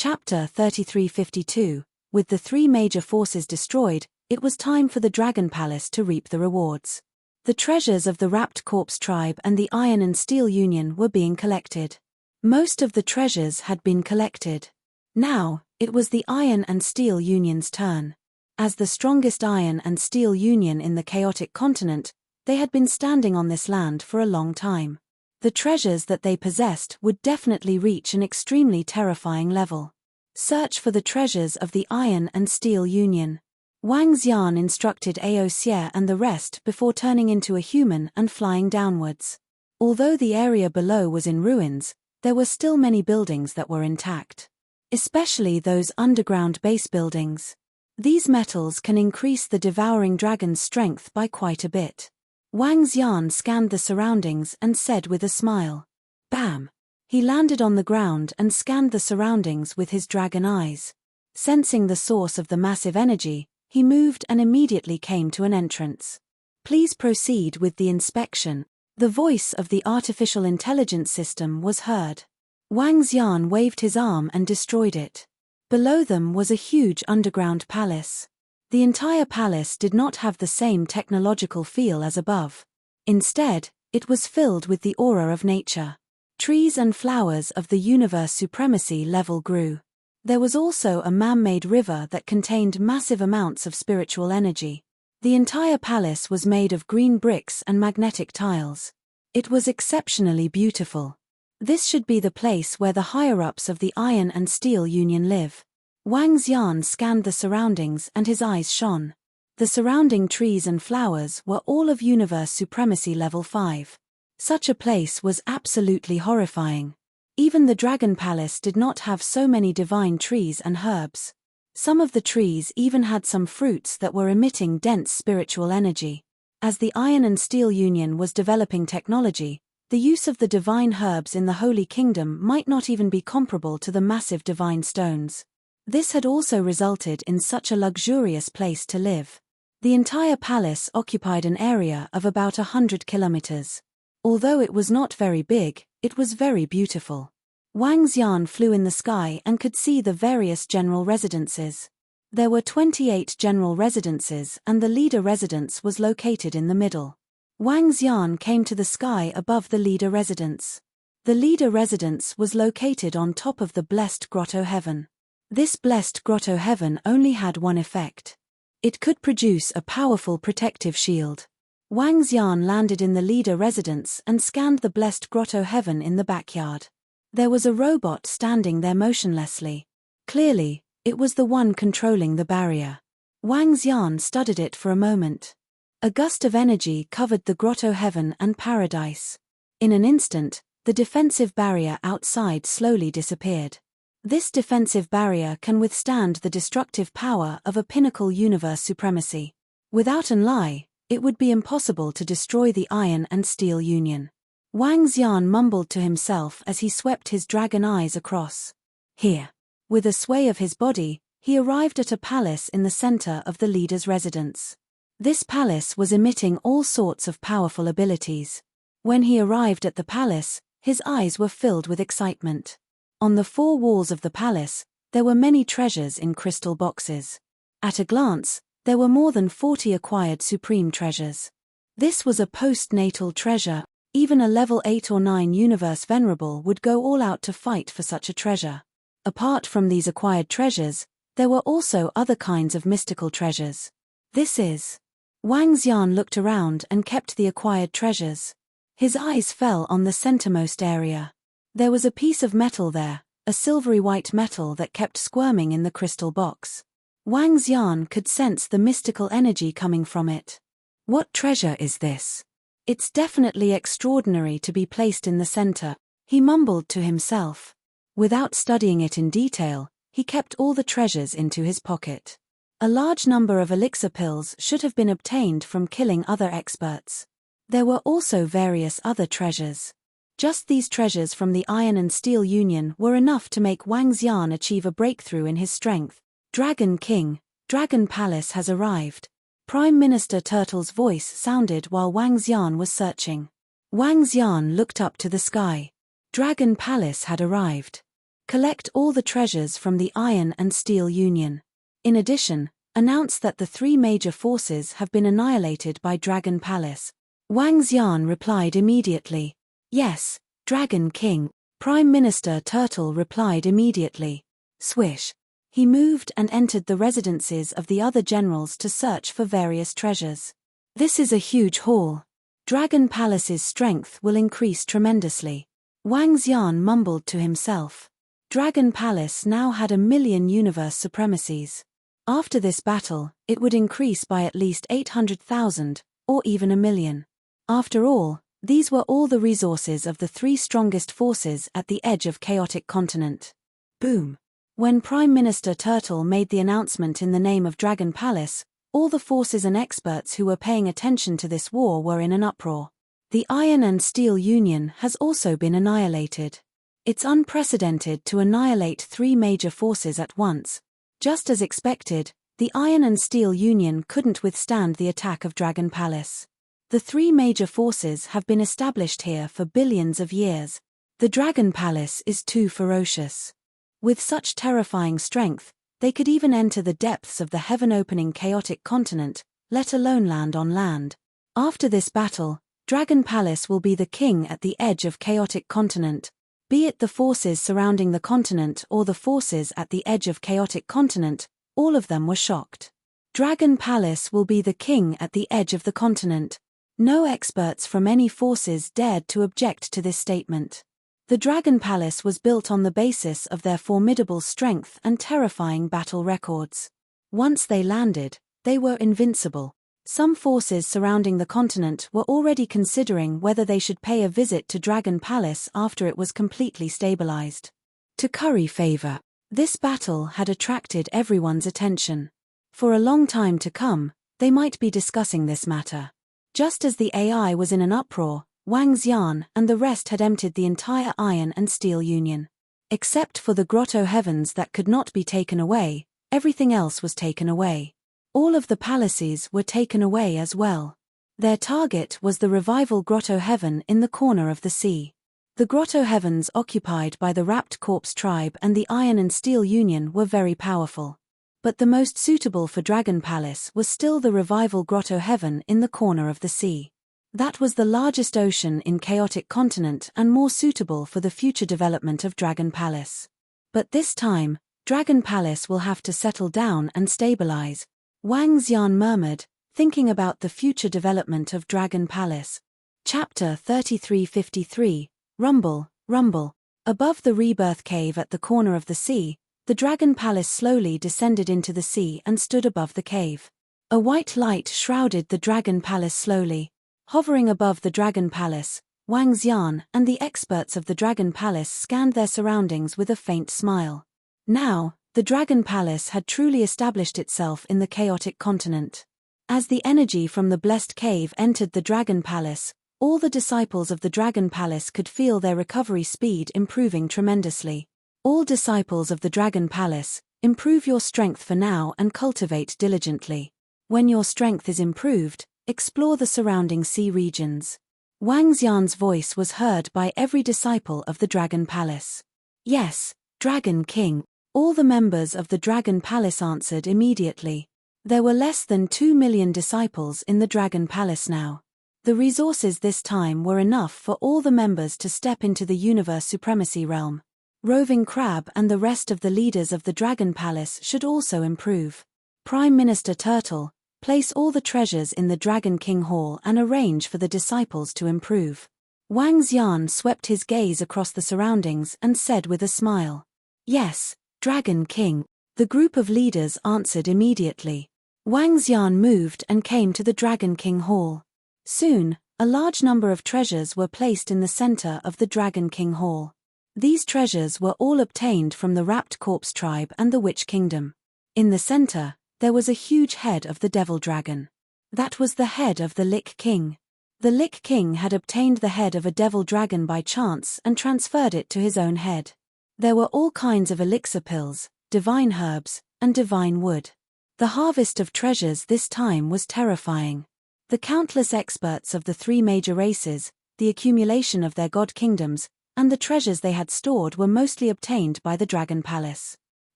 Chapter 3352. With the three major forces destroyed, it was time for the Dragon Palace to reap the rewards. The treasures of the Wrapped Corpse tribe and the Iron and Steel Union were being collected. Most of the treasures had been collected. Now, it was the Iron and Steel Union's turn. As the strongest Iron and Steel Union in the chaotic continent, they had been standing on this land for a long time. The treasures that they possessed would definitely reach an extremely terrifying level. Search for the treasures of the Iron and Steel Union. Wang Xian instructed Aoxia and the rest before turning into a human and flying downwards. Although the area below was in ruins, there were still many buildings that were intact. Especially those underground base buildings. These metals can increase the devouring dragon's strength by quite a bit. Wang Xian scanned the surroundings and said with a smile. Bam! He landed on the ground and scanned the surroundings with his dragon eyes. Sensing the source of the massive energy, he moved and immediately came to an entrance. Please proceed with the inspection. The voice of the artificial intelligence system was heard. Wang Xian waved his arm and destroyed it. Below them was a huge underground palace. The entire palace did not have the same technological feel as above. Instead, it was filled with the aura of nature. Trees and flowers of the universe supremacy level grew. There was also a man-made river that contained massive amounts of spiritual energy. The entire palace was made of green bricks and magnetic tiles. It was exceptionally beautiful. This should be the place where the higher-ups of the Iron and Steel Union live. Wang Xian scanned the surroundings and his eyes shone. The surrounding trees and flowers were all of Universe Supremacy Level 5. Such a place was absolutely horrifying. Even the Dragon Palace did not have so many divine trees and herbs. Some of the trees even had some fruits that were emitting dense spiritual energy. As the Iron and Steel Union was developing technology, the use of the divine herbs in the Holy Kingdom might not even be comparable to the massive divine stones. This had also resulted in such a luxurious place to live. The entire palace occupied an area of about 100 kilometers. Although it was not very big, it was very beautiful. Wang Xian flew in the sky and could see the various general residences. There were 28 general residences and the leader residence was located in the middle. Wang Xian came to the sky above the leader residence. The leader residence was located on top of the blessed grotto heaven. This blessed grotto heaven only had one effect. It could produce a powerful protective shield. Wang Xian landed in the leader residence and scanned the blessed grotto heaven in the backyard. There was a robot standing there motionlessly. Clearly, it was the one controlling the barrier. Wang Xian studied it for a moment. A gust of energy covered the grotto heaven and paradise. In an instant, the defensive barrier outside slowly disappeared. This defensive barrier can withstand the destructive power of a pinnacle universe supremacy. Without an lie, it would be impossible to destroy the Iron and Steel Union. Wang Xian mumbled to himself as he swept his dragon eyes across. Here. With a sway of his body, he arrived at a palace in the center of the leader's residence. This palace was emitting all sorts of powerful abilities. When he arrived at the palace, his eyes were filled with excitement. On the four walls of the palace, there were many treasures in crystal boxes. At a glance, there were more than 40 acquired supreme treasures. This was a postnatal treasure. Even a level 8 or 9 universe venerable would go all out to fight for such a treasure. Apart from these acquired treasures, there were also other kinds of mystical treasures. This is. Wang Xian looked around and kept the acquired treasures. His eyes fell on the centermost area. There was a piece of metal there, a silvery white metal that kept squirming in the crystal box. Wang Xian could sense the mystical energy coming from it. What treasure is this? It's definitely extraordinary to be placed in the center, he mumbled to himself. Without studying it in detail, he kept all the treasures into his pocket. A large number of elixir pills should have been obtained from killing other experts. There were also various other treasures. Just these treasures from the Iron and Steel Union were enough to make Wang Xian achieve a breakthrough in his strength. Dragon King, Dragon Palace has arrived. Prime Minister Turtle's voice sounded while Wang Xian was searching. Wang Xian looked up to the sky. Dragon Palace had arrived. Collect all the treasures from the Iron and Steel Union. In addition, announce that the three major forces have been annihilated by Dragon Palace. Wang Xian replied immediately. Yes, Dragon King. Prime Minister Turtle replied immediately. Swish. He moved and entered the residences of the other generals to search for various treasures. This is a huge haul. Dragon Palace's strength will increase tremendously. Wang Xian mumbled to himself. Dragon Palace now had 1,000,000 universe supremacies. After this battle, it would increase by at least 800,000, or even 1,000,000. After all, these were all the resources of the three strongest forces at the edge of Chaotic Continent. Boom. When Prime Minister Turtle made the announcement in the name of Dragon Palace, all the forces and experts who were paying attention to this war were in an uproar. The Iron and Steel Union has also been annihilated. It's unprecedented to annihilate three major forces at once. Just as expected, the Iron and Steel Union couldn't withstand the attack of Dragon Palace. The three major forces have been established here for billions of years. The Dragon Palace is too ferocious. With such terrifying strength, they could even enter the depths of the heaven-opening Chaotic Continent, let alone land on land. After this battle, Dragon Palace will be the king at the edge of Chaotic Continent. Be it the forces surrounding the continent or the forces at the edge of Chaotic Continent, all of them were shocked. Dragon Palace will be the king at the edge of the continent. No experts from any forces dared to object to this statement. The Dragon Palace was built on the basis of their formidable strength and terrifying battle records. Once they landed, they were invincible. Some forces surrounding the continent were already considering whether they should pay a visit to Dragon Palace after it was completely stabilized. To curry favor, this battle had attracted everyone's attention. For a long time to come, they might be discussing this matter. Just as the AI was in an uproar, Wang Xian and the rest had emptied the entire Iron and Steel Union. Except for the grotto heavens that could not be taken away, everything else was taken away. All of the palaces were taken away as well. Their target was the revival grotto heaven in the corner of the sea. The grotto heavens occupied by the Wrapped Corpse tribe and the Iron and Steel Union were very powerful. But the most suitable for Dragon Palace was still the revival grotto heaven in the corner of the sea. That was the largest ocean in Chaotic Continent and more suitable for the future development of Dragon Palace. But this time, Dragon Palace will have to settle down and stabilize. Wang Xian murmured, thinking about the future development of Dragon Palace. Chapter 3353, Rumble, Rumble. Above the rebirth cave at the corner of the sea, the Dragon Palace slowly descended into the sea and stood above the cave. A white light shrouded the Dragon Palace slowly. Hovering above the Dragon Palace, Wang Xian and the experts of the Dragon Palace scanned their surroundings with a faint smile. Now, the Dragon Palace had truly established itself in the Chaotic Continent. As the energy from the blessed cave entered the Dragon Palace, all the disciples of the Dragon Palace could feel their recovery speed improving tremendously. All disciples of the Dragon Palace, improve your strength for now and cultivate diligently. When your strength is improved, explore the surrounding sea regions. Wang Xian's voice was heard by every disciple of the Dragon Palace. Yes, Dragon King. All the members of the Dragon Palace answered immediately. There were less than 2,000,000 disciples in the Dragon Palace now. The resources this time were enough for all the members to step into the universe supremacy realm. Roving Crab and the rest of the leaders of the Dragon Palace should also improve. Prime Minister Turtle, place all the treasures in the Dragon King Hall and arrange for the disciples to improve. Wang Xian swept his gaze across the surroundings and said with a smile. Yes, Dragon King. The group of leaders answered immediately. Wang Xian moved and came to the Dragon King Hall. Soon, a large number of treasures were placed in the center of the Dragon King Hall. These treasures were all obtained from the Wrapped Corpse tribe and the Witch Kingdom. In the center, there was a huge head of the Devil Dragon. That was the head of the Lich King. The Lich King had obtained the head of a Devil Dragon by chance and transferred it to his own head. There were all kinds of elixir pills, divine herbs, and divine wood. The harvest of treasures this time was terrifying. The countless experts of the three major races, the accumulation of their god kingdoms, and the treasures they had stored were mostly obtained by the Dragon Palace.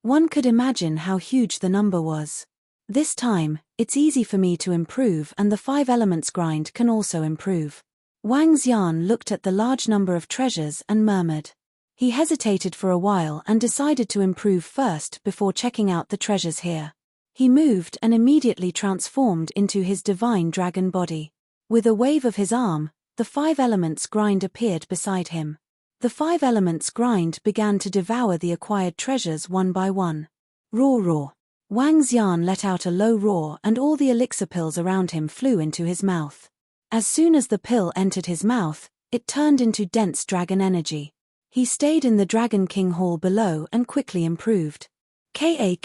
One could imagine how huge the number was. This time, it's easy for me to improve, and the 5 elements grind can also improve. Wang Xian looked at the large number of treasures and murmured. He hesitated for a while and decided to improve first before checking out the treasures here. He moved and immediately transformed into his divine dragon body. With a wave of his arm, the 5 elements grind appeared beside him. The 5 elements grind began to devour the acquired treasures one by one. Roar roar. Wang Xian let out a low roar and all the elixir pills around him flew into his mouth. As soon as the pill entered his mouth, it turned into dense dragon energy. He stayed in the Dragon King Hall below and quickly improved. Ka.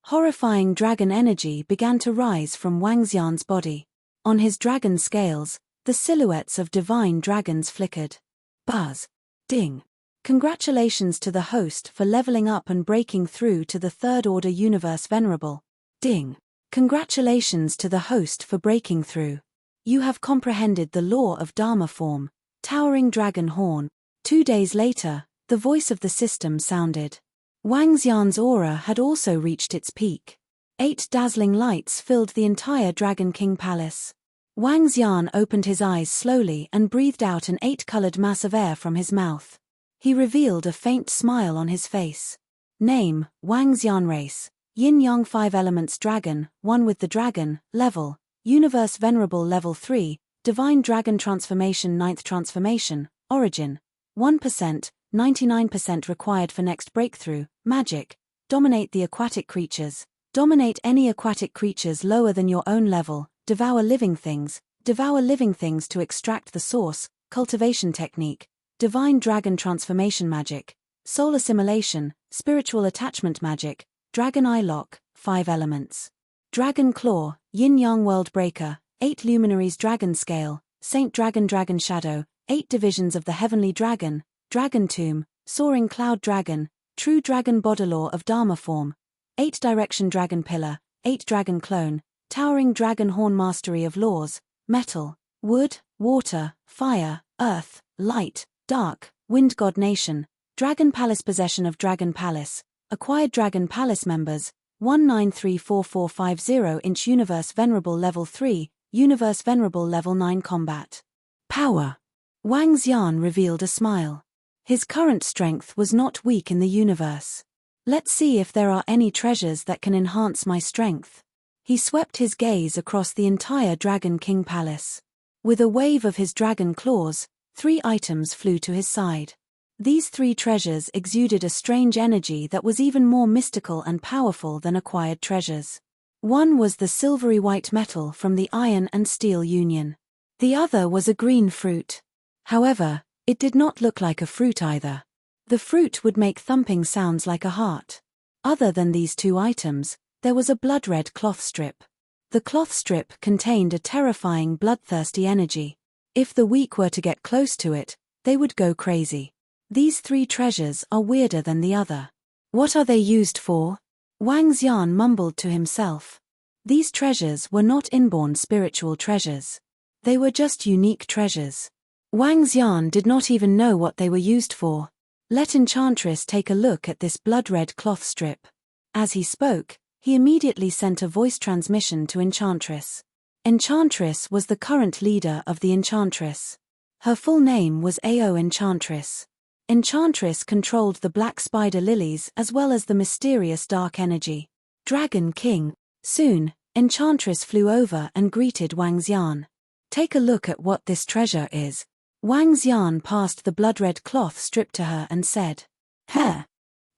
Horrifying dragon energy began to rise from Wang Xian's body. On his dragon scales, the silhouettes of divine dragons flickered. Buzz. Ding. Congratulations to the host for leveling up and breaking through to the 3rd Order Universe Venerable. Ding. Congratulations to the host for breaking through. You have comprehended the law of Dharma form, towering dragon horn. 2 days later, the voice of the system sounded. Wang Xian's aura had also reached its peak. 8 dazzling lights filled the entire Dragon King Palace. Wang Xian opened his eyes slowly and breathed out an 8-colored mass of air from his mouth. He revealed a faint smile on his face. Name, Wang Xian. Race, Yin-Yang 5 Elements Dragon, 1 with the Dragon. Level, Universe Venerable Level 3, Divine Dragon Transformation 9th Transformation. Origin, 1%, 99% required for next breakthrough. Magic, dominate the aquatic creatures. Dominate any aquatic creatures lower than your own level. Devour living things to extract the source. Cultivation technique, Divine Dragon Transformation Magic, Soul Assimilation, Spiritual Attachment Magic, Dragon Eye Lock, 5 Elements. Dragon Claw, Yin-Yang World Breaker, 8 Luminaries Dragon Scale, Saint Dragon Dragon Shadow, 8 Divisions of the Heavenly Dragon, Dragon Tomb, Soaring Cloud Dragon, True Dragon Bodilore of Dharma Form, 8 Direction Dragon Pillar, 8 Dragon Clone, Towering Dragon Horn Mastery of Laws, Metal, Wood, Water, Fire, Earth, Light, Dark, Wind God Nation, Dragon Palace Possession of Dragon Palace, Acquired Dragon Palace Members, 1934450 Universe Venerable Level 3, Universe Venerable Level 9 Combat. Power. Wang Xian revealed a smile. His current strength was not weak in the universe. Let's see if there are any treasures that can enhance my strength. He swept his gaze across the entire Dragon King Palace. With a wave of his dragon claws, 3 items flew to his side. These 3 treasures exuded a strange energy that was even more mystical and powerful than acquired treasures. One was the silvery white metal from the Iron and Steel Union. The other was a green fruit. However, it did not look like a fruit either. The fruit would make thumping sounds like a heart. Other than these 2 items, there was a blood-red cloth strip. The cloth strip contained a terrifying bloodthirsty energy. If the weak were to get close to it, they would go crazy. These 3 treasures are weirder than the other. What are they used for? Wang Xian mumbled to himself. These treasures were not inborn spiritual treasures. They were just unique treasures. Wang Xian did not even know what they were used for. Let Enchantress take a look at this blood-red cloth strip. As he spoke, he immediately sent a voice transmission to Enchantress. Enchantress was the current leader of the Enchantress. Her full name was Ao Enchantress. Enchantress controlled the black spider lilies as well as the mysterious dark energy. Dragon King. Soon, Enchantress flew over and greeted Wang Xian. Take a look at what this treasure is. Wang Xian passed the blood-red cloth strip to her and said, "Here."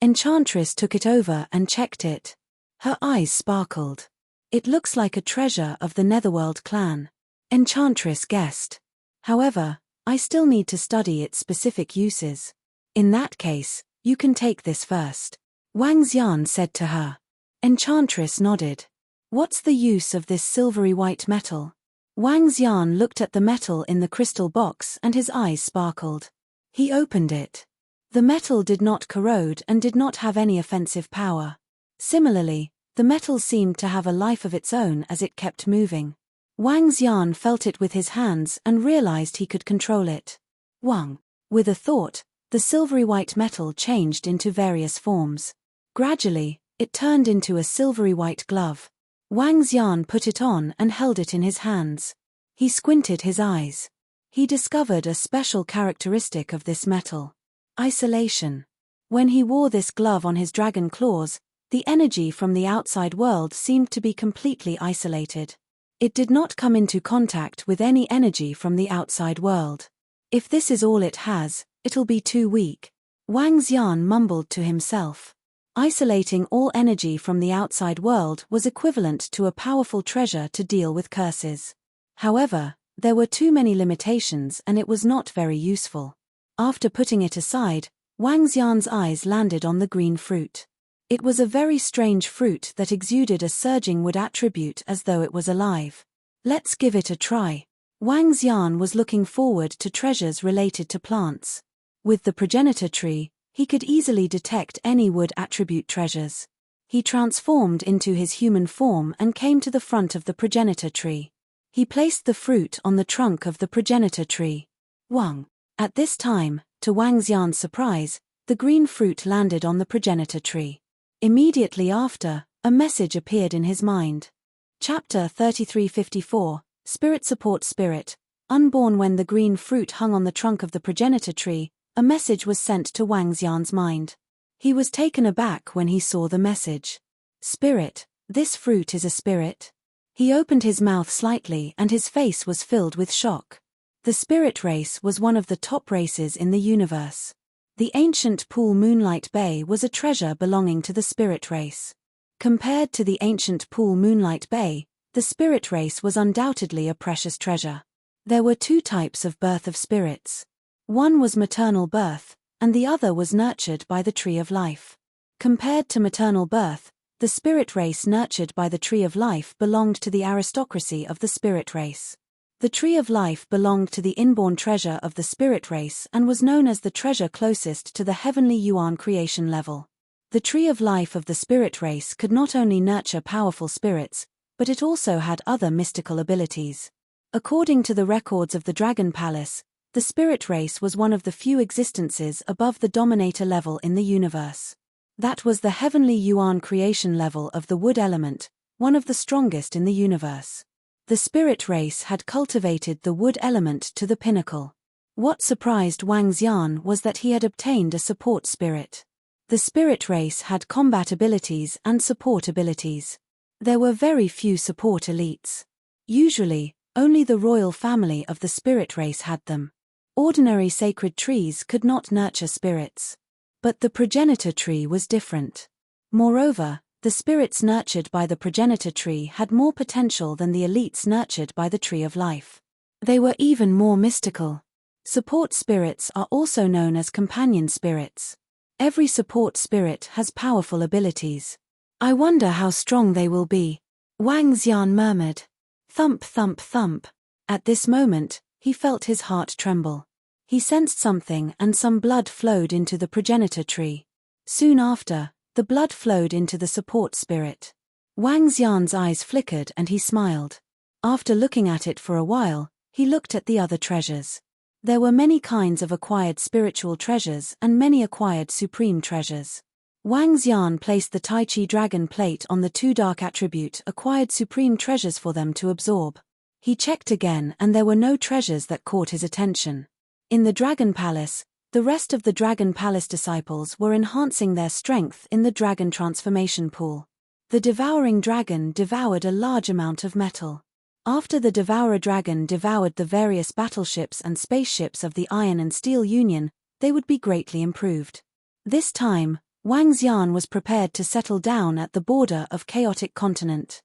Enchantress took it over and checked it. Her eyes sparkled. It looks like a treasure of the Netherworld clan. Enchantress guessed. However, I still need to study its specific uses. In that case, you can take this first. Wang Xian said to her. Enchantress nodded. What's the use of this silvery white metal? Wang Xian looked at the metal in the crystal box and his eyes sparkled. He opened it. The metal did not corrode and did not have any offensive power. Similarly, the metal seemed to have a life of its own as it kept moving. Wang Xian felt it with his hands and realized he could control it. Wang. With a thought, the silvery white metal changed into various forms. Gradually, it turned into a silvery white glove. Wang Xian put it on and held it in his hands. He squinted his eyes. He discovered a special characteristic of this metal: isolation. When he wore this glove on his dragon claws, the energy from the outside world seemed to be completely isolated. It did not come into contact with any energy from the outside world. If this is all it has, it'll be too weak. Wang Xian mumbled to himself. Isolating all energy from the outside world was equivalent to a powerful treasure to deal with curses. However, there were too many limitations and it was not very useful. After putting it aside, Wang Xian's eyes landed on the green fruit. It was a very strange fruit that exuded a surging wood attribute as though it was alive. Let's give it a try. Wang Xian was looking forward to treasures related to plants. With the progenitor tree, he could easily detect any wood attribute treasures. He transformed into his human form and came to the front of the progenitor tree. He placed the fruit on the trunk of the progenitor tree. Wang. At this time, to Wang Xian's surprise, the green fruit landed on the progenitor tree. Immediately after, a message appeared in his mind. Chapter 3354, Spirit Support Spirit. Unborn. When the green fruit hung on the trunk of the progenitor tree, a message was sent to Wang Xian's mind. He was taken aback when he saw the message. Spirit, this fruit is a spirit? He opened his mouth slightly and his face was filled with shock. The spirit race was one of the top races in the universe. The ancient pool Moonlight Bay was a treasure belonging to the spirit race. Compared to the ancient pool Moonlight Bay, the spirit race was undoubtedly a precious treasure. There were two types of birth of spirits. One was maternal birth, and the other was nurtured by the Tree of Life. Compared to maternal birth, the spirit race nurtured by the Tree of Life belonged to the aristocracy of the spirit race. The Tree of Life belonged to the inborn treasure of the spirit race and was known as the treasure closest to the heavenly Yuan creation level. The Tree of Life of the spirit race could not only nurture powerful spirits, but it also had other mystical abilities. According to the records of the Dragon Palace, the spirit race was one of the few existences above the dominator level in the universe. That was the heavenly Yuan creation level of the wood element, one of the strongest in the universe. The spirit race had cultivated the wood element to the pinnacle. What surprised Wang Xian was that he had obtained a support spirit. The spirit race had combat abilities and support abilities. There were very few support elites. Usually, only the royal family of the spirit race had them. Ordinary sacred trees could not nurture spirits. But the progenitor tree was different. Moreover, the spirits nurtured by the progenitor tree had more potential than the elites nurtured by the Tree of Life. They were even more mystical. Support spirits are also known as companion spirits. Every support spirit has powerful abilities. I wonder how strong they will be. Wang Xian murmured. Thump, thump, thump. At this moment, he felt his heart tremble. He sensed something and some blood flowed into the progenitor tree. Soon after, the blood flowed into the support spirit. Wang Xian's eyes flickered and he smiled. After looking at it for a while, he looked at the other treasures. There were many kinds of acquired spiritual treasures and many acquired supreme treasures. Wang Xian placed the Tai Chi dragon plate on the two dark attribute acquired supreme treasures for them to absorb. He checked again and there were no treasures that caught his attention. In the Dragon Palace, the rest of the Dragon Palace disciples were enhancing their strength in the dragon transformation pool. The devouring dragon devoured a large amount of metal. After the devourer dragon devoured the various battleships and spaceships of the Iron and Steel Union, they would be greatly improved. This time, Wang Xian was prepared to settle down at the border of chaotic continent.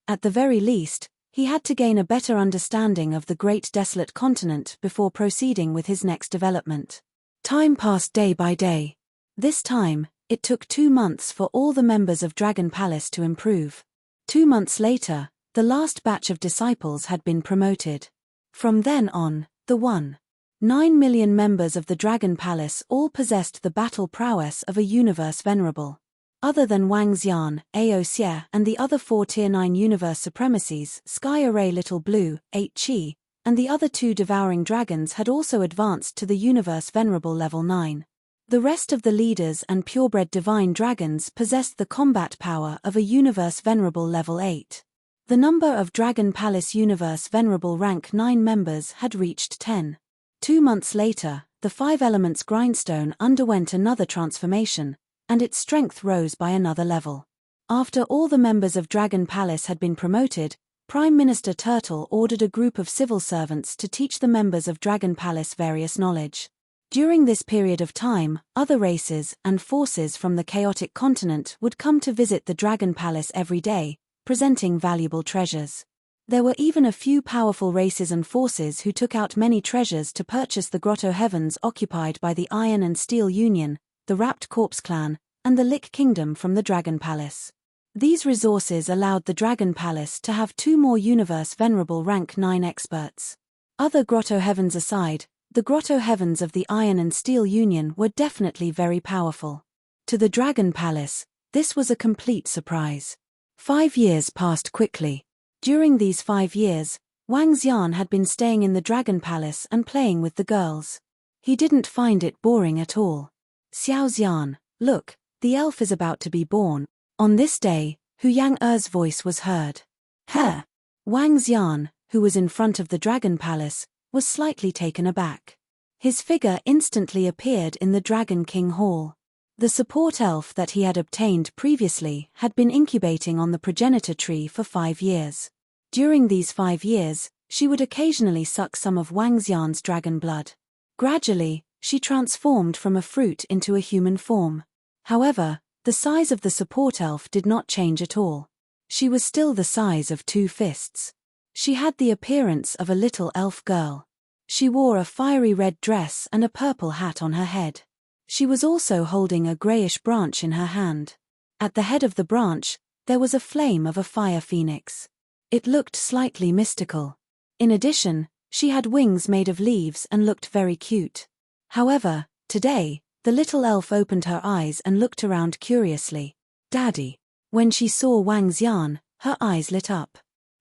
At the very least, he had to gain a better understanding of the great desolate continent before proceeding with his next development. Time passed day by day. This time, it took 2 months for all the members of Dragon Palace to improve. 2 months later, the last batch of disciples had been promoted. From then on, the 1.9 million members of the Dragon Palace all possessed the battle prowess of a universe venerable. Other than Wang Xian, Ao Xie and the other 4 Tier 9 universe supremacies, Sky Array Little Blue, 8 Chi, and the other two devouring dragons had also advanced to the Universe Venerable level 9. The rest of the leaders and purebred divine dragons possessed the combat power of a Universe Venerable level 8. The number of Dragon Palace Universe Venerable rank 9 members had reached 10. 2 months later, the 5 Elements Grindstone underwent another transformation, and its strength rose by another level. After all the members of Dragon Palace had been promoted, Prime Minister Turtle ordered a group of civil servants to teach the members of Dragon Palace various knowledge. During this period of time, other races and forces from the chaotic continent would come to visit the Dragon Palace every day, presenting valuable treasures. There were even a few powerful races and forces who took out many treasures to purchase the Grotto Heavens occupied by the Iron and Steel Union, the Wrapped Corpse Clan, and the Lick Kingdom from the Dragon Palace. These resources allowed the Dragon Palace to have 2 more Universe Venerable rank 9 experts. Other Grotto Heavens aside, the Grotto Heavens of the Iron and Steel Union were definitely very powerful. To the Dragon Palace, this was a complete surprise. 5 years passed quickly. During these 5 years, Wang Xian had been staying in the Dragon Palace and playing with the girls. He didn't find it boring at all. Xiao Xian, look, the elf is about to be born. On this day, Hu Yang-er's voice was heard. Huh! Wang Xian, who was in front of the Dragon Palace, was slightly taken aback. His figure instantly appeared in the Dragon King Hall. The support elf that he had obtained previously had been incubating on the progenitor tree for 5 years. During these 5 years, she would occasionally suck some of Wang Xian's dragon blood. Gradually, she transformed from a fruit into a human form. However, the size of the support elf did not change at all. She was still the size of 2 fists. She had the appearance of a little elf girl. She wore a fiery red dress and a purple hat on her head. She was also holding a grayish branch in her hand. At the head of the branch, there was a flame of a fire phoenix. It looked slightly mystical. In addition, she had wings made of leaves and looked very cute. However, today, the little elf opened her eyes and looked around curiously. Daddy. When she saw Wang Xian, her eyes lit up.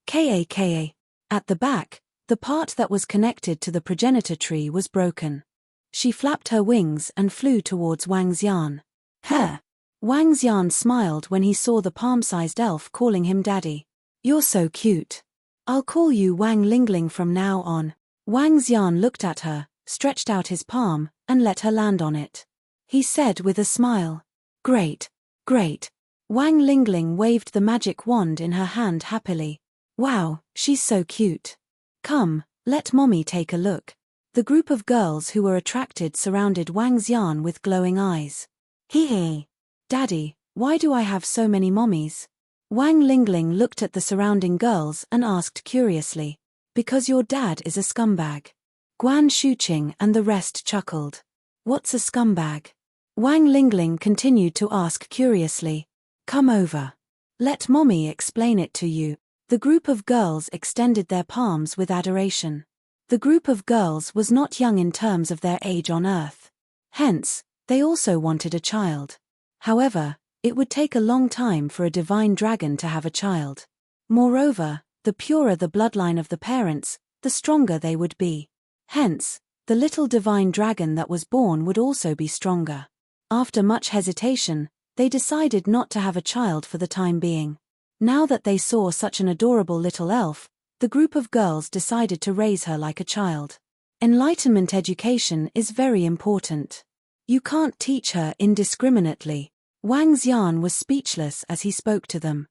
Ka. At the back, the part that was connected to the progenitor tree was broken. She flapped her wings and flew towards Wang Xian. Huh! Wang Xian smiled when he saw the palm-sized elf calling him daddy. You're so cute. I'll call you Wang Lingling from now on. Wang Xian looked at her, stretched out his palm, and let her land on it. He said with a smile. Great, great. Wang Lingling waved the magic wand in her hand happily. Wow, she's so cute. Come, let mommy take a look. The group of girls who were attracted surrounded Wang Xian with glowing eyes. Hee hee. Daddy, why do I have so many mommies? Wang Lingling looked at the surrounding girls and asked curiously. Because your dad is a scumbag. Guan Shuqing and the rest chuckled. What's a scumbag? Wang Lingling continued to ask curiously. Come over. Let mommy explain it to you. The group of girls extended their palms with adoration. The group of girls was not young in terms of their age on Earth. Hence, they also wanted a child. However, it would take a long time for a divine dragon to have a child. Moreover, the purer the bloodline of the parents, the stronger they would be. Hence, the little divine dragon that was born would also be stronger. After much hesitation, they decided not to have a child for the time being. Now that they saw such an adorable little elf, the group of girls decided to raise her like a child. Enlightenment education is very important. You can't teach her indiscriminately. Wang Xian was speechless as he spoke to them.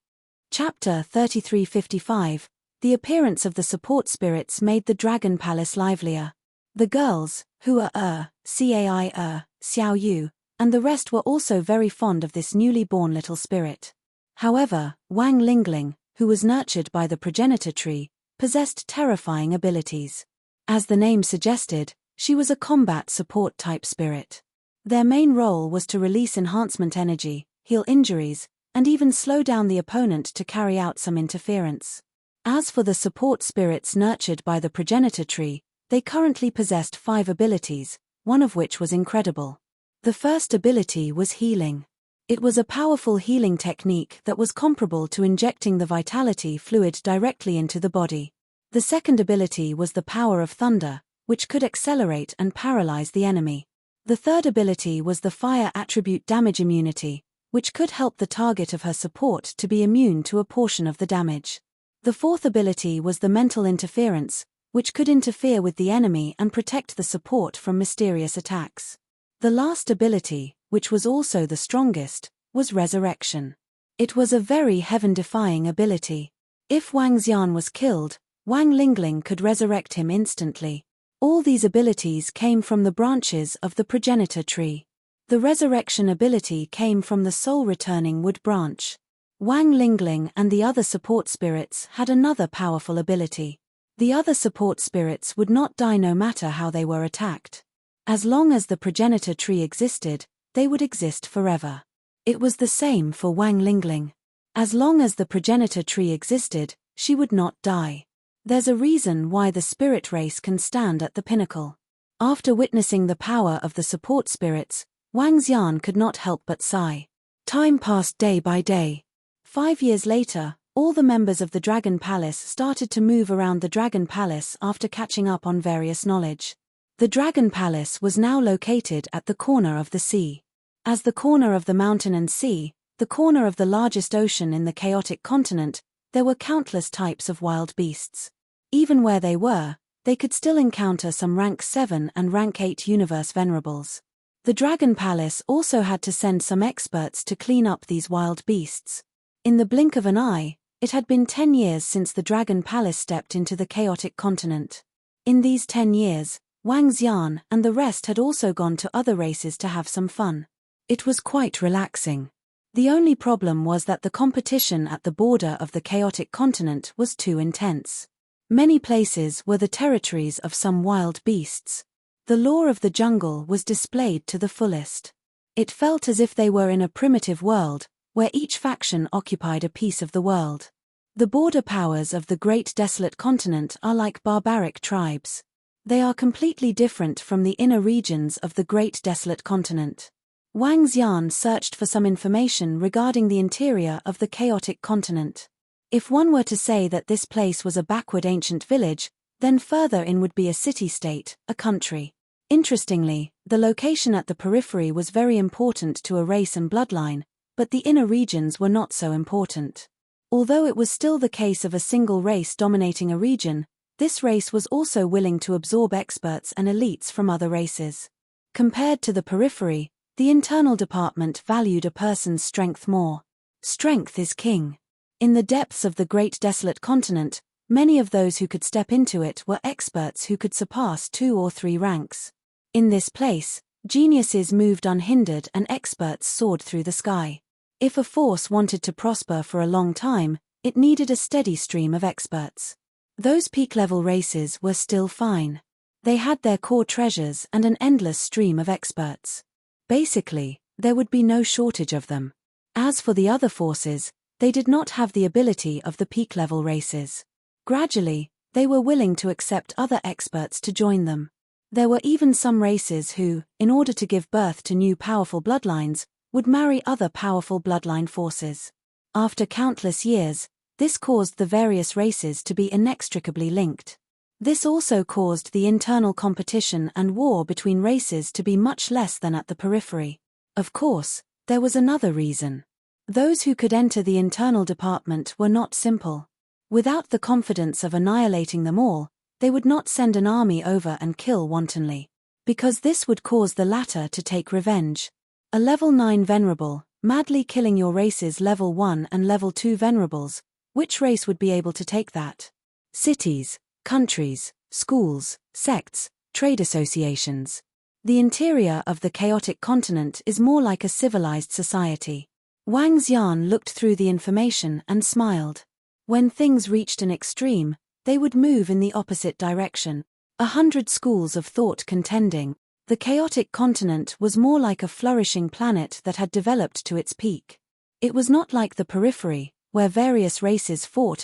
Chapter 3355. The appearance of the support spirits made the Dragon Palace livelier. The girls, Hua Cai Xiao Yu, and the rest were also very fond of this newly born little spirit. However, Wang Lingling, who was nurtured by the progenitor tree, possessed terrifying abilities. As the name suggested, she was a combat support type spirit. Their main role was to release enhancement energy, heal injuries, and even slow down the opponent to carry out some interference. As for the support spirits nurtured by the progenitor tree, they currently possessed 5 abilities, one of which was incredible. The first ability was healing. It was a powerful healing technique that was comparable to injecting the vitality fluid directly into the body. The second ability was the power of thunder, which could accelerate and paralyze the enemy. The third ability was the fire attribute damage immunity, which could help the target of her support to be immune to a portion of the damage. The fourth ability was the mental interference, which could interfere with the enemy and protect the support from mysterious attacks. The last ability, which was also the strongest, was resurrection. It was a very heaven-defying ability. If Wang Xian was killed, Wang Lingling could resurrect him instantly. All these abilities came from the branches of the progenitor tree. The resurrection ability came from the soul-returning wood branch. Wang Lingling and the other support spirits had another powerful ability. The other support spirits would not die no matter how they were attacked. As long as the progenitor tree existed, they would exist forever. It was the same for Wang Lingling. As long as the progenitor tree existed, she would not die. There's a reason why the spirit race can stand at the pinnacle. After witnessing the power of the support spirits, Wang Xian could not help but sigh. Time passed day by day. 5 years later, all the members of the Dragon Palace started to move around the Dragon Palace after catching up on various knowledge. The Dragon Palace was now located at the corner of the sea. As the corner of the mountain and sea, the corner of the largest ocean in the chaotic continent, there were countless types of wild beasts. Even where they were, they could still encounter some rank 7 and rank 8 universe venerables. The Dragon Palace also had to send some experts to clean up these wild beasts. In the blink of an eye, it had been 10 years since the Dragon Palace stepped into the chaotic continent. In these 10 years, Wang Xian and the rest had also gone to other races to have some fun. It was quite relaxing. The only problem was that the competition at the border of the chaotic continent was too intense. Many places were the territories of some wild beasts. The lore of the jungle was displayed to the fullest. It felt as if they were in a primitive world, where each faction occupied a piece of the world. The border powers of the Great Desolate Continent are like barbaric tribes. They are completely different from the inner regions of the Great Desolate Continent. Wang Xian searched for some information regarding the interior of the chaotic continent. If one were to say that this place was a backward ancient village, then further in would be a city-state, a country. Interestingly, the location at the periphery was very important to a race and bloodline, but the inner regions were not so important. Although it was still the case of a single race dominating a region, this race was also willing to absorb experts and elites from other races. Compared to the periphery, the internal department valued a person's strength more. Strength is king. In the depths of the Great Desolate Continent, many of those who could step into it were experts who could surpass 2 or 3 ranks. In this place, geniuses moved unhindered and experts soared through the sky. If a force wanted to prosper for a long time, it needed a steady stream of experts. Those peak-level races were still fine. They had their core treasures and an endless stream of experts. Basically, there would be no shortage of them. As for the other forces, they did not have the ability of the peak-level races. Gradually, they were willing to accept other experts to join them. There were even some races who, in order to give birth to new powerful bloodlines, would marry other powerful bloodline forces. After countless years, this caused the various races to be inextricably linked. This also caused the internal competition and war between races to be much less than at the periphery. Of course, there was another reason. Those who could enter the internal department were not simple. Without the confidence of annihilating them all, they would not send an army over and kill wantonly. Because this would cause the latter to take revenge. A level 9 venerable, madly killing your race's level 1 and level 2 venerables, which race would be able to take that? Cities, countries, schools, sects, trade associations. The interior of the chaotic continent is more like a civilized society. Wang Xian looked through the information and smiled. When things reached an extreme, they would move in the opposite direction. 100 schools of thought contending. The chaotic continent was more like a flourishing planet that had developed to its peak. It was not like the periphery, where various races fought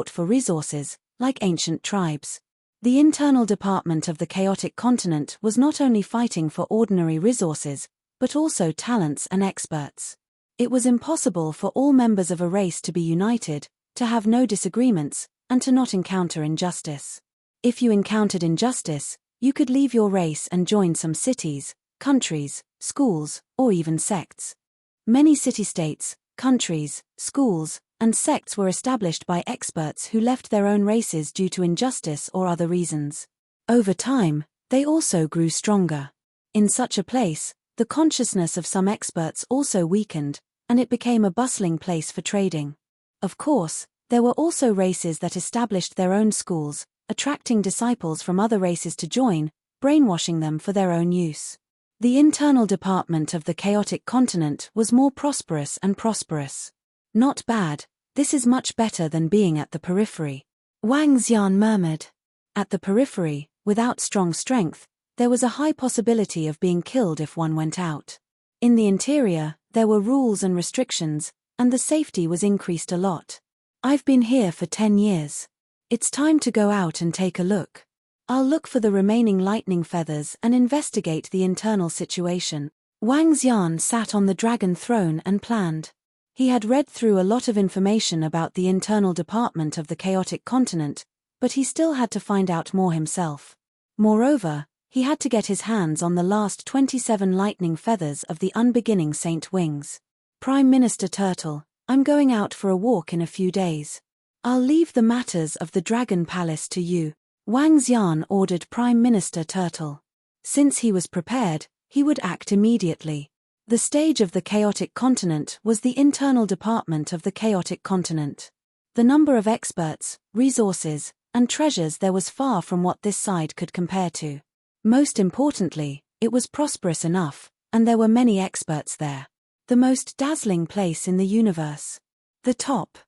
for resources, like ancient tribes. The internal department of the chaotic continent was not only fighting for ordinary resources, but also talents and experts. It was impossible for all members of a race to be united, to have no disagreements, and to not encounter injustice. If you encountered injustice, you could leave your race and join some cities, countries, schools, or even sects. Many city-states, countries, schools, and sects were established by experts who left their own races due to injustice or other reasons. Over time, they also grew stronger. In such a place, the consciousness of some experts also weakened, and it became a bustling place for trading. Of course, there were also races that established their own schools, attracting disciples from other races to join, brainwashing them for their own use. The internal department of the chaotic continent was more prosperous and prosperous. Not bad, this is much better than being at the periphery. Wang Xian murmured. At the periphery, without strong strength, there was a high possibility of being killed if one went out. In the interior, there were rules and restrictions, and the safety was increased a lot. I've been here for 10 years. It's time to go out and take a look. I'll look for the remaining lightning feathers and investigate the internal situation. Wang Xian sat on the dragon throne and planned. He had read through a lot of information about the internal department of the chaotic continent, but he still had to find out more himself. Moreover, he had to get his hands on the last 27 lightning feathers of the unbeginning Saint Wings. Prime Minister Turtle, I'm going out for a walk in a few days. I'll leave the matters of the Dragon Palace to you, Wang Xian ordered Prime Minister Turtle. Since he was prepared, he would act immediately. The stage of the chaotic continent was the internal department of the chaotic continent. The number of experts, resources, and treasures there was far from what this side could compare to. Most importantly, it was prosperous enough, and there were many experts there. The most dazzling place in the universe. The top.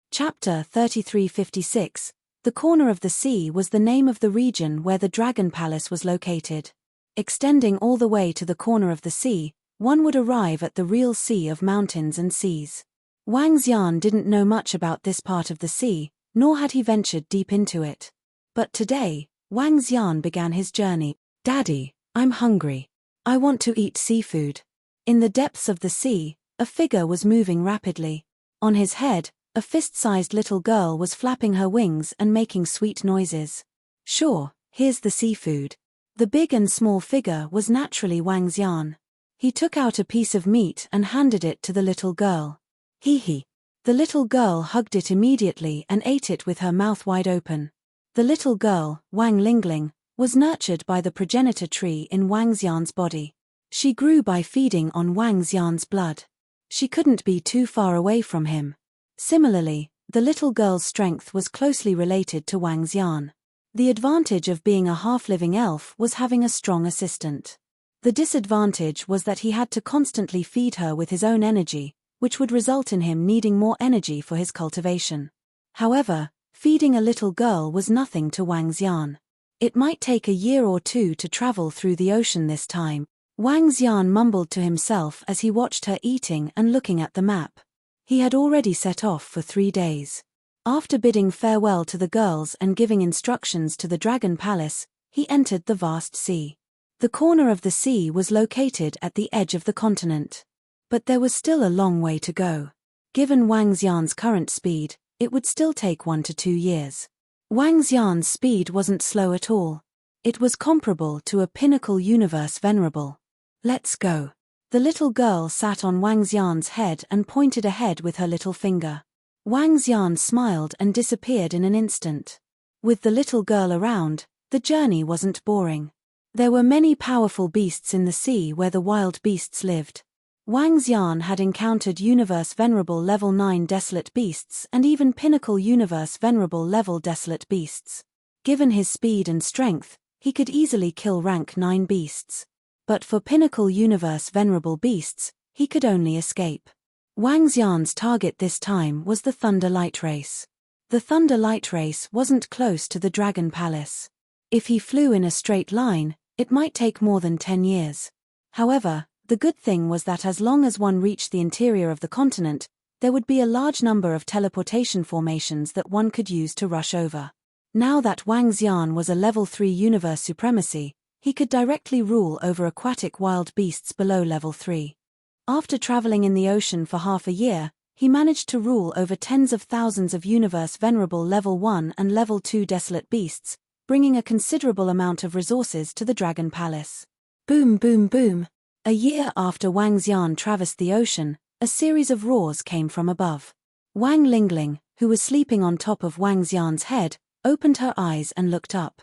Chapter 3356. The corner of the sea was the name of the region where the Dragon Palace was located. Extending all the way to the corner of the sea, one would arrive at the real sea of mountains and seas. Wang Xian didn't know much about this part of the sea, nor had he ventured deep into it. But today, Wang Xian began his journey. Daddy, I'm hungry. I want to eat seafood. In the depths of the sea, a figure was moving rapidly. On his head, a fist-sized little girl was flapping her wings and making sweet noises. Sure, here's the seafood. The big and small figure was naturally Wang Xian. He took out a piece of meat and handed it to the little girl. Hee. The little girl hugged it immediately and ate it with her mouth wide open. The little girl, Wang Lingling, was nurtured by the progenitor tree in Wang Xian's body. She grew by feeding on Wang Xian's blood. She couldn't be too far away from him. Similarly, the little girl's strength was closely related to Wang Xian. The advantage of being a half-living elf was having a strong assistant. The disadvantage was that he had to constantly feed her with his own energy, which would result in him needing more energy for his cultivation. However, feeding a little girl was nothing to Wang Xian. It might take a year or two to travel through the ocean this time. Wang Xian mumbled to himself as he watched her eating and looking at the map. He had already set off for 3 days. After bidding farewell to the girls and giving instructions to the Dragon Palace, he entered the vast sea. The corner of the sea was located at the edge of the continent. But there was still a long way to go. Given Wang Xian's current speed, it would still take 1 to 2 years. Wang Xian's speed wasn't slow at all. It was comparable to a pinnacle universe venerable. Let's go. The little girl sat on Wang Xian's head and pointed ahead with her little finger. Wang Xian smiled and disappeared in an instant. With the little girl around, the journey wasn't boring. There were many powerful beasts in the sea where the wild beasts lived. Wang Xian had encountered Universe Venerable Level 9 Desolate Beasts and even Pinnacle Universe Venerable Level Desolate Beasts. Given his speed and strength, he could easily kill Rank 9 beasts. But for Pinnacle Universe Venerable Beasts, he could only escape. Wang Xian's target this time was the Thunder Light Race. The Thunder Light Race wasn't close to the Dragon Palace. If he flew in a straight line, it might take more than 10 years. However, the good thing was that as long as one reached the interior of the continent, there would be a large number of teleportation formations that one could use to rush over. Now that Wang Xian was a Level 3 universe supremacy, he could directly rule over aquatic wild beasts below Level 3. After traveling in the ocean for half a year, he managed to rule over tens of thousands of universe-venerable Level 1 and Level 2 desolate beasts, bringing a considerable amount of resources to the Dragon Palace. Boom boom boom. A year after Wang Xian traversed the ocean, a series of roars came from above. Wang Lingling, who was sleeping on top of Wang Xian's head, opened her eyes and looked up.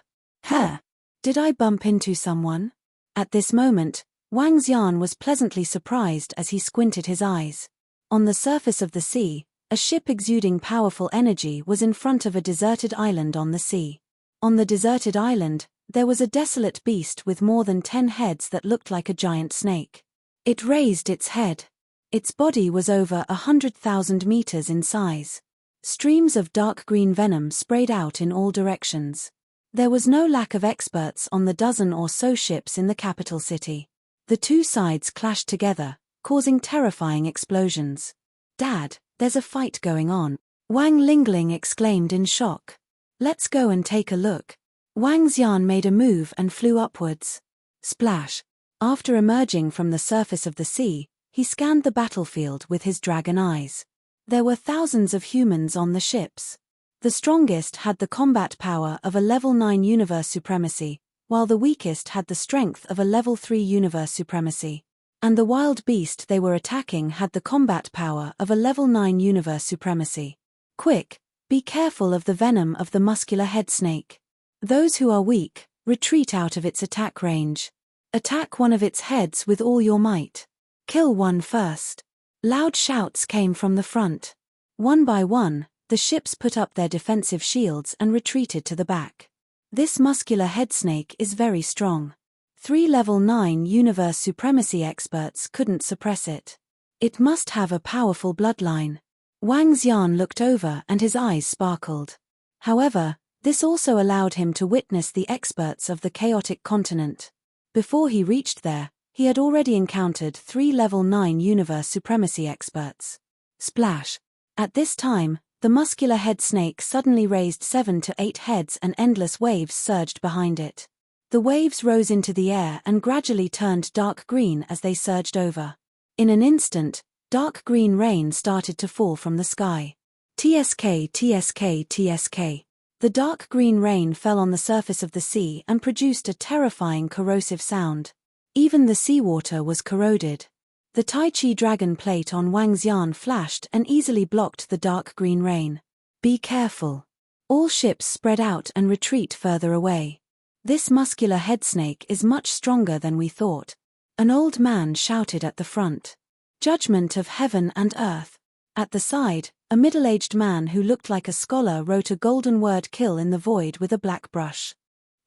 Did I bump into someone? At this moment, Wang Xian was pleasantly surprised as he squinted his eyes. On the surface of the sea, a ship exuding powerful energy was in front of a deserted island on the sea. On the deserted island, there was a desolate beast with more than 10 heads that looked like a giant snake. It raised its head. Its body was over 100,000 meters in size. Streams of dark green venom sprayed out in all directions. There was no lack of experts on the dozen or so ships in the capital city. The two sides clashed together, causing terrifying explosions. "Dad, there's a fight going on," Wang Lingling exclaimed in shock. "Let's go and take a look." Wang Xian made a move and flew upwards. Splash! After emerging from the surface of the sea, he scanned the battlefield with his dragon eyes. There were thousands of humans on the ships. The strongest had the combat power of a Level 9 universe supremacy, while the weakest had the strength of a Level 3 universe supremacy. And the wild beast they were attacking had the combat power of a Level 9 universe supremacy. Quick, be careful of the venom of the muscular head snake. Those who are weak, retreat out of its attack range. Attack one of its heads with all your might. Kill one first. Loud shouts came from the front. One by one, the ships put up their defensive shields and retreated to the back. This muscular head snake is very strong. 3 Level 9 universe supremacy experts couldn't suppress it. It must have a powerful bloodline. Wang Xian looked over and his eyes sparkled. However, this also allowed him to witness the experts of the chaotic continent. Before he reached there, he had already encountered 3 Level 9 universe supremacy experts. Splash! At this time, the muscular head snake suddenly raised 7 to 8 heads and endless waves surged behind it. The waves rose into the air and gradually turned dark green as they surged over. In an instant, dark green rain started to fall from the sky. TSK, TSK, TSK. The dark green rain fell on the surface of the sea and produced a terrifying corrosive sound. Even the seawater was corroded. The Tai Chi dragon plate on Wang Xian flashed and easily blocked the dark green rain. Be careful. All ships spread out and retreat further away. This muscular head snake is much stronger than we thought. An old man shouted at the front. Judgment of heaven and earth. At the side, a middle-aged man who looked like a scholar wrote a golden word "kill" in the void with a black brush.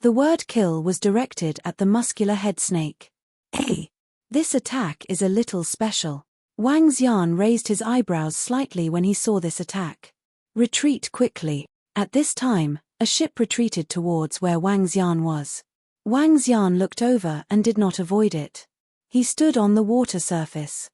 The word "kill" was directed at the muscular head snake. Hey! This attack is a little special. Wang Xian raised his eyebrows slightly when he saw this attack. Retreat quickly. At this time, a ship retreated towards where Wang Xian was. Wang Xian looked over and did not avoid it. He stood on the water surface.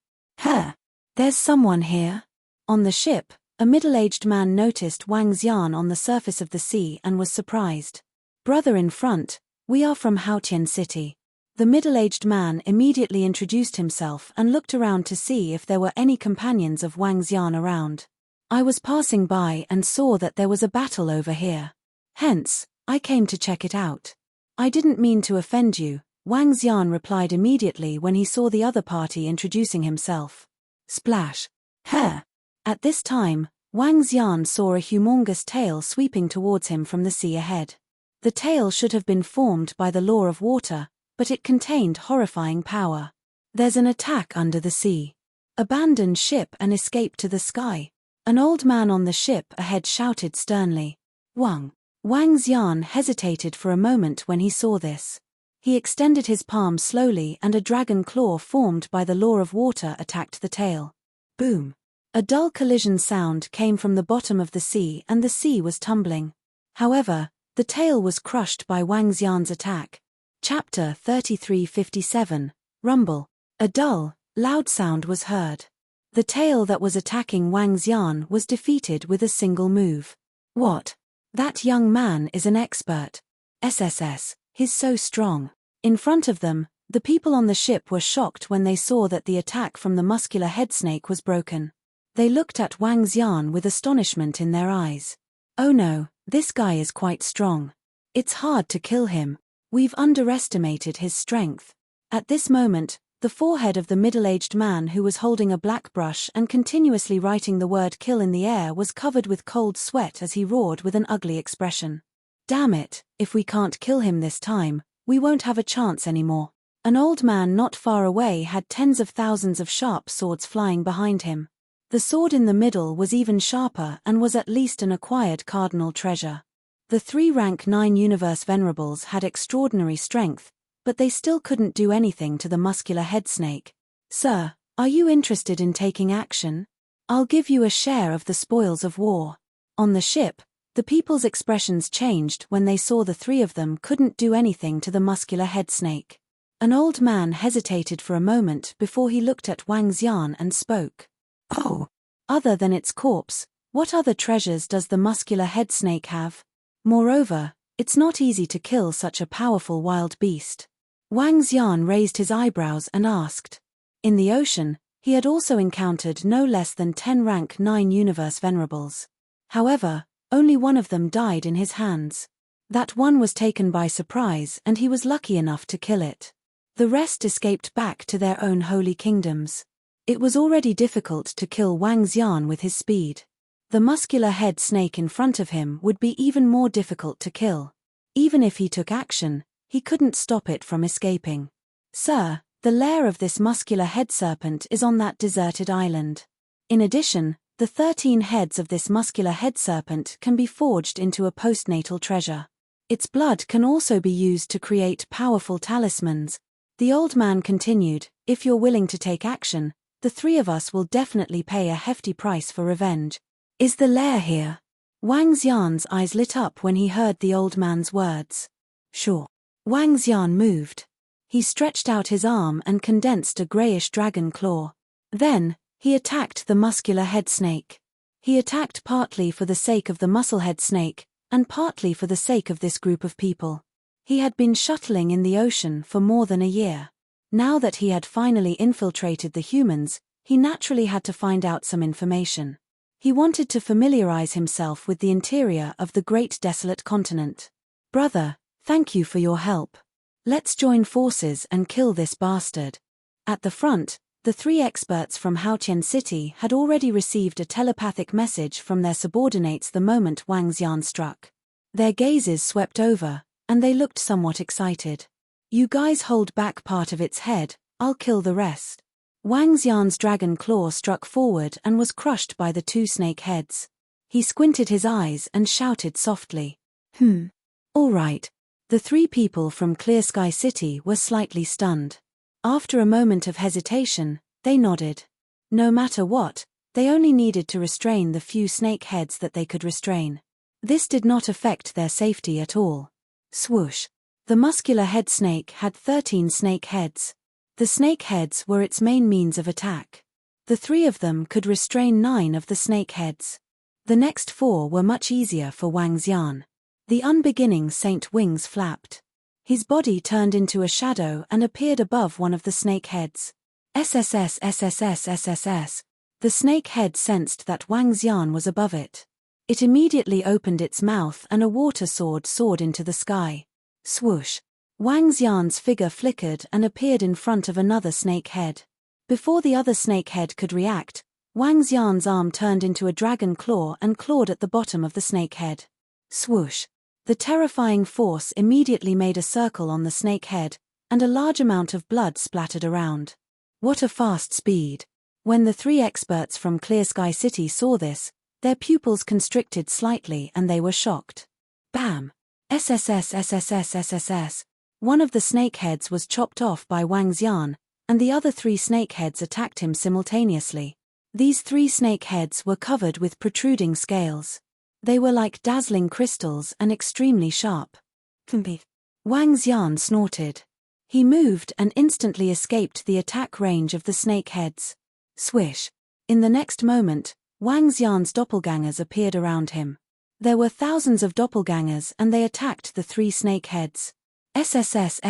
There's someone here. On the ship, a middle-aged man noticed Wang Xian on the surface of the sea and was surprised. Brother in front, we are from Haotian City. The middle-aged man immediately introduced himself and looked around to see if there were any companions of Wang Xian around. I was passing by and saw that there was a battle over here. Hence, I came to check it out. I didn't mean to offend you, Wang Xian replied immediately when he saw the other party introducing himself. Splash! At this time, Wang Xian saw a humongous tail sweeping towards him from the sea ahead. The tail should have been formed by the law of water, but it contained horrifying power. There's an attack under the sea. Abandon ship and escape to the sky. An old man on the ship ahead shouted sternly. Wang Xian hesitated for a moment when he saw this. He extended his palm slowly and a dragon claw formed by the law of water attacked the tail. Boom! A dull collision sound came from the bottom of the sea and the sea was tumbling. However, the tail was crushed by Wang Xian's attack. Chapter 3357, Rumble. A dull, loud sound was heard. The tail that was attacking Wang Xian was defeated with a single move. What? That young man is an expert. SSS, he's so strong. In front of them, the people on the ship were shocked when they saw that the attack from the muscular head snake was broken. They looked at Wang Xian with astonishment in their eyes. Oh no, this guy is quite strong. It's hard to kill him. We've underestimated his strength. At this moment, the forehead of the middle-aged man who was holding a black brush and continuously writing the word kill in the air was covered with cold sweat as he roared with an ugly expression. Damn it, if we can't kill him this time, we won't have a chance anymore. An old man not far away had tens of thousands of sharp swords flying behind him. The sword in the middle was even sharper and was at least an acquired cardinal treasure. The 3 rank 9 universe venerables had extraordinary strength, but they still couldn't do anything to the muscular head snake. Sir, are you interested in taking action? I'll give you a share of the spoils of war. On the ship, the people's expressions changed when they saw the 3 of them couldn't do anything to the muscular head snake. An old man hesitated for a moment before he looked at Wang Xian and spoke. Oh, other than its corpse, what other treasures does the muscular head snake have? Moreover, it's not easy to kill such a powerful wild beast. Wang Xian raised his eyebrows and asked. In the ocean, he had also encountered no less than 10 rank 9 universe venerables. However, only one of them died in his hands. That one was taken by surprise and he was lucky enough to kill it. The rest escaped back to their own holy kingdoms. It was already difficult to kill Wang Xian with his speed. The muscular head snake in front of him would be even more difficult to kill. Even if he took action, he couldn't stop it from escaping. Sir, the lair of this muscular head serpent is on that deserted island. In addition, the 13 heads of this muscular head serpent can be forged into a postnatal treasure. Its blood can also be used to create powerful talismans. The old man continued, if you're willing to take action, the 3 of us will definitely pay a hefty price for revenge. Is the lair here? Wang Xian's eyes lit up when he heard the old man's words. Sure. Wang Xian moved. He stretched out his arm and condensed a grayish dragon claw. Then, he attacked the muscular head snake. He attacked partly for the sake of the musclehead snake, and partly for the sake of this group of people. He had been shuttling in the ocean for more than a year. Now that he had finally infiltrated the humans, he naturally had to find out some information. He wanted to familiarize himself with the interior of the great desolate continent. Brother, thank you for your help. Let's join forces and kill this bastard. At the front, the 3 experts from Haotian City had already received a telepathic message from their subordinates the moment Wang Xian struck. Their gazes swept over, and they looked somewhat excited. You guys hold back part of its head, I'll kill the rest. Wang Xian's dragon claw struck forward and was crushed by the 2 snake heads. He squinted his eyes and shouted softly. All right. The 3 people from Clear Sky City were slightly stunned. After a moment of hesitation, they nodded. No matter what, they only needed to restrain the few snake heads that they could restrain. This did not affect their safety at all. Swoosh. The muscular head snake had 13 snake heads. The snake heads were its main means of attack. The 3 of them could restrain 9 of the snake heads. The next 4 were much easier for Wang Xian. The unbeginning saint wings flapped. His body turned into a shadow and appeared above one of the snake heads. SSS. The snake head sensed that Wang Xian was above it. It immediately opened its mouth and a water sword soared into the sky. Swoosh. Wang Xian's figure flickered and appeared in front of another snake head. Before the other snake head could react, Wang Xian's arm turned into a dragon claw and clawed at the bottom of the snake head. Swoosh. The terrifying force immediately made a circle on the snake head, and a large amount of blood splattered around. What a fast speed! When the 3 experts from Clear Sky City saw this, their pupils constricted slightly and they were shocked. Bam! SSS. One of the snake heads was chopped off by Wang Xian, and the other 3 snake heads attacked him simultaneously. These 3 snake heads were covered with protruding scales. They were like dazzling crystals and extremely sharp. Wang Xian snorted. He moved and instantly escaped the attack range of the snake heads. Swish. In the next moment, Wang Xian's doppelgangers appeared around him. There were thousands of doppelgangers and they attacked the 3 snake heads. SSS.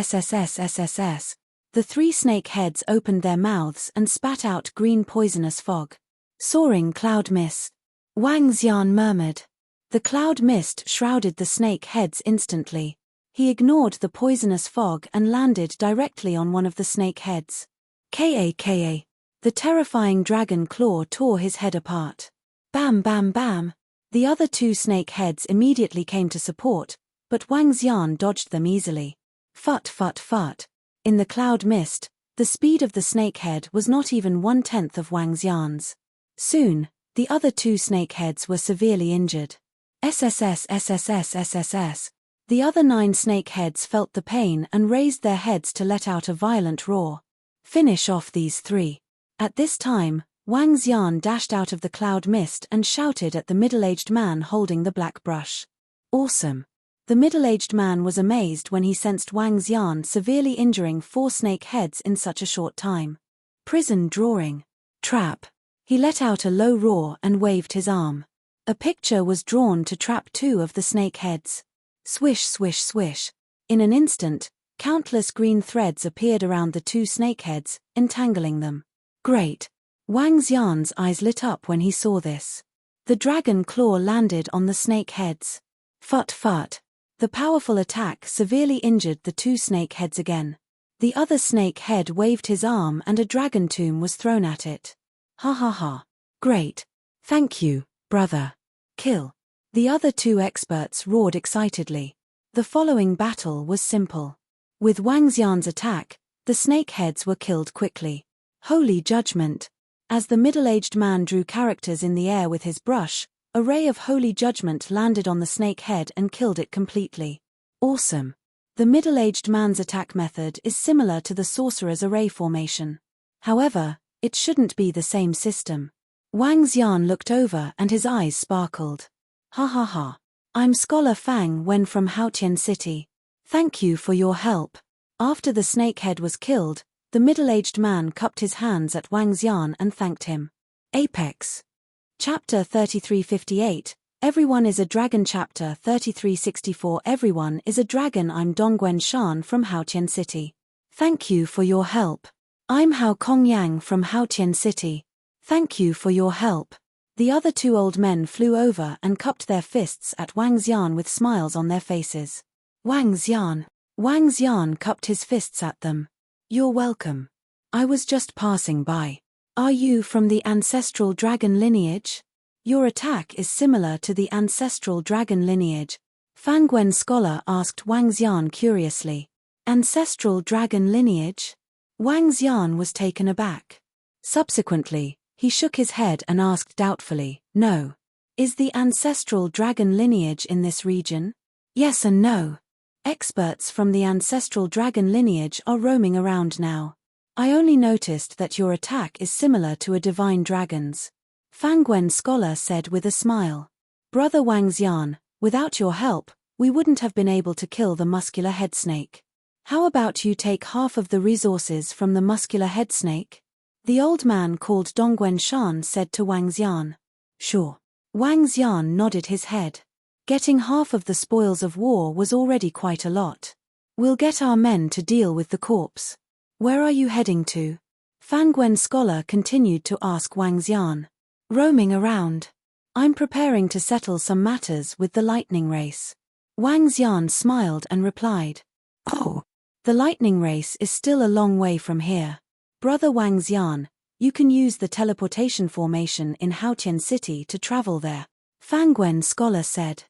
The 3 snake heads opened their mouths and spat out green poisonous fog. Soaring cloud mist. Wang Xian murmured. The cloud mist shrouded the snake heads instantly. He ignored the poisonous fog and landed directly on one of the snake heads. Ka. The terrifying dragon claw tore his head apart. Bam bam bam. The other two snake heads immediately came to support, but Wang Xian dodged them easily. Fut fut fut. In the cloud mist, the speed of the snake head was not even 1/10 of Wang Xian's. Soon, the other two snake heads were severely injured. SSS. The other 9 snake heads felt the pain and raised their heads to let out a violent roar. Finish off these 3. At this time, Wang Xian dashed out of the cloud mist and shouted at the middle-aged man holding the black brush. Awesome. The middle-aged man was amazed when he sensed Wang Xian severely injuring 4 snake heads in such a short time. Prison drawing. Trap. He let out a low roar and waved his arm. A picture was drawn to trap 2 of the snake heads. Swish swish swish. In an instant, countless green threads appeared around the 2 snake heads, entangling them. Great. Wang Xian's eyes lit up when he saw this. The dragon claw landed on the snake heads. Fut fut. The powerful attack severely injured the 2 snake heads again. The other snake head waved his arm and a dragon tomb was thrown at it. Ha ha ha. Great. Thank you, brother. Kill. The other 2 experts roared excitedly. The following battle was simple. With Wang Xian's attack, the snake heads were killed quickly. Holy judgment. As the middle-aged man drew characters in the air with his brush, a ray of holy judgment landed on the snake head and killed it completely. Awesome. The middle-aged man's attack method is similar to the sorcerer's array formation. However, it shouldn't be the same system. Wang Xian looked over and his eyes sparkled. Ha ha ha. I'm Scholar Fang Wen from Haotian City. Thank you for your help. After the snake head was killed, the middle-aged man cupped his hands at Wang Xian and thanked him. Apex. Chapter 3358, Everyone is a Dragon. Chapter 3364, Everyone is a Dragon. I'm Dongguan Shan from Haotian City. Thank you for your help. I'm Hao Kongyang from Haotian City. Thank you for your help. The other 2 old men flew over and cupped their fists at Wang Xian with smiles on their faces. Wang Xian. Wang Xian cupped his fists at them. You're welcome. I was just passing by. Are you from the ancestral dragon lineage? Your attack is similar to the ancestral dragon lineage. Fangwen Scholar asked Wang Xian curiously. Ancestral dragon lineage? Wang Xian was taken aback. Subsequently, he shook his head and asked doubtfully, No. Is the ancestral dragon lineage in this region? Yes and no. Experts from the ancestral dragon lineage are roaming around now. I only noticed that your attack is similar to a divine dragon's. Fangwen Scholar said with a smile. Brother Wang Xian, without your help, we wouldn't have been able to kill the muscular head snake. How about you take half of the resources from the muscular head snake? The old man called Dongguan Shan said to Wang Xian. Sure. Wang Xian nodded his head. Getting half of the spoils of war was already quite a lot. We'll get our men to deal with the corpse. Where are you heading to? Fangwen Scholar continued to ask Wang Xian. Roaming around. I'm preparing to settle some matters with the lightning race. Wang Xian smiled and replied. Oh. The lightning race is still a long way from here. Brother Wang Xian, you can use the teleportation formation in Haotian City to travel there. Fangwen Scholar said.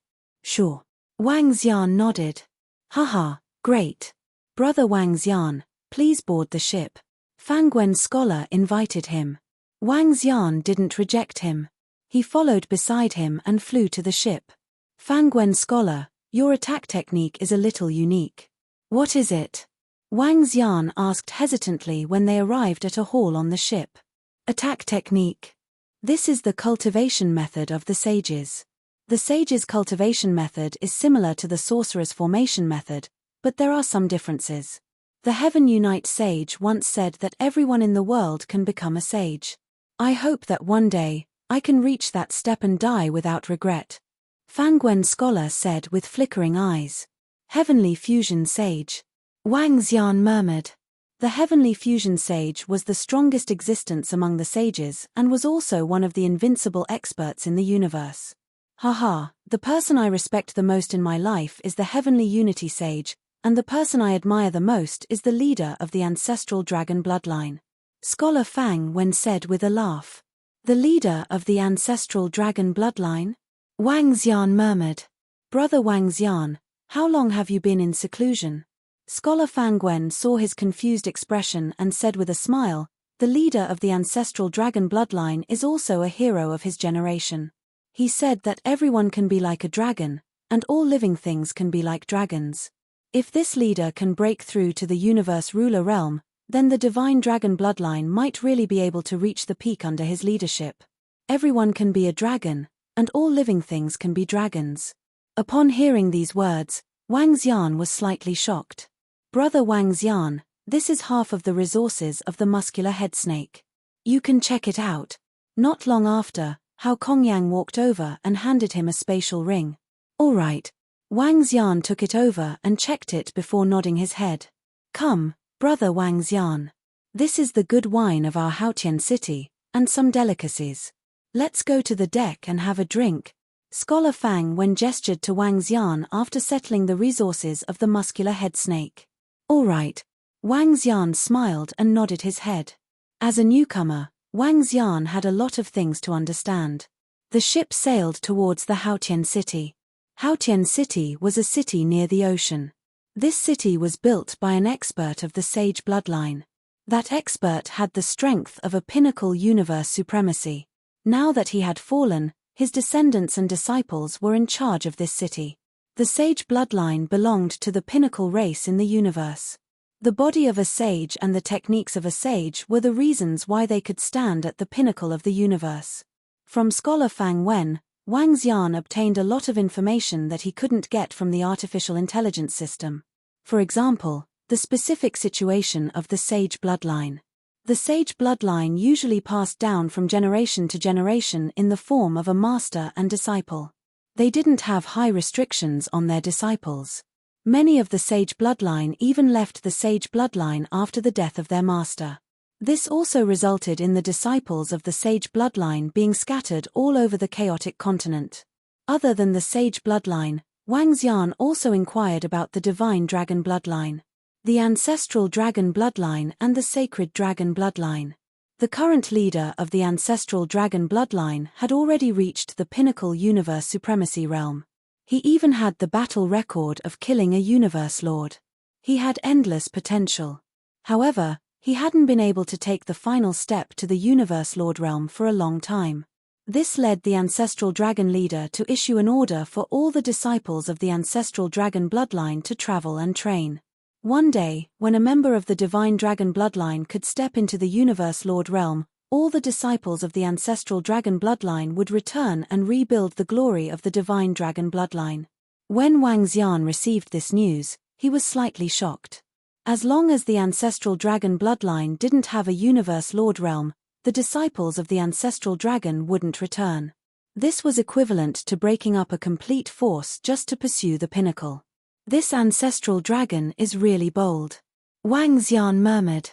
Sure. Wang Xian nodded. Haha, great. Brother Wang Xian, please board the ship. Fangwen Scholar invited him. Wang Xian didn't reject him. He followed beside him and flew to the ship. Fangwen Scholar, your attack technique is a little unique. What is it? Wang Xian asked hesitantly when they arrived at a hall on the ship. Attack technique. This is the cultivation method of the sages. The sage's cultivation method is similar to the sorcerer's formation method, but there are some differences. The Heaven Unite sage once said that everyone in the world can become a sage. I hope that one day, I can reach that step and die without regret. Fangwen Scholar said with flickering eyes. Heavenly Fusion Sage. Wang Xian murmured. The heavenly fusion sage was the strongest existence among the sages and was also one of the invincible experts in the universe. Haha, the person I respect the most in my life is the heavenly unity sage, and the person I admire the most is the leader of the ancestral dragon bloodline. Scholar Fang Wen said with a laugh. The leader of the ancestral dragon bloodline? Wang Xian murmured. Brother Wang Xian, how long have you been in seclusion? Scholar Fang Wen saw his confused expression and said with a smile, the leader of the ancestral dragon bloodline is also a hero of his generation. He said that everyone can be like a dragon, and all living things can be like dragons. If this leader can break through to the universe ruler realm, then the divine dragon bloodline might really be able to reach the peak under his leadership. Everyone can be a dragon, and all living things can be dragons. Upon hearing these words, Wang Xian was slightly shocked. Brother Wang Xian, this is half of the resources of the muscular head snake. You can check it out. Not long after, Hao Kongyang walked over and handed him a spatial ring. All right. Wang Xian took it over and checked it before nodding his head. Come, Brother Wang Xian. This is the good wine of our Haotian city, and some delicacies. Let's go to the deck and have a drink. Scholar Fang Wen gestured to Wang Xian after settling the resources of the muscular head snake. All right. Wang Xian smiled and nodded his head. As a newcomer, Wang Xian had a lot of things to understand. The ship sailed towards the Haotian city. Haotian City was a city near the ocean. This city was built by an expert of the sage bloodline. That expert had the strength of a pinnacle universe supremacy. Now that he had fallen, his descendants and disciples were in charge of this city. The sage bloodline belonged to the pinnacle race in the universe. The body of a sage and the techniques of a sage were the reasons why they could stand at the pinnacle of the universe. From Scholar Fang Wen, Wang Xian obtained a lot of information that he couldn't get from the artificial intelligence system. For example, the specific situation of the sage bloodline. The sage bloodline usually passed down from generation to generation in the form of a master and disciple. They didn't have high restrictions on their disciples. Many of the sage bloodline even left the sage bloodline after the death of their master. This also resulted in the disciples of the sage bloodline being scattered all over the chaotic continent. Other than the sage bloodline, Wang Xian also inquired about the divine dragon bloodline, the ancestral dragon bloodline and the sacred dragon bloodline. The current leader of the ancestral dragon bloodline had already reached the pinnacle universe supremacy realm. He even had the battle record of killing a universe lord. He had endless potential. However, he hadn't been able to take the final step to the universe lord realm for a long time. This led the ancestral dragon leader to issue an order for all the disciples of the ancestral dragon bloodline to travel and train. One day, when a member of the divine dragon bloodline could step into the universe lord realm, all the disciples of the ancestral dragon bloodline would return and rebuild the glory of the divine dragon bloodline. When Wang Xian received this news, he was slightly shocked. As long as the ancestral dragon bloodline didn't have a universe lord realm, the disciples of the ancestral dragon wouldn't return. This was equivalent to breaking up a complete force just to pursue the pinnacle. This ancestral dragon is really bold. Wang Xian murmured.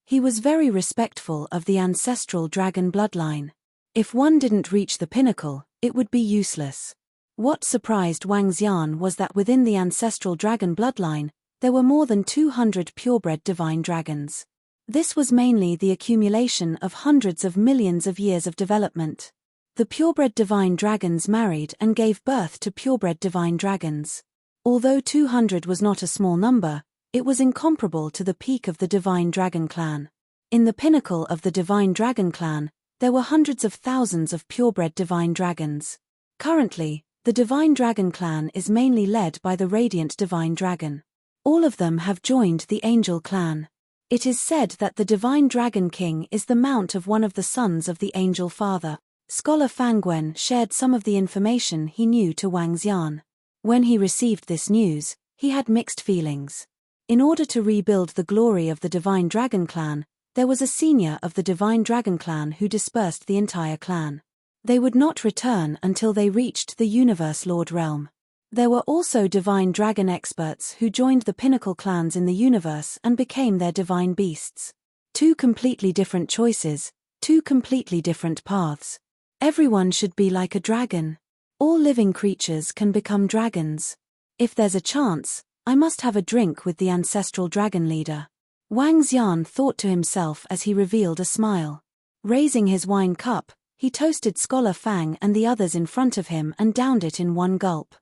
He was very respectful of the ancestral dragon bloodline. If one didn't reach the pinnacle, it would be useless. What surprised Wang Xian was that within the ancestral dragon bloodline, there were more than 200 purebred divine dragons. This was mainly the accumulation of hundreds of millions of years of development. The purebred divine dragons married and gave birth to purebred divine dragons. Although 200 was not a small number, it was incomparable to the peak of the divine dragon clan. In the pinnacle of the divine dragon clan, there were hundreds of thousands of purebred divine dragons. Currently, the divine dragon clan is mainly led by the radiant divine dragon. All of them have joined the angel clan. It is said that the divine dragon king is the mount of one of the sons of the angel father. Scholar Fang Wen shared some of the information he knew to Wang Xian. When he received this news, he had mixed feelings. In order to rebuild the glory of the divine dragon clan, there was a senior of the divine dragon clan who dispersed the entire clan. They would not return until they reached the universe lord realm. There were also divine dragon experts who joined the pinnacle clans in the universe and became their divine beasts. Two completely different choices, two completely different paths. Everyone should be like a dragon. All living creatures can become dragons. If there's a chance, I must have a drink with the ancestral dragon leader. Wang Xian thought to himself as he revealed a smile. Raising his wine cup, he toasted Scholar Fang and the others in front of him and downed it in one gulp.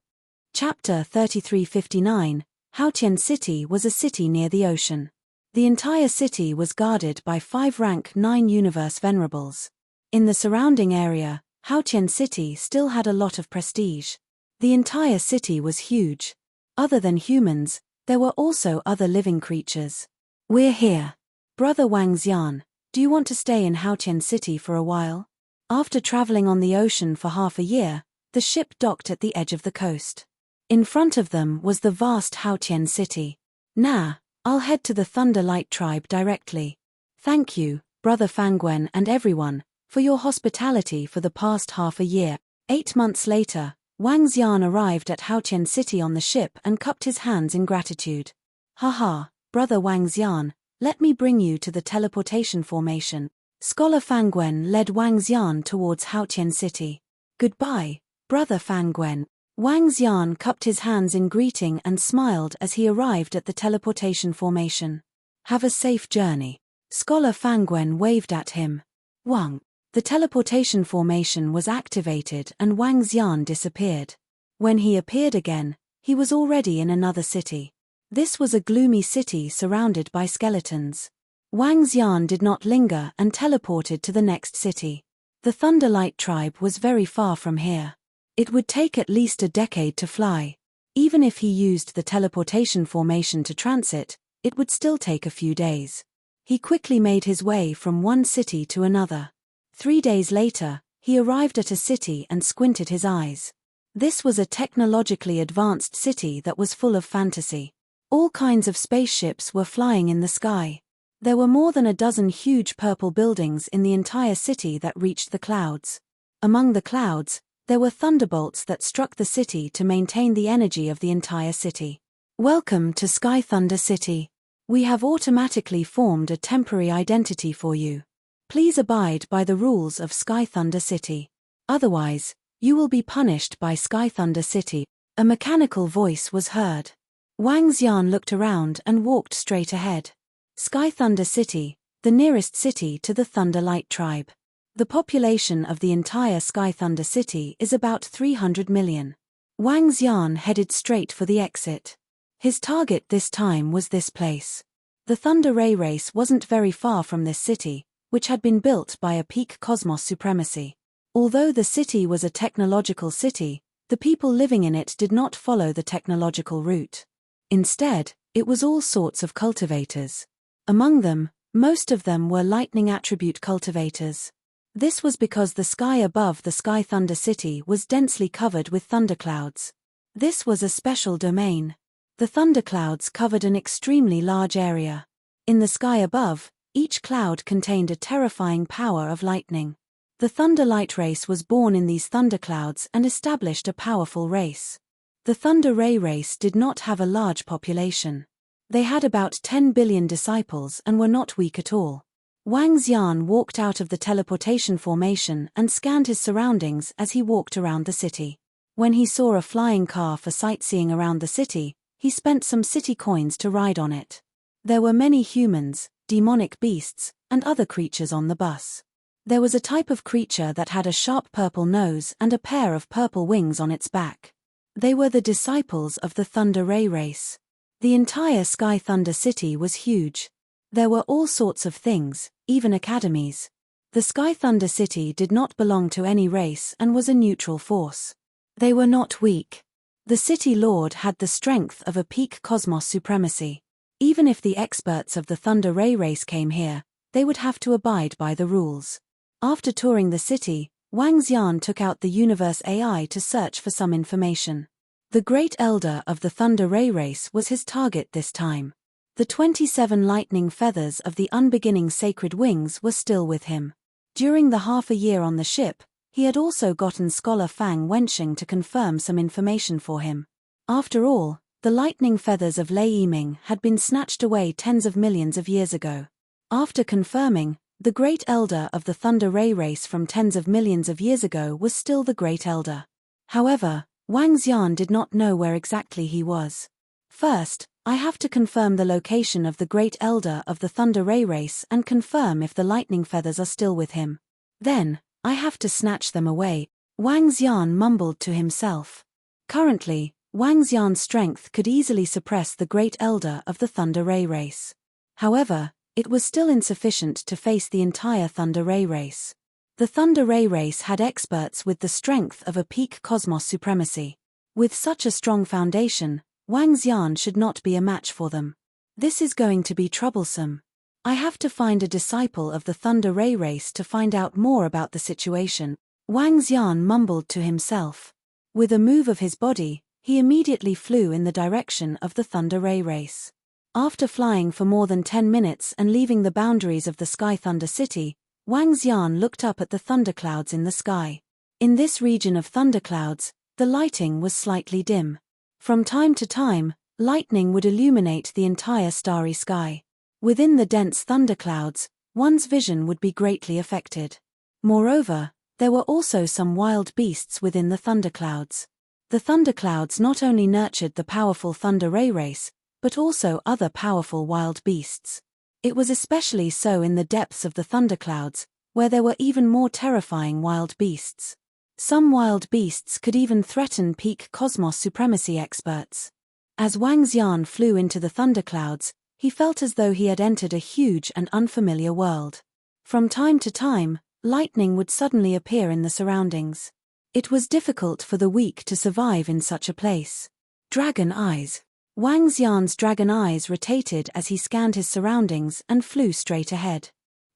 Chapter 3359, Haotian City was a city near the ocean. The entire city was guarded by 5 rank 9 universe venerables. In the surrounding area, Haotian City still had a lot of prestige. The entire city was huge. Other than humans, there were also other living creatures. We're here. Brother Wang Xian, do you want to stay in Haotian City for a while? After traveling on the ocean for half a year, the ship docked at the edge of the coast. In front of them was the vast Haotian City. Nah, I'll head to the Thunder Light tribe directly. Thank you, Brother Fangwen and everyone, for your hospitality for the past half a year. 8 months later, Wang Xian arrived at Haotian City on the ship and cupped his hands in gratitude. Haha, Brother Wang Xian, let me bring you to the teleportation formation. Scholar Fangwen led Wang Xian towards Haotian City. Goodbye, Brother Fangwen. Wang Xian cupped his hands in greeting and smiled as he arrived at the teleportation formation. Have a safe journey. Scholar Fangwen waved at him. Wang. The teleportation formation was activated and Wang Xian disappeared. When he appeared again, he was already in another city. This was a gloomy city surrounded by skeletons. Wang Xian did not linger and teleported to the next city. The Thunderlight tribe was very far from here. It would take at least a decade to fly. Even if he used the teleportation formation to transit, it would still take a few days. He quickly made his way from one city to another. 3 days later, he arrived at a city and squinted his eyes. This was a technologically advanced city that was full of fantasy. All kinds of spaceships were flying in the sky. There were more than a dozen huge purple buildings in the entire city that reached the clouds. Among the clouds, there were thunderbolts that struck the city to maintain the energy of the entire city. Welcome to Sky Thunder City. We have automatically formed a temporary identity for you. Please abide by the rules of Sky Thunder City. Otherwise, you will be punished by Sky Thunder City. A mechanical voice was heard. Wang Xian looked around and walked straight ahead. Sky Thunder City, the nearest city to the Thunderlight tribe. The population of the entire Sky Thunder City is about 300 million. Wang Xian headed straight for the exit. His target this time was this place. The Thunder Ray race wasn't very far from this city, which had been built by a peak cosmos supremacy. Although the city was a technological city, the people living in it did not follow the technological route. Instead, it was all sorts of cultivators. Among them, most of them were lightning attribute cultivators. This was because the sky above the Sky Thunder City was densely covered with thunderclouds. This was a special domain. The thunderclouds covered an extremely large area. In the sky above, each cloud contained a terrifying power of lightning. The Thunderlight race was born in these thunderclouds and established a powerful race. The Thunder Ray race did not have a large population. They had about 10 billion disciples and were not weak at all. Wang Xian walked out of the teleportation formation and scanned his surroundings as he walked around the city. When he saw a flying car for sightseeing around the city, he spent some city coins to ride on it. There were many humans, demonic beasts, and other creatures on the bus. There was a type of creature that had a sharp purple nose and a pair of purple wings on its back. They were the disciples of the Thunder Ray race. The entire Sky Thunder City was huge. There were all sorts of things, even academies. The Sky Thunder City did not belong to any race and was a neutral force. They were not weak. The city lord had the strength of a peak cosmos supremacy. Even if the experts of the Thunder Ray race came here, they would have to abide by the rules. After touring the city, Wang Xian took out the universe AI to search for some information. The Great Elder of the Thunder Ray race was his target this time. The 27 lightning feathers of the unbeginning sacred wings were still with him. During the half a year on the ship, he had also gotten Scholar Fang Wensheng to confirm some information for him. After all, the lightning feathers of Lei Yiming had been snatched away tens of millions of years ago. After confirming, the Great Elder of the Thunder Ray race from tens of millions of years ago was still the Great Elder. However, Wang Xian did not know where exactly he was. First, I have to confirm the location of the Great Elder of the Thunder Ray race and confirm if the lightning feathers are still with him. Then, I have to snatch them away, Wang Xian mumbled to himself. Currently, Wang Xian's strength could easily suppress the Great Elder of the Thunder Ray race. However, it was still insufficient to face the entire Thunder Ray race. The Thunder Ray race had experts with the strength of a peak cosmos supremacy. With such a strong foundation, Wang Xian should not be a match for them. This is going to be troublesome. I have to find a disciple of the Thunder Ray race to find out more about the situation, Wang Xian mumbled to himself. With a move of his body, he immediately flew in the direction of the Thunder Ray race. After flying for more than 10 minutes and leaving the boundaries of the Sky Thunder City, Wang Xian looked up at the thunderclouds in the sky. In this region of thunderclouds, the lighting was slightly dim. From time to time, lightning would illuminate the entire starry sky. Within the dense thunderclouds, one's vision would be greatly affected. Moreover, there were also some wild beasts within the thunderclouds. The thunderclouds not only nurtured the powerful Thunder Ray race, but also other powerful wild beasts. It was especially so in the depths of the thunderclouds, where there were even more terrifying wild beasts. Some wild beasts could even threaten peak cosmos supremacy experts. As Wang Xian flew into the thunderclouds, he felt as though he had entered a huge and unfamiliar world. From time to time, lightning would suddenly appear in the surroundings. It was difficult for the weak to survive in such a place. Dragon eyes. Wang Xian's dragon eyes rotated as he scanned his surroundings and flew straight ahead.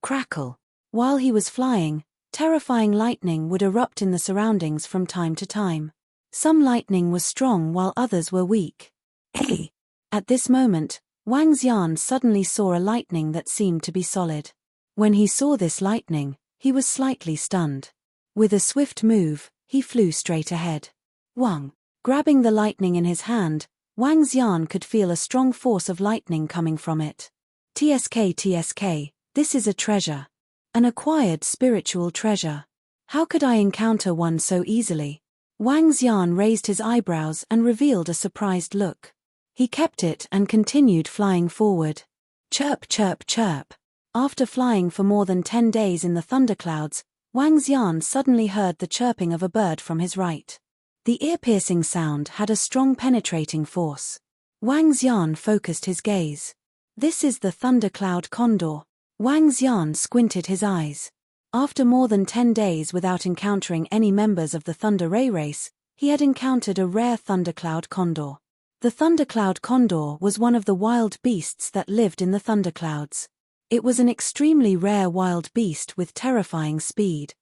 Crackle. While he was flying, terrifying lightning would erupt in the surroundings from time to time. Some lightning was strong while others were weak. Hey! At this moment, Wang Xian suddenly saw a lightning that seemed to be solid. When he saw this lightning, he was slightly stunned. With a swift move, he flew straight ahead. Wang. Grabbing the lightning in his hand, Wang Xian could feel a strong force of lightning coming from it. TSK, this is a treasure. An acquired spiritual treasure. How could I encounter one so easily? Wang Xian raised his eyebrows and revealed a surprised look. He kept it and continued flying forward. Chirp, chirp, chirp. After flying for more than 10 days in the thunderclouds, Wang Xian suddenly heard the chirping of a bird from his right. The ear-piercing sound had a strong penetrating force. Wang Xian focused his gaze. This is the thundercloud condor. Wang Xian squinted his eyes. After more than 10 days without encountering any members of the Thunder Ray race, he had encountered a rare thundercloud condor. The thundercloud condor was one of the wild beasts that lived in the thunderclouds. It was an extremely rare wild beast with terrifying speed.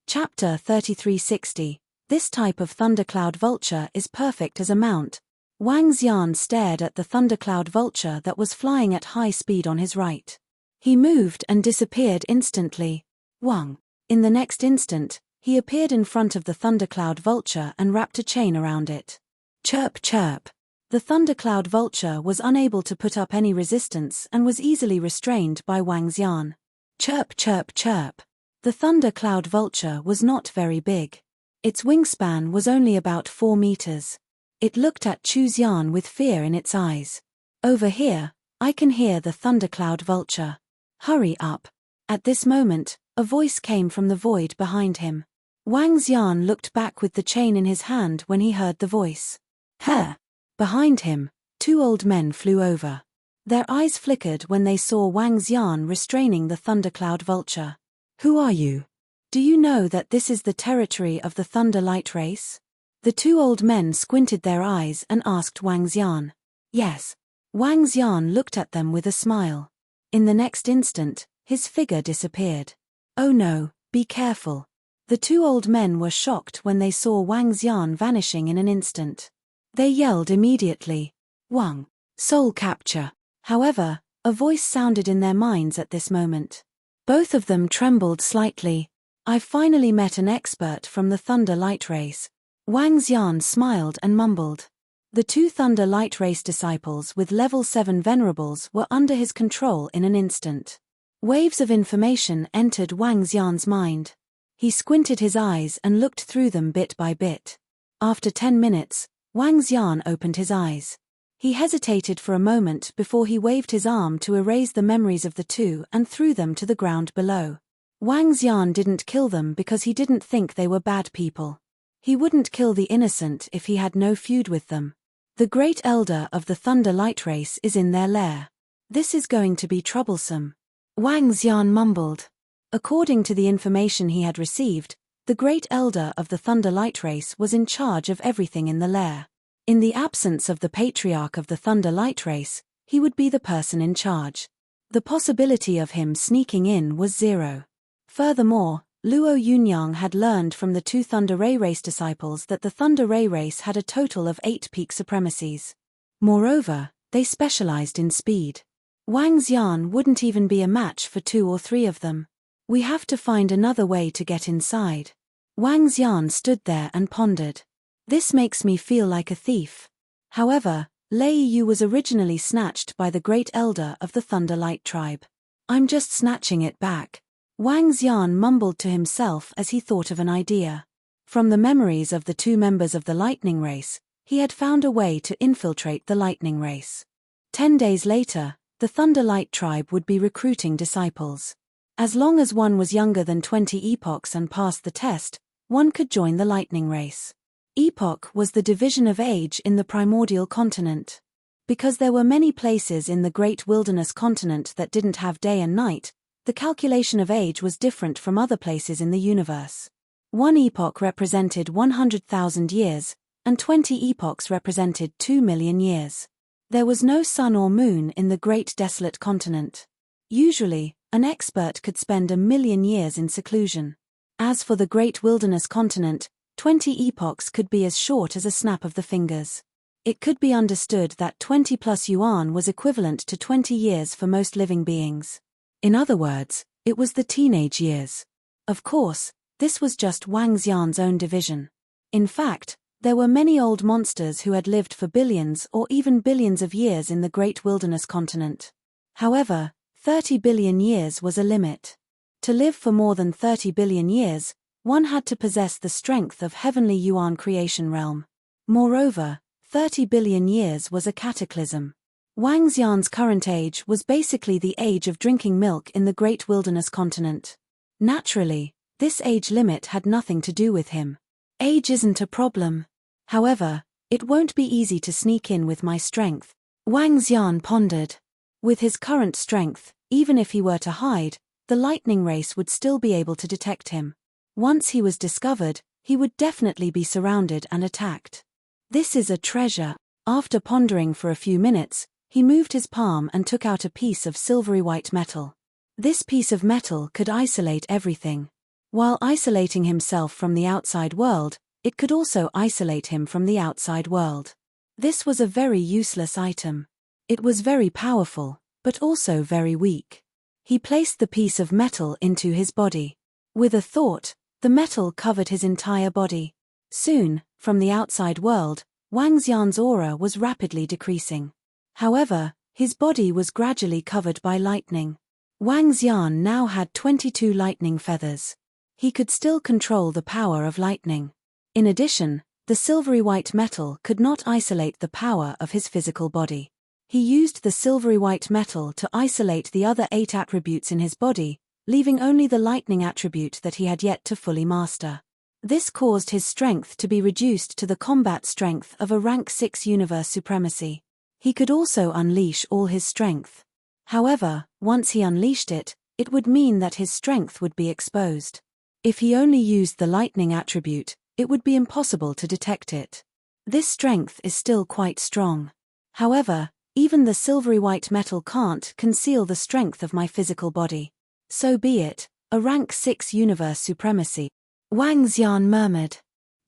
Chapter 3360. This type of thundercloud vulture is perfect as a mount. Wang Xian stared at the thundercloud vulture that was flying at high speed on his right. He moved and disappeared instantly. Wang. In the next instant, he appeared in front of the thundercloud vulture and wrapped a chain around it. Chirp, chirp. The thundercloud vulture was unable to put up any resistance and was easily restrained by Wang Xian. Chirp, chirp, chirp. The thundercloud vulture was not very big. Its wingspan was only about 4 meters. It looked at Chu Xian with fear in its eyes. Over here, I can hear the thundercloud vulture. Hurry up. At this moment, a voice came from the void behind him. Wang Xian looked back with the chain in his hand when he heard the voice. Huh! Behind him, 2 old men flew over. Their eyes flickered when they saw Wang Xian restraining the thundercloud vulture. Who are you? Do you know that this is the territory of the Thunder Light race? The 2 old men squinted their eyes and asked Wang Xian. Yes. Wang Xian looked at them with a smile. In the next instant, his figure disappeared. Oh no, be careful. The 2 old men were shocked when they saw Wang Xian vanishing in an instant. They yelled immediately. Wang. Soul capture. However, a voice sounded in their minds at this moment. Both of them trembled slightly. I've finally met an expert from the Thunder Light race. Wang Xian smiled and mumbled. The two Thunder Light Race disciples with level 7 venerables were under his control in an instant. Waves of information entered Wang Xian's mind. He squinted his eyes and looked through them bit by bit. After 10 minutes, Wang Xian opened his eyes. He hesitated for a moment before he waved his arm to erase the memories of the two and threw them to the ground below. Wang Xian didn't kill them because he didn't think they were bad people. He wouldn't kill the innocent if he had no feud with them. The Great Elder of the Thunder Light Race is in their lair. This is going to be troublesome. Wang Xian mumbled. According to the information he had received, the Great Elder of the Thunder Light Race was in charge of everything in the lair. In the absence of the Patriarch of the Thunder Light Race, he would be the person in charge. The possibility of him sneaking in was zero. Furthermore, Luo Yunyang had learned from the two Thunder Ray Race disciples that the Thunder Ray Race had a total of 8 peak supremacies. Moreover, they specialized in speed. Wang Xian wouldn't even be a match for 2 or 3 of them. We have to find another way to get inside. Wang Xian stood there and pondered. This makes me feel like a thief. However, Lei Yu was originally snatched by the Great Elder of the Thunder Light Tribe. I'm just snatching it back. Wang Xian mumbled to himself as he thought of an idea. From the memories of the 2 members of the Lightning Race, he had found a way to infiltrate the Lightning Race. 10 days later, the Thunder Light Tribe would be recruiting disciples. As long as one was younger than 20 epochs and passed the test, one could join the Lightning Race. Epoch was the division of age in the primordial continent. Because there were many places in the Great Wilderness continent that didn't have day and night, the calculation of age was different from other places in the universe. One epoch represented 100,000 years, and 20 epochs represented 2 million years. There was no sun or moon in the Great Desolate Continent. Usually, an expert could spend 1,000,000 years in seclusion. As for the Great Wilderness Continent, 20 epochs could be as short as a snap of the fingers. It could be understood that 20 plus yuan was equivalent to 20 years for most living beings. In other words, it was the teenage years. Of course, this was just Wang Xian's own division. In fact, there were many old monsters who had lived for billions or even billions of years in the Great Wilderness Continent. However, 30 billion years was a limit. To live for more than 30 billion years, one had to possess the strength of Heavenly Yuan creation realm. Moreover, 30 billion years was a cataclysm. Wang Xian's current age was basically the age of drinking milk in the Great Wilderness Continent. Naturally, this age limit had nothing to do with him. Age isn't a problem. However, it won't be easy to sneak in with my strength. Wang Xian pondered. With his current strength, even if he were to hide, the Lightning Race would still be able to detect him. Once he was discovered, he would definitely be surrounded and attacked. This is a treasure. After pondering for a few minutes, he moved his palm and took out a piece of silvery white metal. This piece of metal could isolate everything. While isolating himself from the outside world, it could also isolate him from the outside world. This was a very useless item. It was very powerful, but also very weak. He placed the piece of metal into his body. With a thought, the metal covered his entire body. Soon, from the outside world, Wang Xian's aura was rapidly decreasing. However, his body was gradually covered by lightning. Wang Xian now had 22 lightning feathers. He could still control the power of lightning. In addition, the silvery white metal could not isolate the power of his physical body. He used the silvery white metal to isolate the other 8 attributes in his body, leaving only the lightning attribute that he had yet to fully master. This caused his strength to be reduced to the combat strength of a rank 6 universe supremacy. He could also unleash all his strength. However, once he unleashed it, it would mean that his strength would be exposed. If he only used the lightning attribute, it would be impossible to detect it. This strength is still quite strong. However, even the silvery white metal can't conceal the strength of my physical body. So be it, a rank 6 universe supremacy. Wang Xian murmured.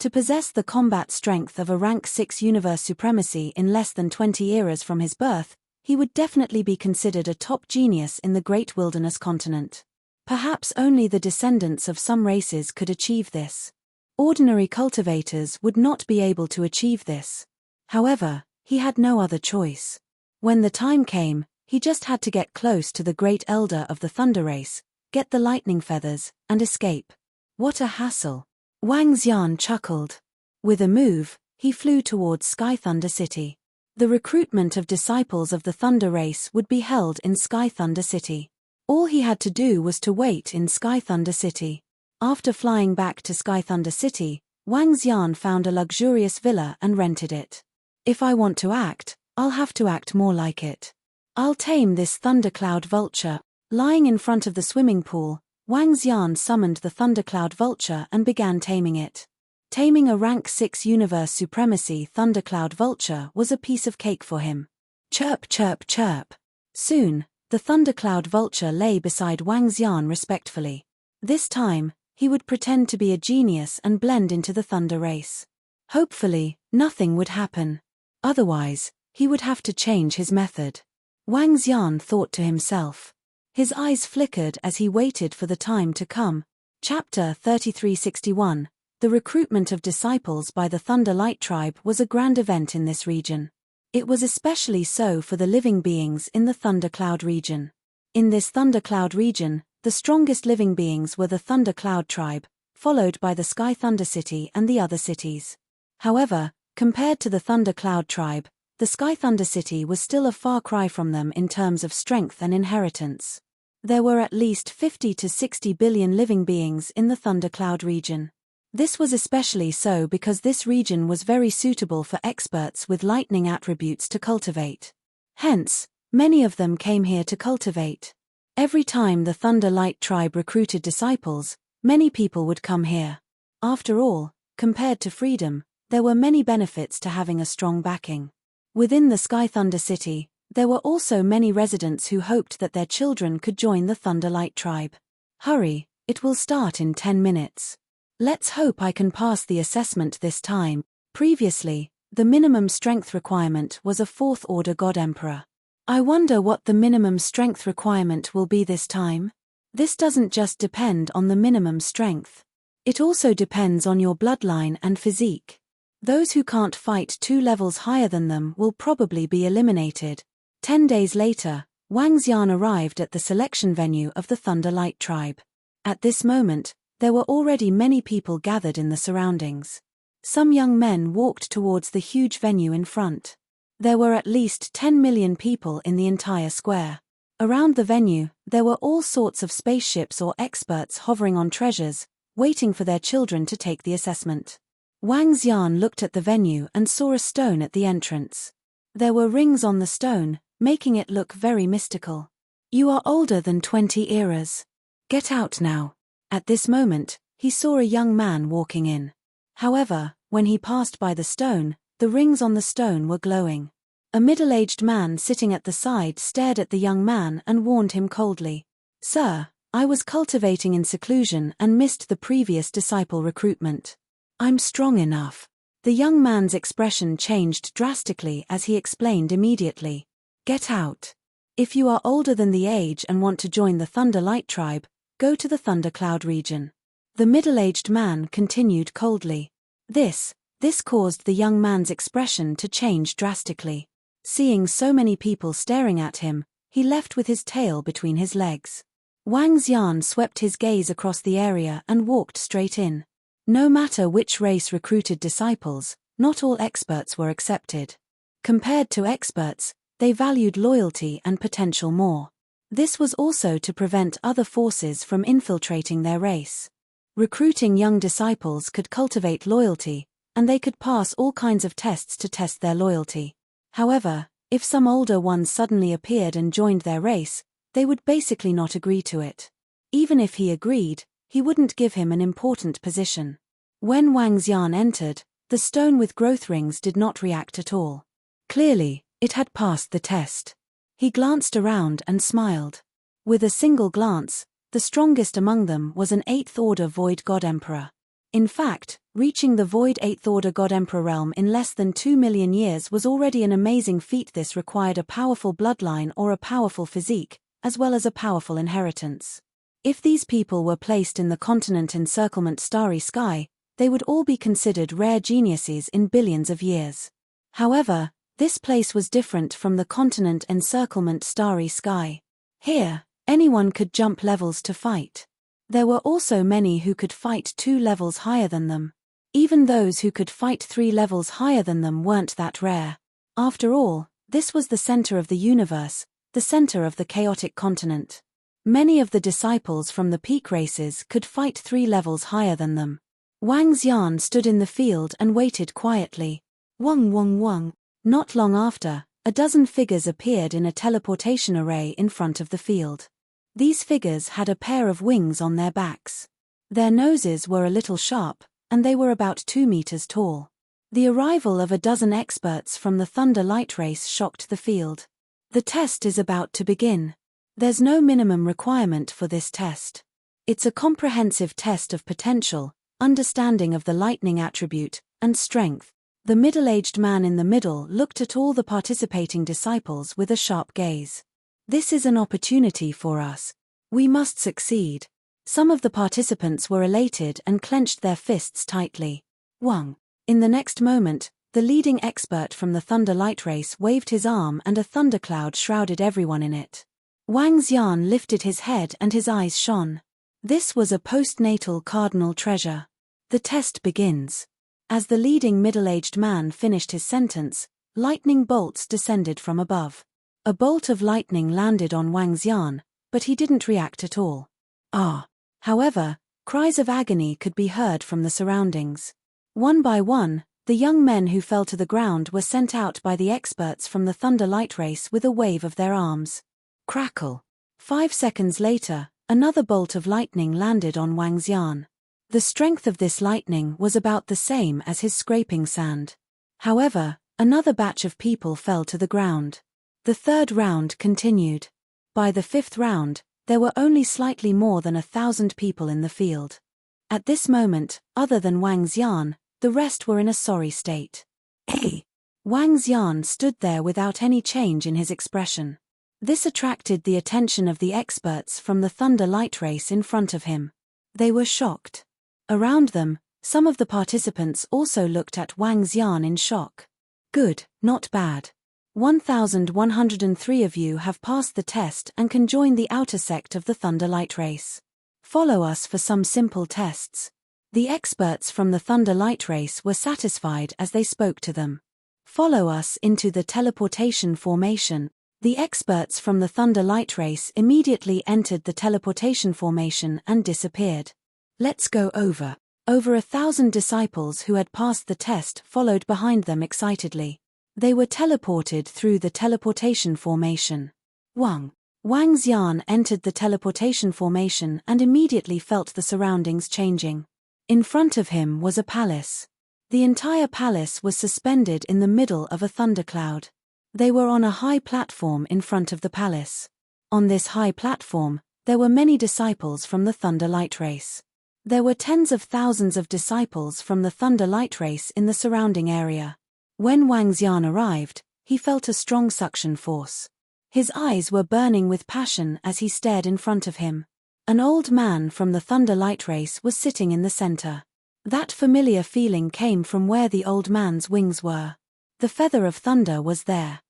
To possess the combat strength of a rank 6 universe supremacy in less than 20 eras from his birth, he would definitely be considered a top genius in the Great Wilderness Continent. Perhaps only the descendants of some races could achieve this. Ordinary cultivators would not be able to achieve this. However, he had no other choice. When the time came, he just had to get close to the great elder of the thunder race, get the lightning feathers, and escape. What a hassle. Wang Xian chuckled. With a move, he flew towards Sky Thunder City. The recruitment of disciples of the Thunder Race would be held in Sky Thunder City. All he had to do was to wait in Sky Thunder City. After flying back to Sky Thunder City, Wang Xian found a luxurious villa and rented it. If I want to act, I'll have to act more like it. I'll tame this thundercloud vulture. Lying in front of the swimming pool, Wang Xian summoned the thundercloud vulture and began taming it. Taming a rank 6 universe supremacy thundercloud vulture was a piece of cake for him. Chirp chirp chirp. Soon, the thundercloud vulture lay beside Wang Xian respectfully. This time, he would pretend to be a genius and blend into the thunder race. Hopefully, nothing would happen. Otherwise, he would have to change his method. Wang Xian thought to himself. His eyes flickered as he waited for the time to come. Chapter 3361. The recruitment of disciples by the Thunder Light Tribe was a grand event in this region. It was especially so for the living beings in the Thundercloud region. In this Thundercloud region, the strongest living beings were the Thundercloud Tribe, followed by the Sky Thunder City and the other cities. However, compared to the Thundercloud Tribe, the Sky Thunder City was still a far cry from them in terms of strength and inheritance. There were at least 50 to 60 billion living beings in the Thundercloud region. This was especially so because this region was very suitable for experts with lightning attributes to cultivate. Hence, many of them came here to cultivate. Every time the Thunder Light Tribe recruited disciples, many people would come here. After all, compared to freedom, there were many benefits to having a strong backing. Within the Sky Thunder City, there were also many residents who hoped that their children could join the Thunder Light Tribe. Hurry, it will start in 10 minutes. Let's hope I can pass the assessment this time. Previously, the minimum strength requirement was a 4th order God Emperor. I wonder what the minimum strength requirement will be this time? This doesn't just depend on the minimum strength. It also depends on your bloodline and physique. Those who can't fight 2 levels higher than them will probably be eliminated. 10 days later, Wang Xian arrived at the selection venue of the Thunder Light Tribe. At this moment, there were already many people gathered in the surroundings. Some young men walked towards the huge venue in front. There were at least 10 million people in the entire square. Around the venue, there were all sorts of spaceships or experts hovering on treasures, waiting for their children to take the assessment. Wang Xian looked at the venue and saw a stone at the entrance. There were rings on the stone, making it look very mystical. You are older than 20 eras. Get out now. At this moment, he saw a young man walking in. However, when he passed by the stone, the rings on the stone were glowing. A middle-aged man sitting at the side stared at the young man and warned him coldly. Sir, I was cultivating in seclusion and missed the previous disciple recruitment. I'm strong enough. The young man's expression changed drastically as he explained immediately. Get out. If you are older than the age and want to join the Thunder Light Tribe, go to the Thundercloud region. The middle-aged man continued coldly. This caused the young man's expression to change drastically. Seeing so many people staring at him, he left with his tail between his legs. Wang Xian swept his gaze across the area and walked straight in. No matter which race recruited disciples, not all experts were accepted. Compared to experts, they valued loyalty and potential more. This was also to prevent other forces from infiltrating their race. Recruiting young disciples could cultivate loyalty, and they could pass all kinds of tests to test their loyalty. However, if some older ones suddenly appeared and joined their race, they would basically not agree to it. Even if he agreed, he wouldn't give him an important position. When Wang Xian entered, the stone with growth rings did not react at all. Clearly, it had passed the test. He glanced around and smiled. With a single glance, the strongest among them was an 8th Order Void God Emperor. In fact, reaching the Void 8th Order God Emperor realm in less than 2 million years was already an amazing feat. This required a powerful bloodline or a powerful physique, as well as a powerful inheritance. If these people were placed in the continent encirclement starry sky, they would all be considered rare geniuses in billions of years. However, this place was different from the continent encirclement starry sky. Here, anyone could jump levels to fight. There were also many who could fight 2 levels higher than them. Even those who could fight 3 levels higher than them weren't that rare. After all, this was the center of the universe, the center of the chaotic continent. Many of the disciples from the peak races could fight 3 levels higher than them. Wang Xian stood in the field and waited quietly. Wang wang wang. Not long after, a dozen figures appeared in a teleportation array in front of the field. These figures had a pair of wings on their backs. Their noses were a little sharp, and they were about 2 meters tall. The arrival of a dozen experts from the Thunder Light Race shocked the field. The test is about to begin. There's no minimum requirement for this test. It's a comprehensive test of potential, understanding of the lightning attribute, and strength. The middle-aged man in the middle looked at all the participating disciples with a sharp gaze. This is an opportunity for us. We must succeed. Some of the participants were elated and clenched their fists tightly. Wang. In the next moment, the leading expert from the Thunder Light Race waved his arm and a thundercloud shrouded everyone in it. Wang Xian lifted his head and his eyes shone. This was a postnatal cardinal treasure. The test begins. As the leading middle-aged man finished his sentence, lightning bolts descended from above. A bolt of lightning landed on Wang Xian, but he didn't react at all. Ah! However, cries of agony could be heard from the surroundings. One by one, the young men who fell to the ground were sent out by the experts from the Thunder Light Race with a wave of their arms. Crackle! 5 seconds later, another bolt of lightning landed on Wang Xian. The strength of this lightning was about the same as his scraping sand. However, another batch of people fell to the ground. The third round continued. By the 5th round, there were only slightly more than 1,000 people in the field. At this moment, other than Wang Xian, the rest were in a sorry state. Hey! Wang Xian stood there without any change in his expression. This attracted the attention of the experts from the Thunder Light Race in front of him. They were shocked. Around them, some of the participants also looked at Wang Xian in shock. Good, not bad. 1,103 of you have passed the test and can join the outer sect of the Thunder Light Race. Follow us for some simple tests. The experts from the Thunder Light Race were satisfied as they spoke to them. Follow us into the teleportation formation. The experts from the Thunder Light Race immediately entered the teleportation formation and disappeared. Let's go over. Over 1,000 disciples who had passed the test followed behind them excitedly. They were teleported through the teleportation formation. Wang Xian entered the teleportation formation and immediately felt the surroundings changing. In front of him was a palace. The entire palace was suspended in the middle of a thundercloud. They were on a high platform in front of the palace. On this high platform, there were many disciples from the Thunder Light Race. There were tens of thousands of disciples from the Thunder Light Race in the surrounding area. When Wang Xian arrived, he felt a strong suction force. His eyes were burning with passion as he stared in front of him. An old man from the Thunder Light Race was sitting in the center. That familiar feeling came from where the old man's wings were. The feather of thunder was there.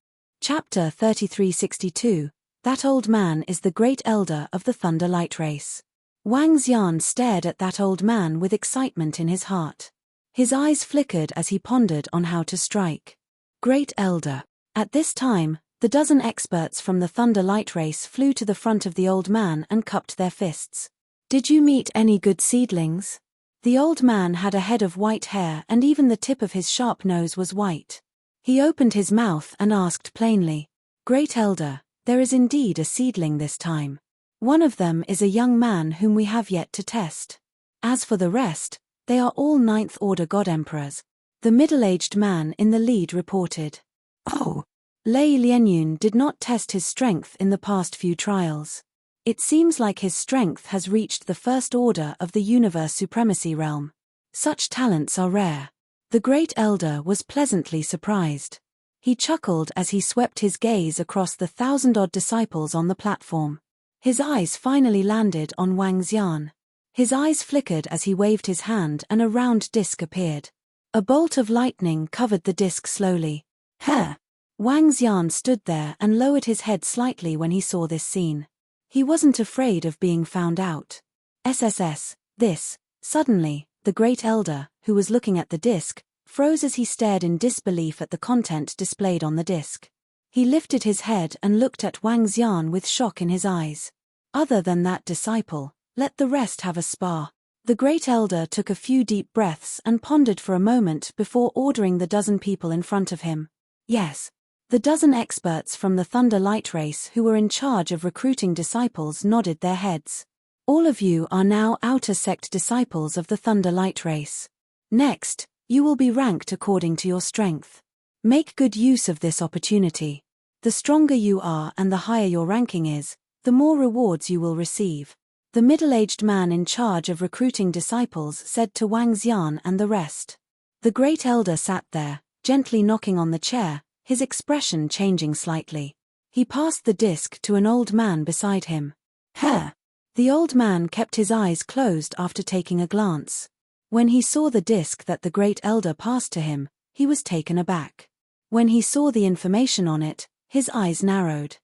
Chapter 3362. That old man is the great elder of the Thunder Light Race. Wang Xian stared at that old man with excitement in his heart. His eyes flickered as he pondered on how to strike. Great elder. At this time, the dozen experts from the Thunder Light Race flew to the front of the old man and cupped their fists. Did you meet any good seedlings? The old man had a head of white hair and even the tip of his sharp nose was white. He opened his mouth and asked plainly, Great elder, there is indeed a seedling this time. One of them is a young man whom we have yet to test. As for the rest, they are all 9th order god emperors. The middle-aged man in the lead reported. Oh! Lei Lianyun did not test his strength in the past few trials. It seems like his strength has reached the first order of the universe supremacy realm. Such talents are rare. The great elder was pleasantly surprised. He chuckled as he swept his gaze across the 1,000-odd disciples on the platform. His eyes finally landed on Wang Xian. His eyes flickered as he waved his hand and a round disc appeared. A bolt of lightning covered the disc slowly. Huh! Wang Xian stood there and lowered his head slightly when he saw this scene. He wasn't afraid of being found out. This. Suddenly, the Great Elder, who was looking at the disc, froze as he stared in disbelief at the content displayed on the disc. He lifted his head and looked at Wang Xian with shock in his eyes. Other than that disciple, let the rest have a spar. The Great Elder took a few deep breaths and pondered for a moment before ordering the dozen people in front of him. Yes. The dozen experts from the Thunder Light Race who were in charge of recruiting disciples nodded their heads. All of you are now outer sect disciples of the Thunder Light Race. Next, you will be ranked according to your strength. Make good use of this opportunity. The stronger you are and the higher your ranking is, the more rewards you will receive. The middle-aged man in charge of recruiting disciples said to Wang Xian and the rest. The Great Elder sat there, gently knocking on the chair, his expression changing slightly. He passed the disc to an old man beside him. Huh! The old man kept his eyes closed after taking a glance. When he saw the disc that the Great Elder passed to him, he was taken aback. When he saw the information on it, his eyes narrowed.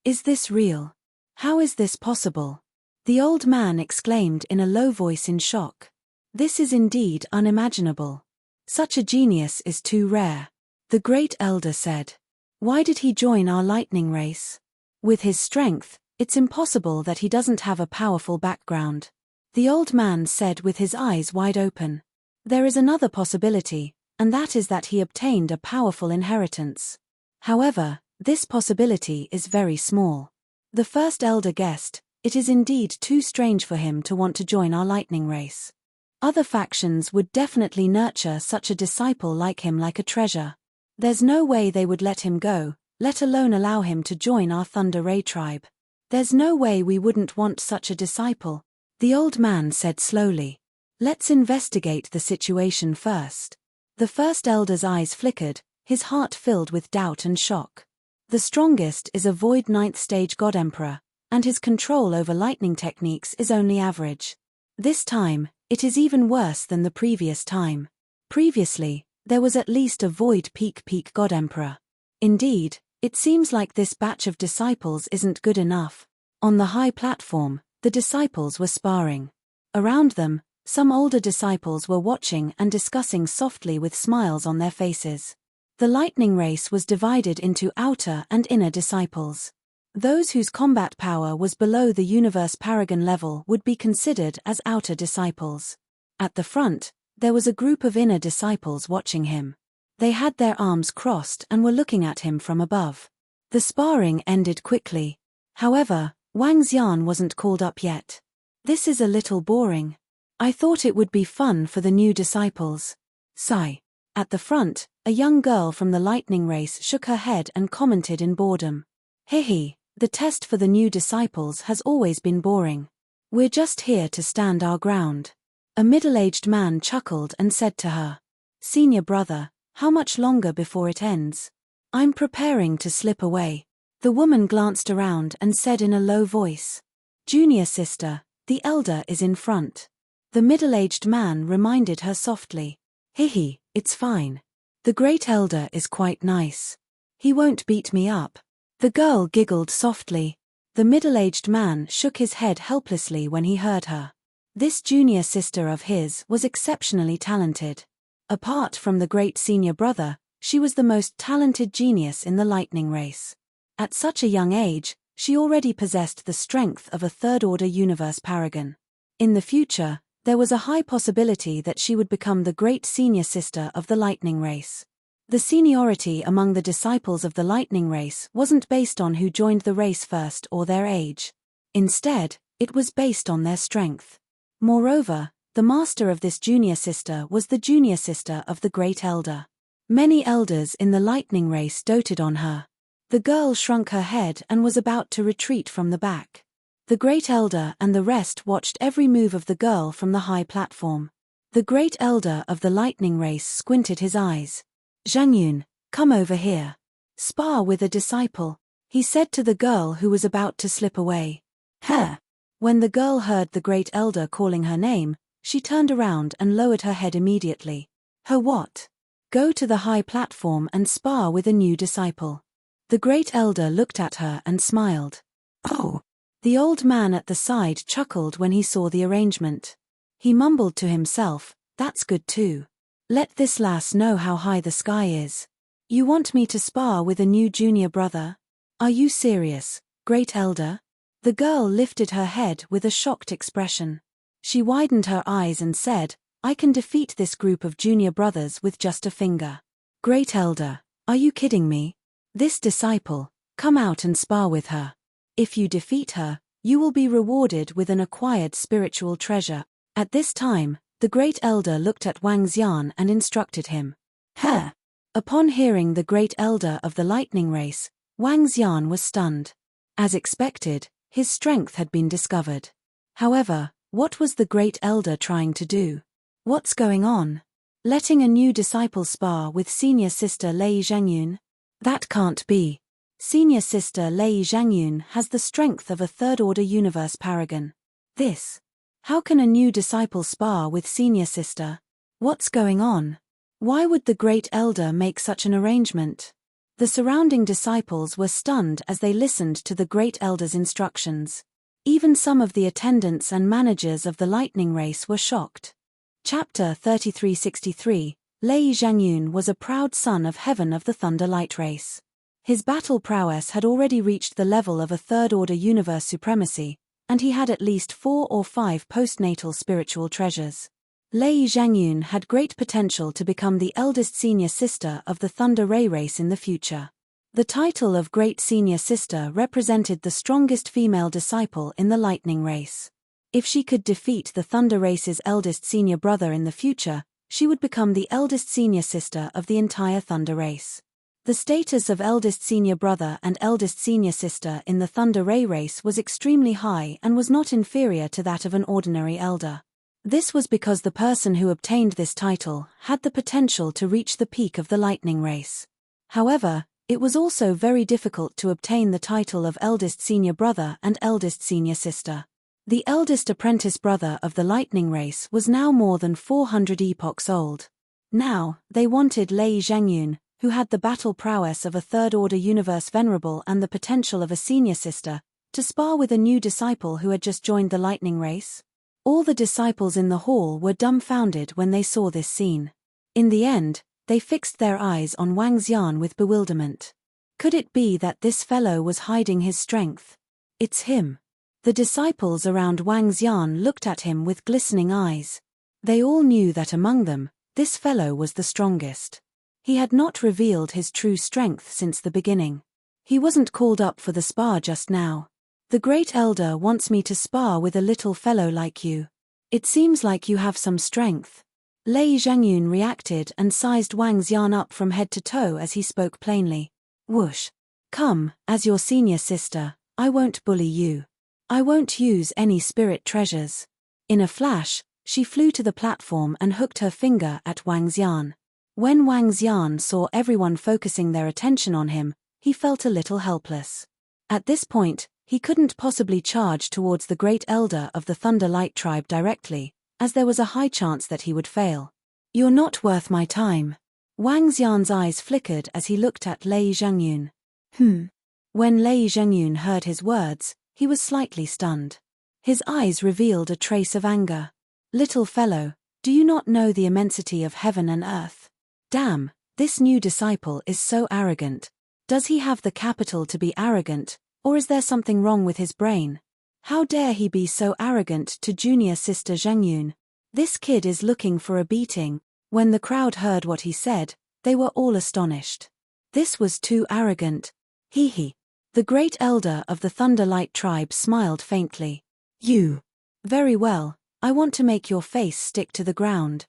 Is this real? How is this possible? The old man exclaimed in a low voice in shock. This is indeed unimaginable. Such a genius is too rare. The Great Elder said. Why did he join our lightning race? With his strength, it's impossible that he doesn't have a powerful background. The old man said with his eyes wide open. There is another possibility, and that is that he obtained a powerful inheritance. However, this possibility is very small. The first elder guessed, it is indeed too strange for him to want to join our lightning race. Other factions would definitely nurture such a disciple like him like a treasure. There's no way they would let him go, let alone allow him to join our Thunder Ray tribe. There's no way we wouldn't want such a disciple, the old man said slowly. Let's investigate the situation first. The first elder's eyes flickered, his heart filled with doubt and shock. The strongest is a void 9th stage God Emperor, and his control over lightning techniques is only average. This time, it is even worse than the previous time. Previously, there was at least a void peak God Emperor. Indeed, it seems like this batch of disciples isn't good enough. On the high platform, the disciples were sparring. Around them, some older disciples were watching and discussing softly with smiles on their faces. The lightning race was divided into outer and inner disciples. Those whose combat power was below the universe paragon level would be considered as outer disciples. At the front, there was a group of inner disciples watching him. They had their arms crossed and were looking at him from above. The sparring ended quickly. However, Wang Xian wasn't called up yet. This is a little boring. I thought it would be fun for the new disciples. Sigh. At the front, a young girl from the lightning race shook her head and commented in boredom. Hehe, the test for the new disciples has always been boring. We're just here to stand our ground. A middle-aged man chuckled and said to her. Senior brother, how much longer before it ends? I'm preparing to slip away. The woman glanced around and said in a low voice. Junior sister, the elder is in front. The middle-aged man reminded her softly. Hehe, it's fine. The great elder is quite nice. He won't beat me up. The girl giggled softly. The middle-aged man shook his head helplessly when he heard her. This junior sister of his was exceptionally talented. Apart from the great senior brother, she was the most talented genius in the lightning race. At such a young age, she already possessed the strength of a third-order universe paragon. In the future, there was a high possibility that she would become the great senior sister of the lightning race. The seniority among the disciples of the lightning race wasn't based on who joined the race first or their age. Instead, it was based on their strength. Moreover, the master of this junior sister was the junior sister of the great elder. Many elders in the lightning race doted on her. The girl shrunk her head and was about to retreat from the back. The great elder and the rest watched every move of the girl from the high platform. The great elder of the lightning race squinted his eyes. Zhangyun, come over here. Spar with a disciple, he said to the girl who was about to slip away. Huh. When the girl heard the great elder calling her name, she turned around and lowered her head immediately. Her what? Go to the high platform and spar with a new disciple. The great elder looked at her and smiled. Oh! The old man at the side chuckled when he saw the arrangement. He mumbled to himself, "That's good too. Let this lass know how high the sky is. You want me to spar with a new junior brother? Are you serious, great elder?" The girl lifted her head with a shocked expression. She widened her eyes and said, "I can defeat this group of junior brothers with just a finger." "Great elder, are you kidding me? This disciple, come out and spar with her. If you defeat her, you will be rewarded with an acquired spiritual treasure." At this time, the great elder looked at Wang Xian and instructed him. "Huh!" Upon hearing the great elder of the lightning race, Wang Xian was stunned. As expected, his strength had been discovered. However, what was the great elder trying to do? What's going on? Letting a new disciple spar with senior sister Lei Zhangyun? That can't be. Senior sister Lei Zhangyun has the strength of a third-order universe paragon. How can a new disciple spar with senior sister? What's going on? Why would the great elder make such an arrangement? The surrounding disciples were stunned as they listened to the great elder's instructions. Even some of the attendants and managers of the lightning race were shocked. Chapter 3363, Lei Zhangyun was a proud son of heaven of the Thunder Light race. His battle prowess had already reached the level of a third-order universe supremacy, and he had at least 4 or 5 postnatal spiritual treasures. Lei Zhangyun had great potential to become the eldest senior sister of the Thunder Ray race in the future. The title of Great Senior Sister represented the strongest female disciple in the lightning race. If she could defeat the Thunder race's eldest senior brother in the future, she would become the eldest senior sister of the entire Thunder race. The status of eldest senior brother and eldest senior sister in the Thunder Ray race was extremely high and was not inferior to that of an ordinary elder. This was because the person who obtained this title had the potential to reach the peak of the lightning race. However, it was also very difficult to obtain the title of eldest senior brother and eldest senior sister. The eldest apprentice brother of the lightning race was now more than 400 epochs old. Now, they wanted Lei Zhangyun, who had the battle prowess of a third-order universe venerable and the potential of a senior sister, to spar with a new disciple who had just joined the lightning race. All the disciples in the hall were dumbfounded when they saw this scene. In the end, they fixed their eyes on Wang Xian with bewilderment. Could it be that this fellow was hiding his strength? It's him. The disciples around Wang Xian looked at him with glistening eyes. They all knew that among them, this fellow was the strongest. He had not revealed his true strength since the beginning. He wasn't called up for the spar just now. The great elder wants me to spar with a little fellow like you. It seems like you have some strength. Lei Zhangyun reacted and sized Wang Xian up from head to toe as he spoke plainly. Whoosh. Come, as your senior sister, I won't bully you. I won't use any spirit treasures. In a flash, she flew to the platform and hooked her finger at Wang Xian. When Wang Xian saw everyone focusing their attention on him, he felt a little helpless. At this point, he couldn't possibly charge towards the great elder of the Thunder Light tribe directly, as there was a high chance that he would fail. You're not worth my time. Wang Xian's eyes flickered as he looked at Lei Zhangyun. When Lei Zhangyun heard his words, he was slightly stunned. His eyes revealed a trace of anger. Little fellow, do you not know the immensity of heaven and earth? Damn, this new disciple is so arrogant. Does he have the capital to be arrogant, or is there something wrong with his brain? How dare he be so arrogant to junior sister Zhangyun? This kid is looking for a beating. When the crowd heard what he said, they were all astonished. This was too arrogant. Hee. The great elder of the Thunder Light tribe smiled faintly. You. Very well, I want to make your face stick to the ground.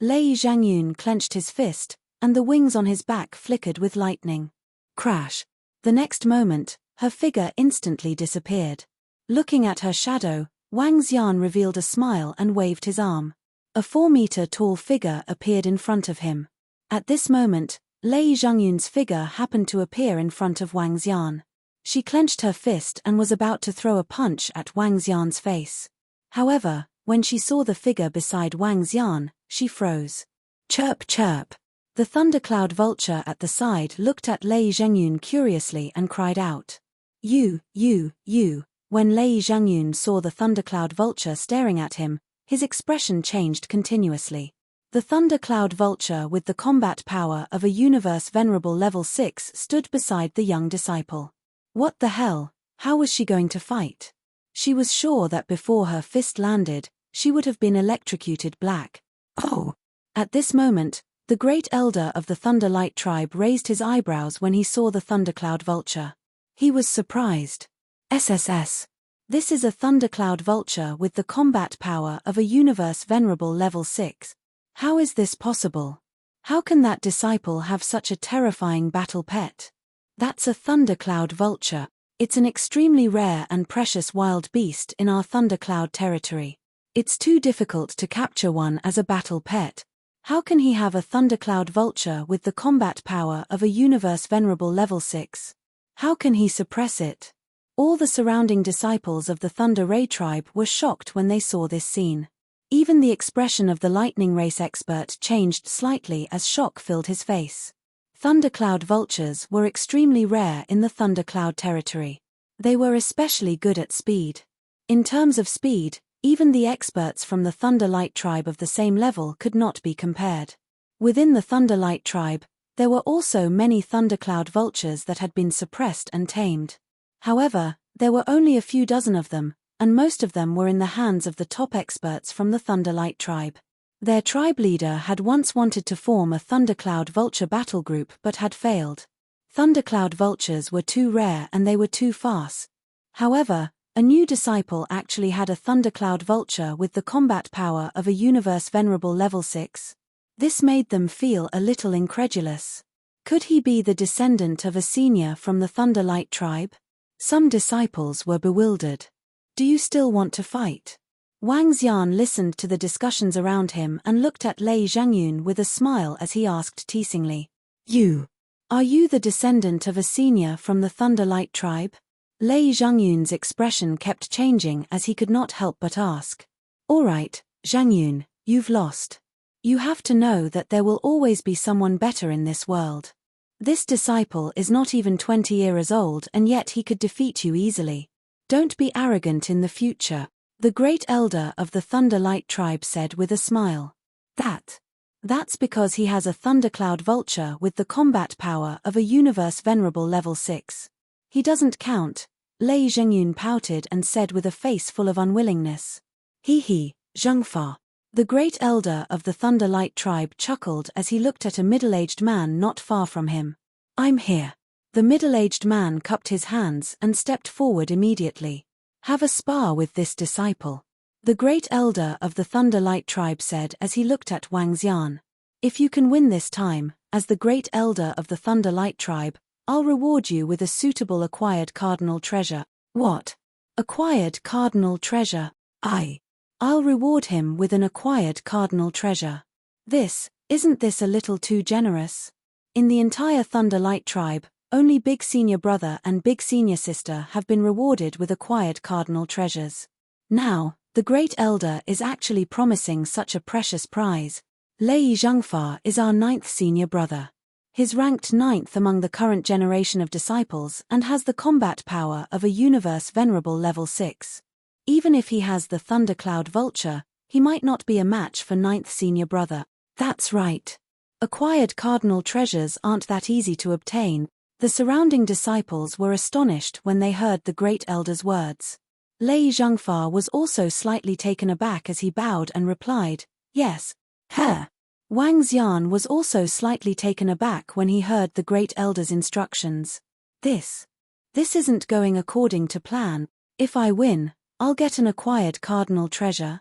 Lei Zhangyun clenched his fist, and the wings on his back flickered with lightning. Crash. The next moment, her figure instantly disappeared. Looking at her shadow, Wang Xian revealed a smile and waved his arm. A 4-meter-tall figure appeared in front of him. At this moment, Lei Zhangyun's figure happened to appear in front of Wang Xian. She clenched her fist and was about to throw a punch at Wang Xian's face. However, when she saw the figure beside Wang Xian, she froze. Chirp chirp. The thundercloud vulture at the side looked at Lei Zhengyun curiously and cried out. You. When Lei Zhengyun saw the thundercloud vulture staring at him, his expression changed continuously. The thundercloud vulture with the combat power of a universe venerable level 6 stood beside the young disciple. What the hell? How was she going to fight? She was sure that before her fist landed, she would have been electrocuted black. Oh! At this moment, the great elder of the Thunderlight tribe raised his eyebrows when he saw the thundercloud vulture. He was surprised. SSS. This is a thundercloud vulture with the combat power of a universe venerable level 6. How is this possible? How can that disciple have such a terrifying battle pet? That's a thundercloud vulture. It's an extremely rare and precious wild beast in our thundercloud territory. It's too difficult to capture one as a battle pet. How can he have a thundercloud vulture with the combat power of a universe venerable level 6? How can he suppress it? All the surrounding disciples of the Thunder Ray tribe were shocked when they saw this scene. Even the expression of the lightning race expert changed slightly as shock filled his face. Thundercloud vultures were extremely rare in the thundercloud territory. They were especially good at speed. In terms of speed, even the experts from the Thunderlight tribe of the same level could not be compared. Within the Thunderlight tribe, there were also many thundercloud vultures that had been suppressed and tamed. However, there were only a few dozen of them, and most of them were in the hands of the top experts from the Thunderlight tribe. Their tribe leader had once wanted to form a thundercloud vulture battle group but had failed. Thundercloud vultures were too rare and they were too fast. However, a new disciple actually had a thundercloud vulture with the combat power of a universe venerable level 6. This made them feel a little incredulous. Could he be the descendant of a senior from the Thunderlight tribe? Some disciples were bewildered. Do you still want to fight? Wang Xian listened to the discussions around him and looked at Lei Zhengyun with a smile as he asked teasingly. Are you the descendant of a senior from the Thunderlight tribe? Lei Zhengyun's expression kept changing as he could not help but ask. Alright, Zhengyun, you've lost. You have to know that there will always be someone better in this world. This disciple is not even 20 years old and yet he could defeat you easily. Don't be arrogant in the future, the great elder of the Thunderlight tribe said with a smile. That's because he has a thundercloud vulture with the combat power of a universe venerable level 6. He doesn't count, Lei Zhengyun pouted and said with a face full of unwillingness. Zhengfa. The great elder of the Thunderlight tribe chuckled as he looked at a middle-aged man not far from him. I'm here. The middle-aged man cupped his hands and stepped forward immediately. Have a spar with this disciple. The great elder of the Thunderlight tribe said as he looked at Wang Xian. If you can win this time, as the great elder of the Thunderlight tribe, I'll reward you with a suitable acquired cardinal treasure. What? Acquired cardinal treasure? I'll reward him with an acquired cardinal treasure. Isn't this a little too generous? In the entire Thunderlight tribe, only Big Senior Brother and Big Senior Sister have been rewarded with acquired cardinal treasures. Now, the Great Elder is actually promising such a precious prize. Lei Zhengfa is our 9th senior brother. He's ranked 9th among the current generation of disciples and has the combat power of a universe venerable level 6. Even if he has the Thundercloud Vulture, he might not be a match for 9th senior brother. That's right. Acquired cardinal treasures aren't that easy to obtain. The surrounding disciples were astonished when they heard the Great Elder's words. Lei Zhengfa was also slightly taken aback as he bowed and replied, yes. Wang Xian was also slightly taken aback when he heard the Great Elder's instructions. This isn't going according to plan. If I win, I'll get an acquired cardinal treasure.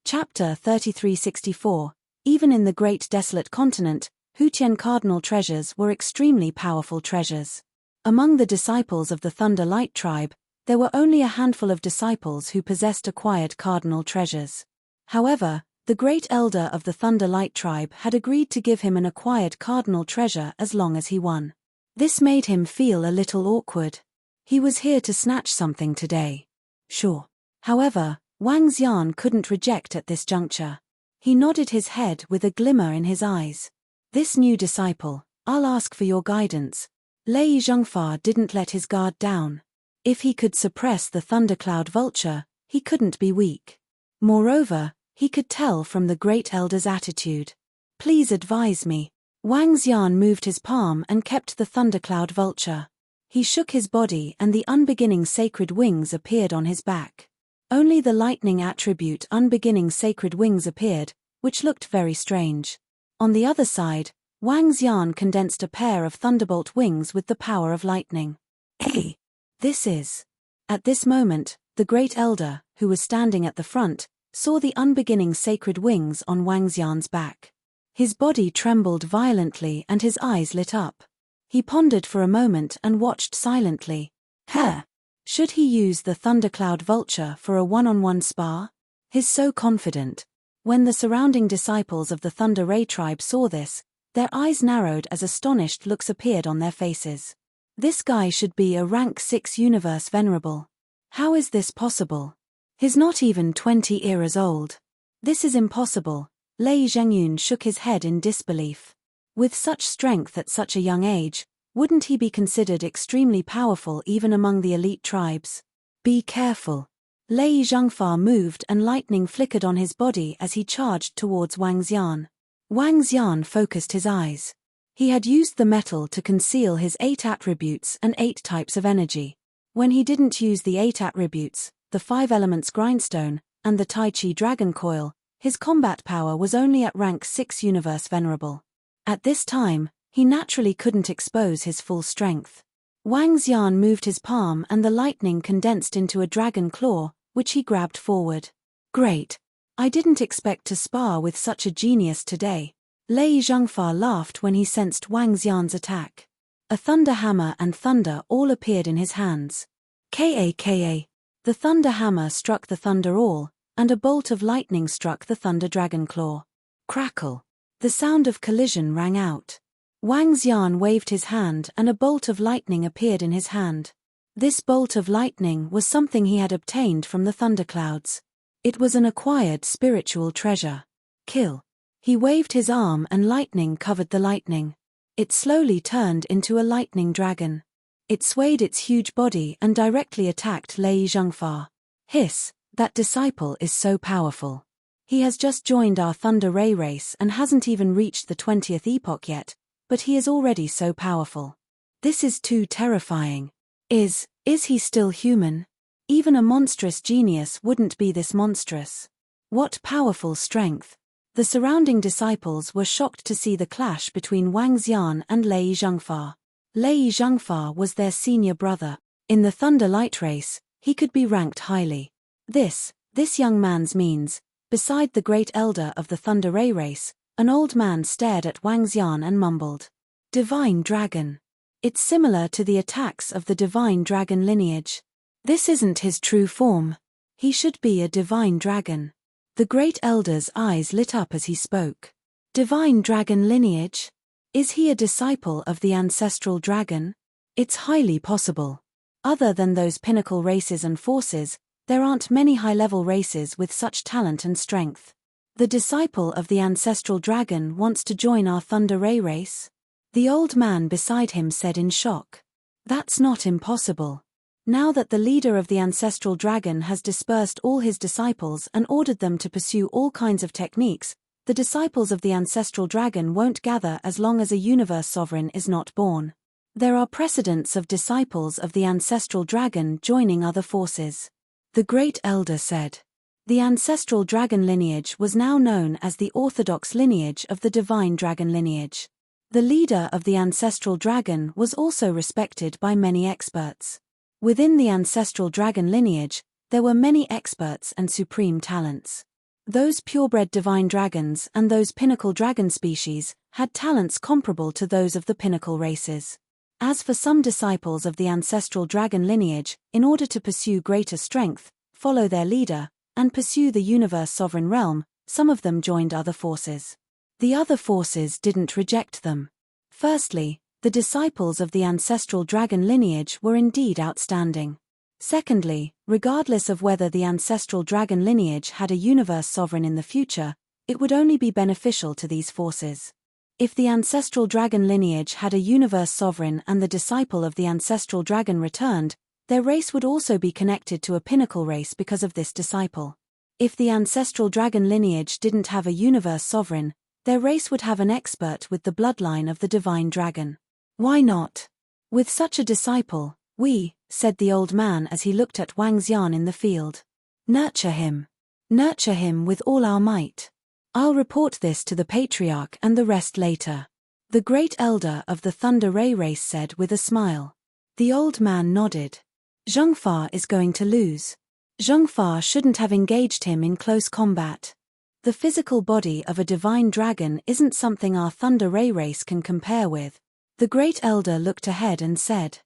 Chapter 3364. Even in the Great Desolate Continent, Hutian cardinal treasures were extremely powerful treasures. Among the disciples of the Thunderlight tribe, there were only a handful of disciples who possessed acquired cardinal treasures. However, the Great Elder of the Thunderlight tribe had agreed to give him an acquired cardinal treasure as long as he won. This made him feel a little awkward. He was here to snatch something today. Sure. However, Wang Xian couldn't reject at this juncture. He nodded his head with a glimmer in his eyes. This new disciple, I'll ask for your guidance. Lei Zhengfa didn't let his guard down. If he could suppress the thundercloud vulture, he couldn't be weak. Moreover, he could tell from the great elder's attitude. Please advise me. Wang Xian moved his palm and kept the thundercloud vulture. He shook his body and the unbeginning sacred wings appeared on his back. Only the lightning attribute unbeginning sacred wings appeared, which looked very strange. On the other side, Wang Xian condensed a pair of thunderbolt wings with the power of lightning. Hey! This is. At this moment, the great elder, who was standing at the front, saw the unbeginning sacred wings on Wang Xian's back. His body trembled violently and his eyes lit up. He pondered for a moment and watched silently. Should he use the thundercloud vulture for a one-on-one spar? He's so confident. When the surrounding disciples of the Thunder Ray tribe saw this, their eyes narrowed as astonished looks appeared on their faces. This guy should be a rank 6 universe venerable. How is this possible? He's not even 20 eras old. This is impossible. Lei Zhengyun shook his head in disbelief. With such strength at such a young age, wouldn't he be considered extremely powerful even among the elite tribes? Be careful. Lei Zhengfa moved and lightning flickered on his body as he charged towards Wang Xian. Wang Xian focused his eyes. He had used the metal to conceal his 8 attributes and 8 types of energy. When he didn't use the 8 attributes, the 5 elements grindstone, and the Tai Chi dragon coil, his combat power was only at rank 6 universe venerable. At this time, he naturally couldn't expose his full strength. Wang Xian moved his palm and the lightning condensed into a dragon claw, which he grabbed forward. Great! I didn't expect to spar with such a genius today. Lei Zhengfa laughed when he sensed Wang Xian's attack. A thunder hammer and thunder all appeared in his hands. Ka. The thunder hammer struck the thunder all, and a bolt of lightning struck the thunder dragon claw. Crackle. The sound of collision rang out. Wang Xian waved his hand and a bolt of lightning appeared in his hand. This bolt of lightning was something he had obtained from the thunderclouds. It was an acquired spiritual treasure. Kill. He waved his arm and lightning covered the lightning. It slowly turned into a lightning dragon. It swayed its huge body and directly attacked Lei Zhengfa. Hiss, that disciple is so powerful. He has just joined our Thunder Ray race and hasn't even reached the 20th epoch yet, but he is already so powerful. This is too terrifying. Is he still human? Even a monstrous genius wouldn't be this monstrous. What powerful strength. The surrounding disciples were shocked to see the clash between Wang Xian and Lei Zhengfa. Lei Zhengfa was their senior brother. In the Thunder Light race, he could be ranked highly. This young man's means. Beside the great elder of the Thunder Ray race, an old man stared at Wang Xian and mumbled. Divine Dragon. It's similar to the attacks of the Divine Dragon lineage. This isn't his true form. He should be a Divine Dragon. The great elder's eyes lit up as he spoke. Divine Dragon lineage? Is he a disciple of the ancestral dragon? It's highly possible. Other than those pinnacle races and forces, there aren't many high-level races with such talent and strength. The disciple of the ancestral dragon wants to join our Thunder Ray race? The old man beside him said in shock. That's not impossible. Now that the leader of the ancestral dragon has dispersed all his disciples and ordered them to pursue all kinds of techniques, the disciples of the ancestral dragon won't gather as long as a universe sovereign is not born. There are precedents of disciples of the ancestral dragon joining other forces. The great elder said. The ancestral dragon lineage was now known as the orthodox lineage of the divine dragon lineage. The leader of the ancestral dragon was also respected by many experts. Within the ancestral dragon lineage, there were many experts and supreme talents. Those purebred divine dragons and those pinnacle dragon species had talents comparable to those of the pinnacle races. As for some disciples of the ancestral dragon lineage, in order to pursue greater strength, follow their leader, and pursue the universe sovereign realm, some of them joined other forces. The other forces didn't reject them. Firstly, the disciples of the ancestral dragon lineage were indeed outstanding. Secondly, regardless of whether the ancestral dragon lineage had a universe sovereign in the future, it would only be beneficial to these forces. If the ancestral dragon lineage had a universe sovereign and the disciple of the ancestral dragon returned, their race would also be connected to a pinnacle race because of this disciple. If the ancestral dragon lineage didn't have a universe sovereign, their race would have an expert with the bloodline of the divine dragon. Why not? With such a disciple, said the old man as he looked at Wang Xian in the field. Nurture him. Nurture him with all our might. I'll report this to the patriarch and the rest later. The great elder of the Thunder Ray race said with a smile. The old man nodded. Zhengfa is going to lose. Zhengfa shouldn't have engaged him in close combat. The physical body of a divine dragon isn't something our Thunder Ray race can compare with. The great elder looked ahead and said.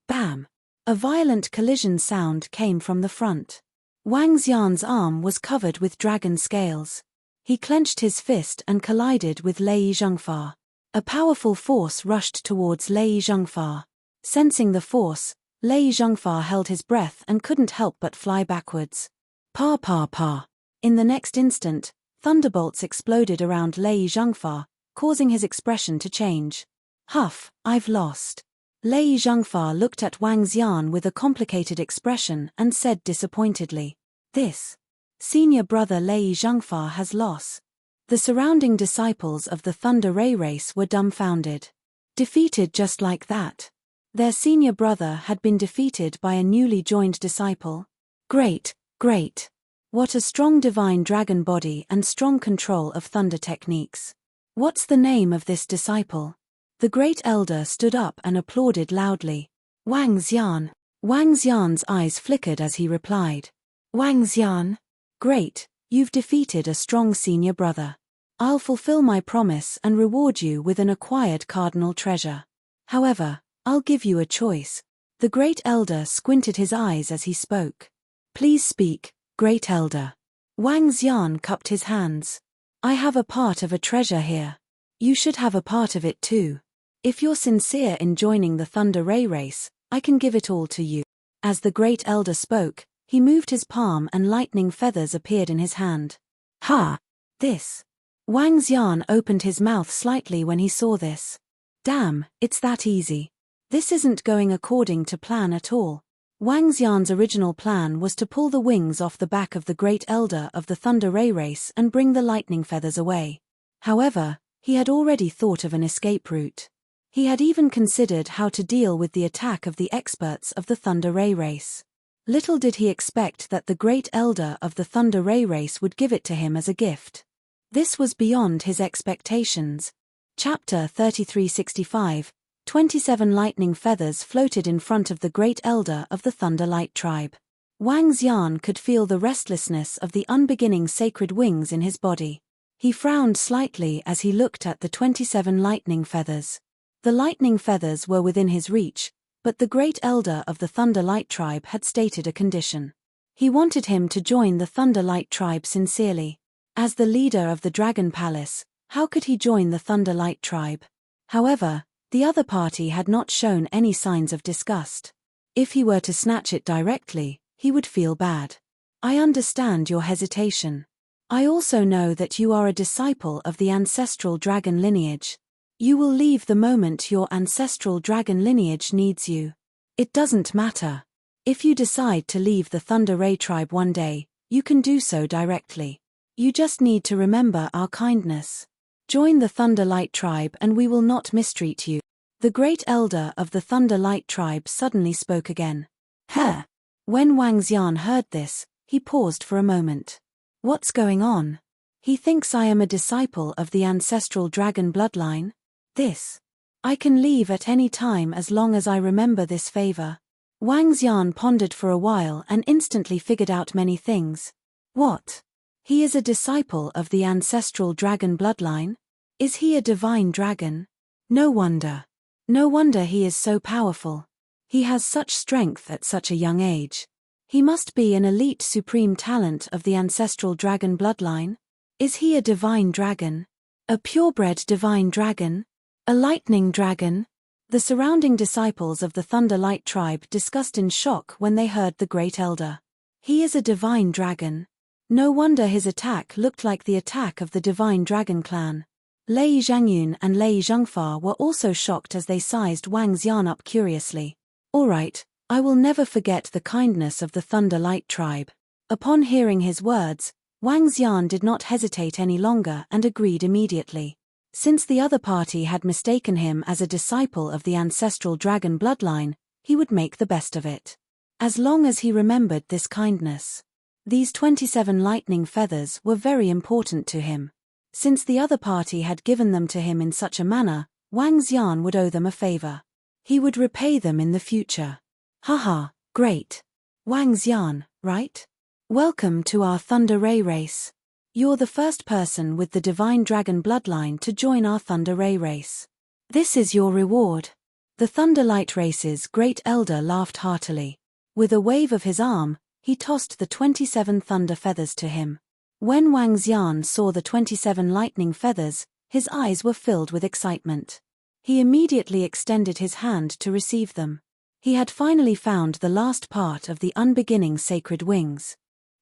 Bam! A violent collision sound came from the front. Wang Xian's arm was covered with dragon scales. He clenched his fist and collided with Lei Zhengfa. A powerful force rushed towards Lei Zhengfa. Sensing the force, Lei Zhengfa held his breath and couldn't help but fly backwards. Pa pa pa. In the next instant, thunderbolts exploded around Lei Zhengfa, causing his expression to change. Huff, I've lost. Lei Zhengfa looked at Wang Xian with a complicated expression and said disappointedly. This senior brother Lei Zhengfa has lost. The surrounding disciples of the Thunder Ray race were dumbfounded. Defeated just like that. Their senior brother had been defeated by a newly joined disciple. Great, great. What a strong divine dragon body and strong control of thunder techniques. What's the name of this disciple? The great elder stood up and applauded loudly. Wang Xian. Wang Xian's eyes flickered as he replied. Wang Xian? Great, you've defeated a strong senior brother. I'll fulfill my promise and reward you with an acquired cardinal treasure. However, I'll give you a choice. The great elder squinted his eyes as he spoke. Please speak, great elder. Wang Xian cupped his hands. I have a part of a treasure here. You should have a part of it too. If you're sincere in joining the Thunder Ray race, I can give it all to you. As the great elder spoke, he moved his palm and lightning feathers appeared in his hand. Ha! This. Wang Xian opened his mouth slightly when he saw this. Damn, it's that easy. This isn't going according to plan at all. Wang Xian's original plan was to pull the wings off the back of the great elder of the Thunder Ray race and bring the lightning feathers away. However, he had already thought of an escape route. He had even considered how to deal with the attack of the experts of the Thunder Ray race. Little did he expect that the great elder of the Thunder Ray race would give it to him as a gift. This was beyond his expectations. Chapter 3365, 27 lightning feathers floated in front of the great elder of the Thunderlight tribe. Wang Xian could feel the restlessness of the unbeginning sacred wings in his body. He frowned slightly as he looked at the 27 lightning feathers. The lightning feathers were within his reach, but the great elder of the Thunderlight tribe had stated a condition. He wanted him to join the Thunderlight tribe sincerely. As the leader of the Dragon Palace, how could he join the Thunderlight tribe? However, the other party had not shown any signs of disgust. If he were to snatch it directly, he would feel bad. I understand your hesitation. I also know that you are a disciple of the ancestral dragon lineage. You will leave the moment your ancestral dragon lineage needs you. It doesn't matter. If you decide to leave the Thunder Ray tribe one day, you can do so directly. You just need to remember our kindness. Join the Thunderlight tribe and we will not mistreat you. The great elder of the Thunderlight tribe suddenly spoke again. Huh! When Wang Xian heard this, he paused for a moment. What's going on? He thinks I am a disciple of the ancestral dragon bloodline? This. I can leave at any time as long as I remember this favor. Wang Xian pondered for a while and instantly figured out many things. What? He is a disciple of the ancestral dragon bloodline? Is he a divine dragon? No wonder. No wonder he is so powerful. He has such strength at such a young age. He must be an elite supreme talent of the ancestral dragon bloodline. Is he a divine dragon? A purebred divine dragon? A lightning dragon? The surrounding disciples of the Thunderlight tribe discussed in shock when they heard the great elder. He is a divine dragon. No wonder his attack looked like the attack of the divine dragon clan. Lei Zhangyun and Lei Zhengfa were also shocked as they sized Wang Xian up curiously. All right, I will never forget the kindness of the Thunder Light tribe. Upon hearing his words, Wang Xian did not hesitate any longer and agreed immediately. Since the other party had mistaken him as a disciple of the ancestral dragon bloodline, he would make the best of it. As long as he remembered this kindness. These 27 lightning feathers were very important to him. Since the other party had given them to him in such a manner, Wang Xian would owe them a favor. He would repay them in the future. Haha, great. Wang Xian, right? Welcome to our Thunder Ray race. You're the first person with the Divine Dragon bloodline to join our Thunder Ray race. This is your reward. The Thunder Light race's great elder laughed heartily. With a wave of his arm, he tossed the 27 thunder feathers to him. When Wang Xian saw the 27 lightning feathers, his eyes were filled with excitement. He immediately extended his hand to receive them. He had finally found the last part of the unbeginning sacred wings.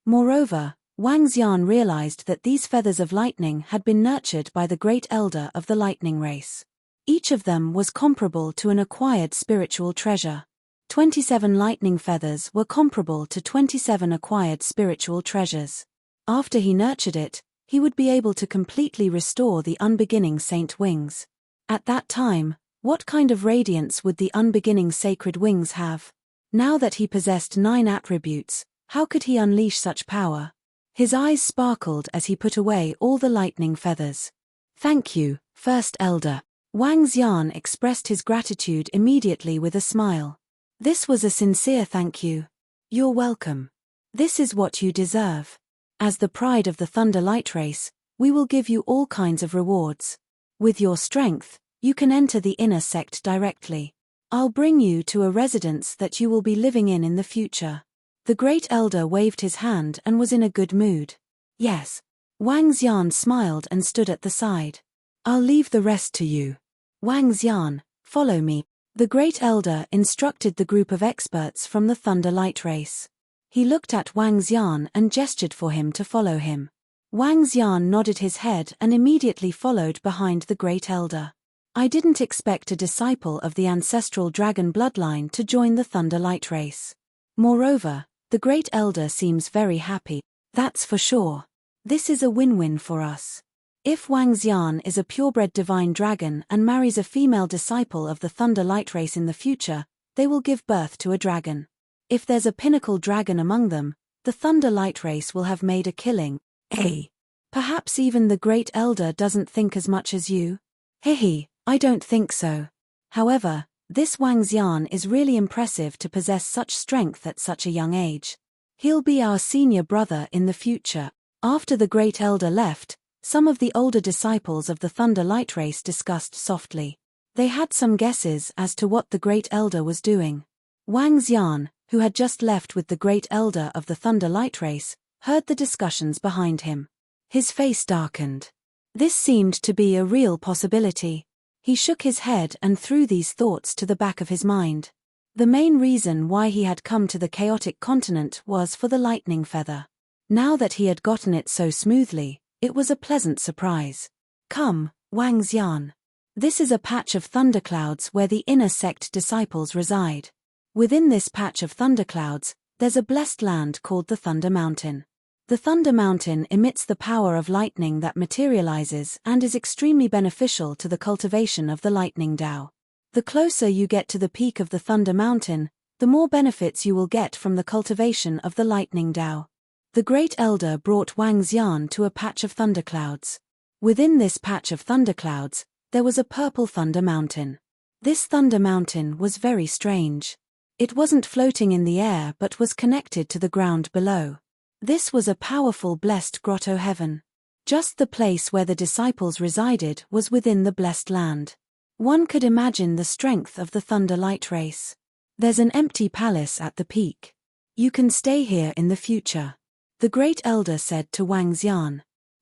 Moreover, Wang Xian realized that these feathers of lightning had been nurtured by the great elder of the lightning race. Each of them was comparable to an acquired spiritual treasure. 27 lightning feathers were comparable to 27 acquired spiritual treasures. After he nurtured it, he would be able to completely restore the unbeginning saint wings. At that time, what kind of radiance would the unbeginning sacred wings have? Now that he possessed 9 attributes, how could he unleash such power? His eyes sparkled as he put away all the lightning feathers. Thank you, First Elder. Wang Xian expressed his gratitude immediately with a smile. This was a sincere thank you. You're welcome. This is what you deserve. As the pride of the Thunder Light race, we will give you all kinds of rewards. With your strength, you can enter the inner sect directly. I'll bring you to a residence that you will be living in the future. The great elder waved his hand and was in a good mood. Yes. Wang Xian smiled and stood at the side. I'll leave the rest to you. Wang Xian, follow me. The great elder instructed the group of experts from the Thunder Light race. He looked at Wang Xian and gestured for him to follow him. Wang Xian nodded his head and immediately followed behind the great elder. I didn't expect a disciple of the ancestral dragon bloodline to join the Thunder Light race. Moreover, the great elder seems very happy. That's for sure. This is a win-win for us. If Wang Xian is a purebred divine dragon and marries a female disciple of the Thunder Light race in the future, they will give birth to a dragon. If there's a pinnacle dragon among them, the Thunder Light race will have made a killing. Hey. Perhaps even the great elder doesn't think as much as you? Hehe, I don't think so. However, this Wang Xian is really impressive to possess such strength at such a young age. He'll be our senior brother in the future. After the great elder left, some of the older disciples of the Thunder Light race discussed softly. They had some guesses as to what the great elder was doing. Wang Xian, who had just left with the great elder of the Thunder Light race, heard the discussions behind him. His face darkened. This seemed to be a real possibility. He shook his head and threw these thoughts to the back of his mind. The main reason why he had come to the chaotic continent was for the lightning feather. Now that he had gotten it so smoothly, it was a pleasant surprise. Come, Wang Xian. This is a patch of thunderclouds where the inner sect disciples reside. Within this patch of thunderclouds, there's a blessed land called the Thunder Mountain. The Thunder Mountain emits the power of lightning that materializes and is extremely beneficial to the cultivation of the lightning Tao. The closer you get to the peak of the Thunder Mountain, the more benefits you will get from the cultivation of the lightning Tao. The great elder brought Wang Xian to a patch of thunderclouds. Within this patch of thunderclouds, there was a purple Thunder Mountain. This Thunder Mountain was very strange. It wasn't floating in the air but was connected to the ground below. This was a powerful blessed grotto heaven. Just the place where the disciples resided was within the blessed land. One could imagine the strength of the Thunder Light race. There's an empty palace at the peak. You can stay here in the future. The great elder said to Wang Xian.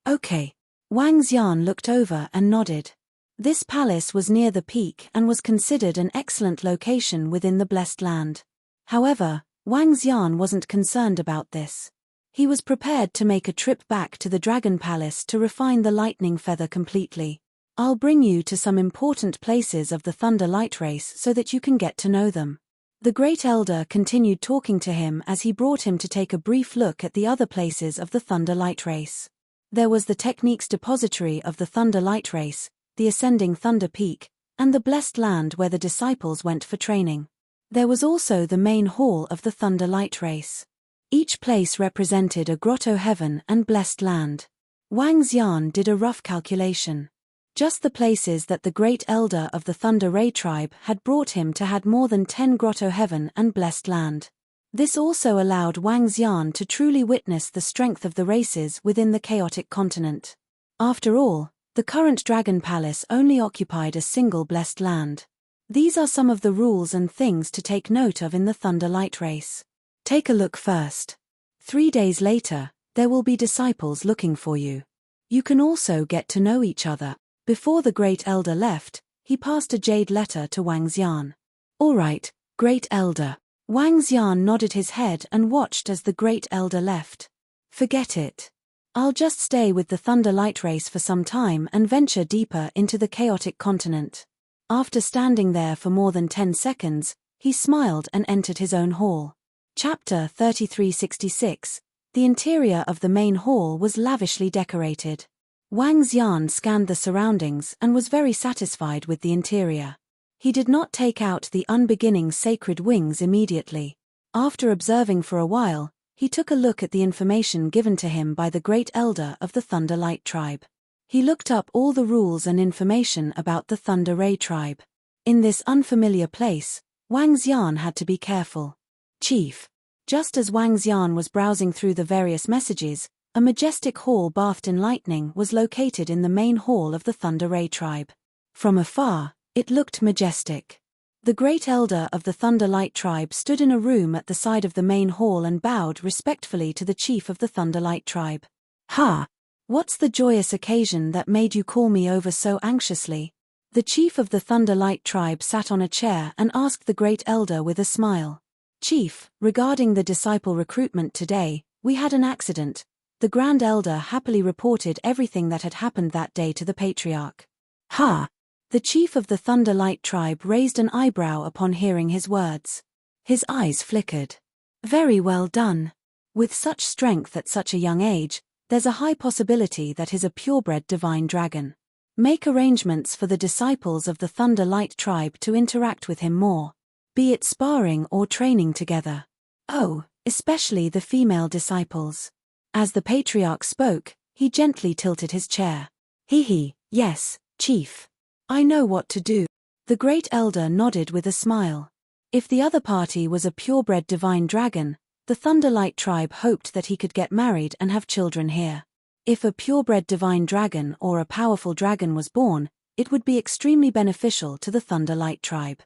Okay. Wang Xian looked over and nodded. This palace was near the peak and was considered an excellent location within the blessed land. However, Wang Xian wasn't concerned about this. He was prepared to make a trip back to the Dragon Palace to refine the lightning feather completely. I'll bring you to some important places of the Thunder Light Race so that you can get to know them. The Great Elder continued talking to him as he brought him to take a brief look at the other places of the Thunder Light Race. There was the Techniques Depository of the Thunder Light Race, the Ascending Thunder Peak, and the Blessed Land where the disciples went for training. There was also the main hall of the Thunder Light Race. Each place represented a grotto heaven and blessed land. Wang Xian did a rough calculation. Just the places that the Great Elder of the Thunder Ray tribe had brought him to had more than 10 grotto heaven and blessed land. This also allowed Wang Xian to truly witness the strength of the races within the chaotic continent. After all, the current Dragon Palace only occupied a single blessed land. These are some of the rules and things to take note of in the Thunder Light Race. Take a look first. 3 days later, there will be disciples looking for you. You can also get to know each other. Before the Great Elder left, he passed a jade letter to Wang Xian. All right, Great Elder. Wang Xian nodded his head and watched as the Great Elder left. Forget it. I'll just stay with the Thunder Light Race for some time and venture deeper into the chaotic continent. After standing there for more than 10 seconds, he smiled and entered his own hall. Chapter 3366. The interior of the main hall was lavishly decorated. Wang Xian scanned the surroundings and was very satisfied with the interior. He did not take out the unbeginning sacred wings immediately. After observing for a while, he took a look at the information given to him by the Great Elder of the Thunder Light tribe. He looked up all the rules and information about the Thunder Ray tribe. In this unfamiliar place, Wang Xian had to be careful. Chief. Just as Wang Xian was browsing through the various messages, a majestic hall bathed in lightning was located in the main hall of the Thunder Ray tribe. From afar, it looked majestic. The Great Elder of the Thunder Light tribe stood in a room at the side of the main hall and bowed respectfully to the chief of the Thunder Light tribe. Ha! What's the joyous occasion that made you call me over so anxiously? The chief of the Thunder Light tribe sat on a chair and asked the Great Elder with a smile. Chief, regarding the disciple recruitment today, we had an accident. The Grand Elder happily reported everything that had happened that day to the Patriarch. Ha! The chief of the Thunder Light tribe raised an eyebrow upon hearing his words. His eyes flickered. Very well done. With such strength at such a young age, there's a high possibility that he's a purebred divine dragon. Make arrangements for the disciples of the Thunder Light tribe to interact with him more. Be it sparring or training together. Oh, especially the female disciples. As the Patriarch spoke, he gently tilted his chair. Yes, Chief. I know what to do. The Great Elder nodded with a smile. If the other party was a purebred divine dragon, the Thunder Light tribe hoped that he could get married and have children here. If a purebred divine dragon or a powerful dragon was born, it would be extremely beneficial to the Thunder Light tribe.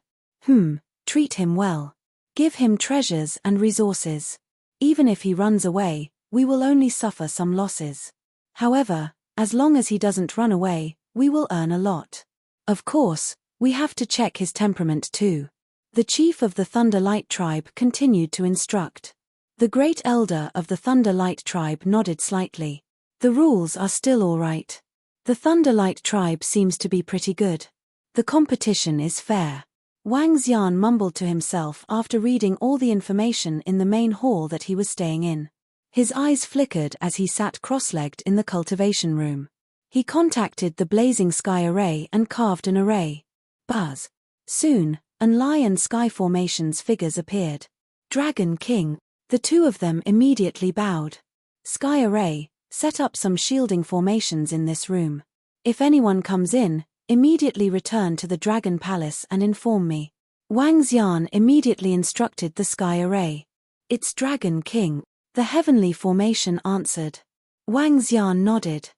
Treat him well. Give him treasures and resources. Even if he runs away, we will only suffer some losses. However, as long as he doesn't run away, we will earn a lot. Of course, we have to check his temperament too. The chief of the Thunder Light tribe continued to instruct. The Great Elder of the Thunder Light tribe nodded slightly. The rules are still all right. The Thunder Light tribe seems to be pretty good. The competition is fair. Wang Xian mumbled to himself after reading all the information in the main hall that he was staying in. His eyes flickered as he sat cross-legged in the cultivation room. He contacted the blazing sky array and carved an array. Buzz. Soon, an lion sky formation's figures appeared. Dragon King. The two of them immediately bowed. Sky array, set up some shielding formations in this room. If anyone comes in, immediately return to the Dragon Palace and inform me. Wang Xian immediately instructed the sky array. It's Dragon King, the heavenly formation answered. Wang Xian nodded.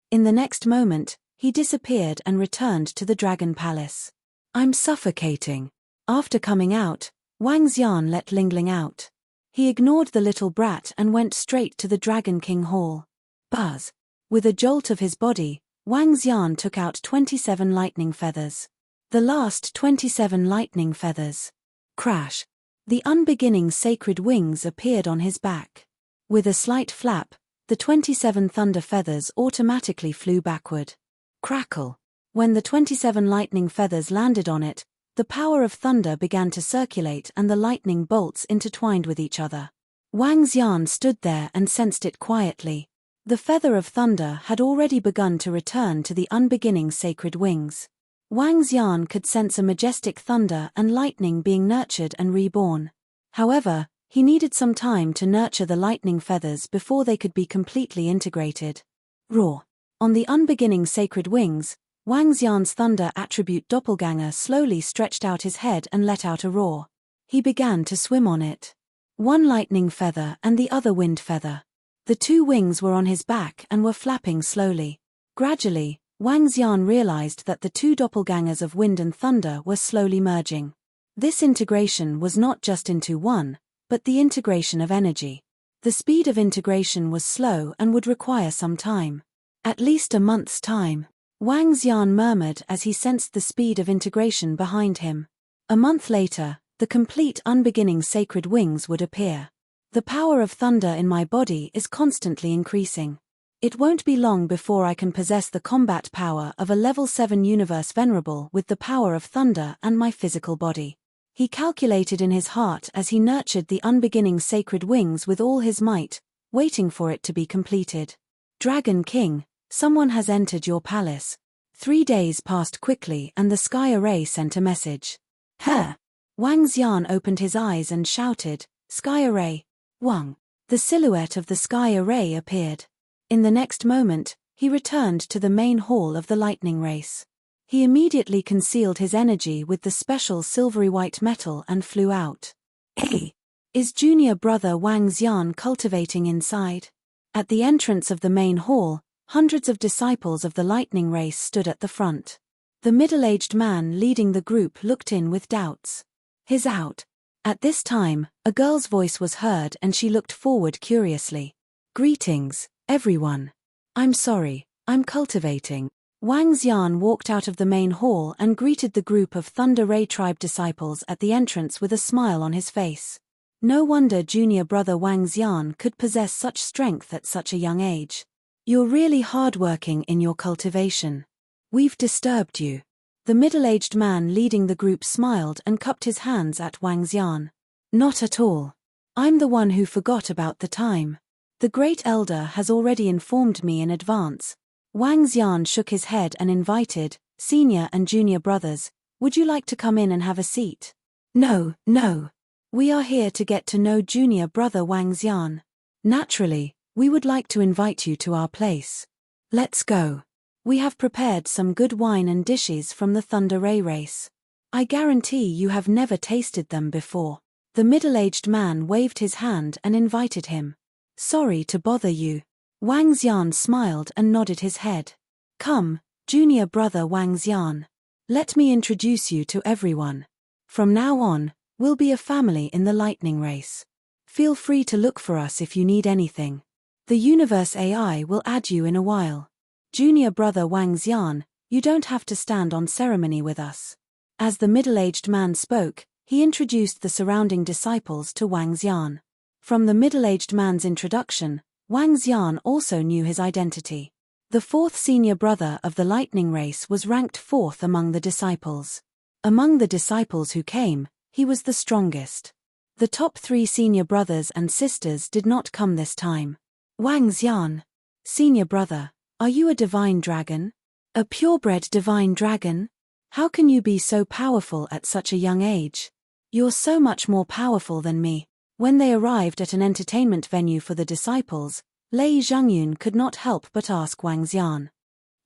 In the next moment, he disappeared and returned to the Dragon Palace. I'm suffocating. After coming out, Wang Xian let Lingling out. He ignored the little brat and went straight to the Dragon King Hall. Buzz. With a jolt of his body, Wang Xian took out 27 lightning feathers. The last 27 lightning feathers. Crash. The unbeginning sacred wings appeared on his back. With a slight flap, the 27 thunder feathers automatically flew backward. Crackle. When the 27 lightning feathers landed on it, the power of thunder began to circulate and the lightning bolts intertwined with each other. Wang Xian stood there and sensed it quietly. The feather of thunder had already begun to return to the unbeginning sacred wings. Wang Xian could sense a majestic thunder and lightning being nurtured and reborn. However, he needed some time to nurture the lightning feathers before they could be completely integrated. Roar. On the unbeginning sacred wings, Wang Xian's thunder attribute doppelganger slowly stretched out his head and let out a roar. He began to swim on it. One lightning feather and the other wind feather. The two wings were on his back and were flapping slowly. Gradually, Wang Xian realized that the two doppelgangers of wind and thunder were slowly merging. This integration was not just into one, but the integration of energy. The speed of integration was slow and would require some time. At least a month's time. Wang Xian murmured as he sensed the speed of integration behind him. A month later, the complete unbeginning sacred wings would appear. The power of thunder in my body is constantly increasing. It won't be long before I can possess the combat power of a level 7 universe venerable with the power of thunder and my physical body. He calculated in his heart as he nurtured the unbeginning sacred wings with all his might, waiting for it to be completed. Dragon King, someone has entered your palace. 3 days passed quickly and the sky array sent a message. Huh! Wang Xian opened his eyes and shouted, "Sky array, Wang!" The silhouette of the sky array appeared. In the next moment, he returned to the main hall of the lightning race. He immediately concealed his energy with the special silvery white metal and flew out. Hey! Is junior brother Wang Xian cultivating inside? At the entrance of the main hall, hundreds of disciples of the lightning race stood at the front. The middle-aged man leading the group looked in with doubts. He's out. At this time, a girl's voice was heard and she looked forward curiously. Greetings, everyone. I'm sorry, I'm cultivating. Wang Xian walked out of the main hall and greeted the group of Thunder Ray tribe disciples at the entrance with a smile on his face. No wonder junior brother Wang Xian could possess such strength at such a young age. You're really hardworking in your cultivation. We've disturbed you. The middle-aged man leading the group smiled and cupped his hands at Wang Xian. Not at all. I'm the one who forgot about the time. The great elder has already informed me in advance. Wang Xian shook his head and invited, senior and junior brothers, would you like to come in and have a seat? No, no. We are here to get to know junior brother Wang Xian. Naturally, we would like to invite you to our place. Let's go. We have prepared some good wine and dishes from the Thunder Ray race. I guarantee you have never tasted them before. The middle-aged man waved his hand and invited him. Sorry to bother you. Wang Xian smiled and nodded his head. Come, junior brother Wang Xian. Let me introduce you to everyone. From now on, we'll be a family in the lightning race. Feel free to look for us if you need anything. The universe AI will add you in a while. Junior brother Wang Xian, you don't have to stand on ceremony with us. As the middle-aged man spoke, he introduced the surrounding disciples to Wang Xian. From the middle-aged man's introduction, Wang Xian also knew his identity. The fourth senior brother of the lightning race was ranked fourth among the disciples. Among the disciples who came, he was the strongest. The top 3 senior brothers and sisters did not come this time. Wang Xian, senior brother, are you a divine dragon? A purebred divine dragon? How can you be so powerful at such a young age? You're so much more powerful than me. When they arrived at an entertainment venue for the disciples, Lei Zhangyun could not help but ask Wang Xian.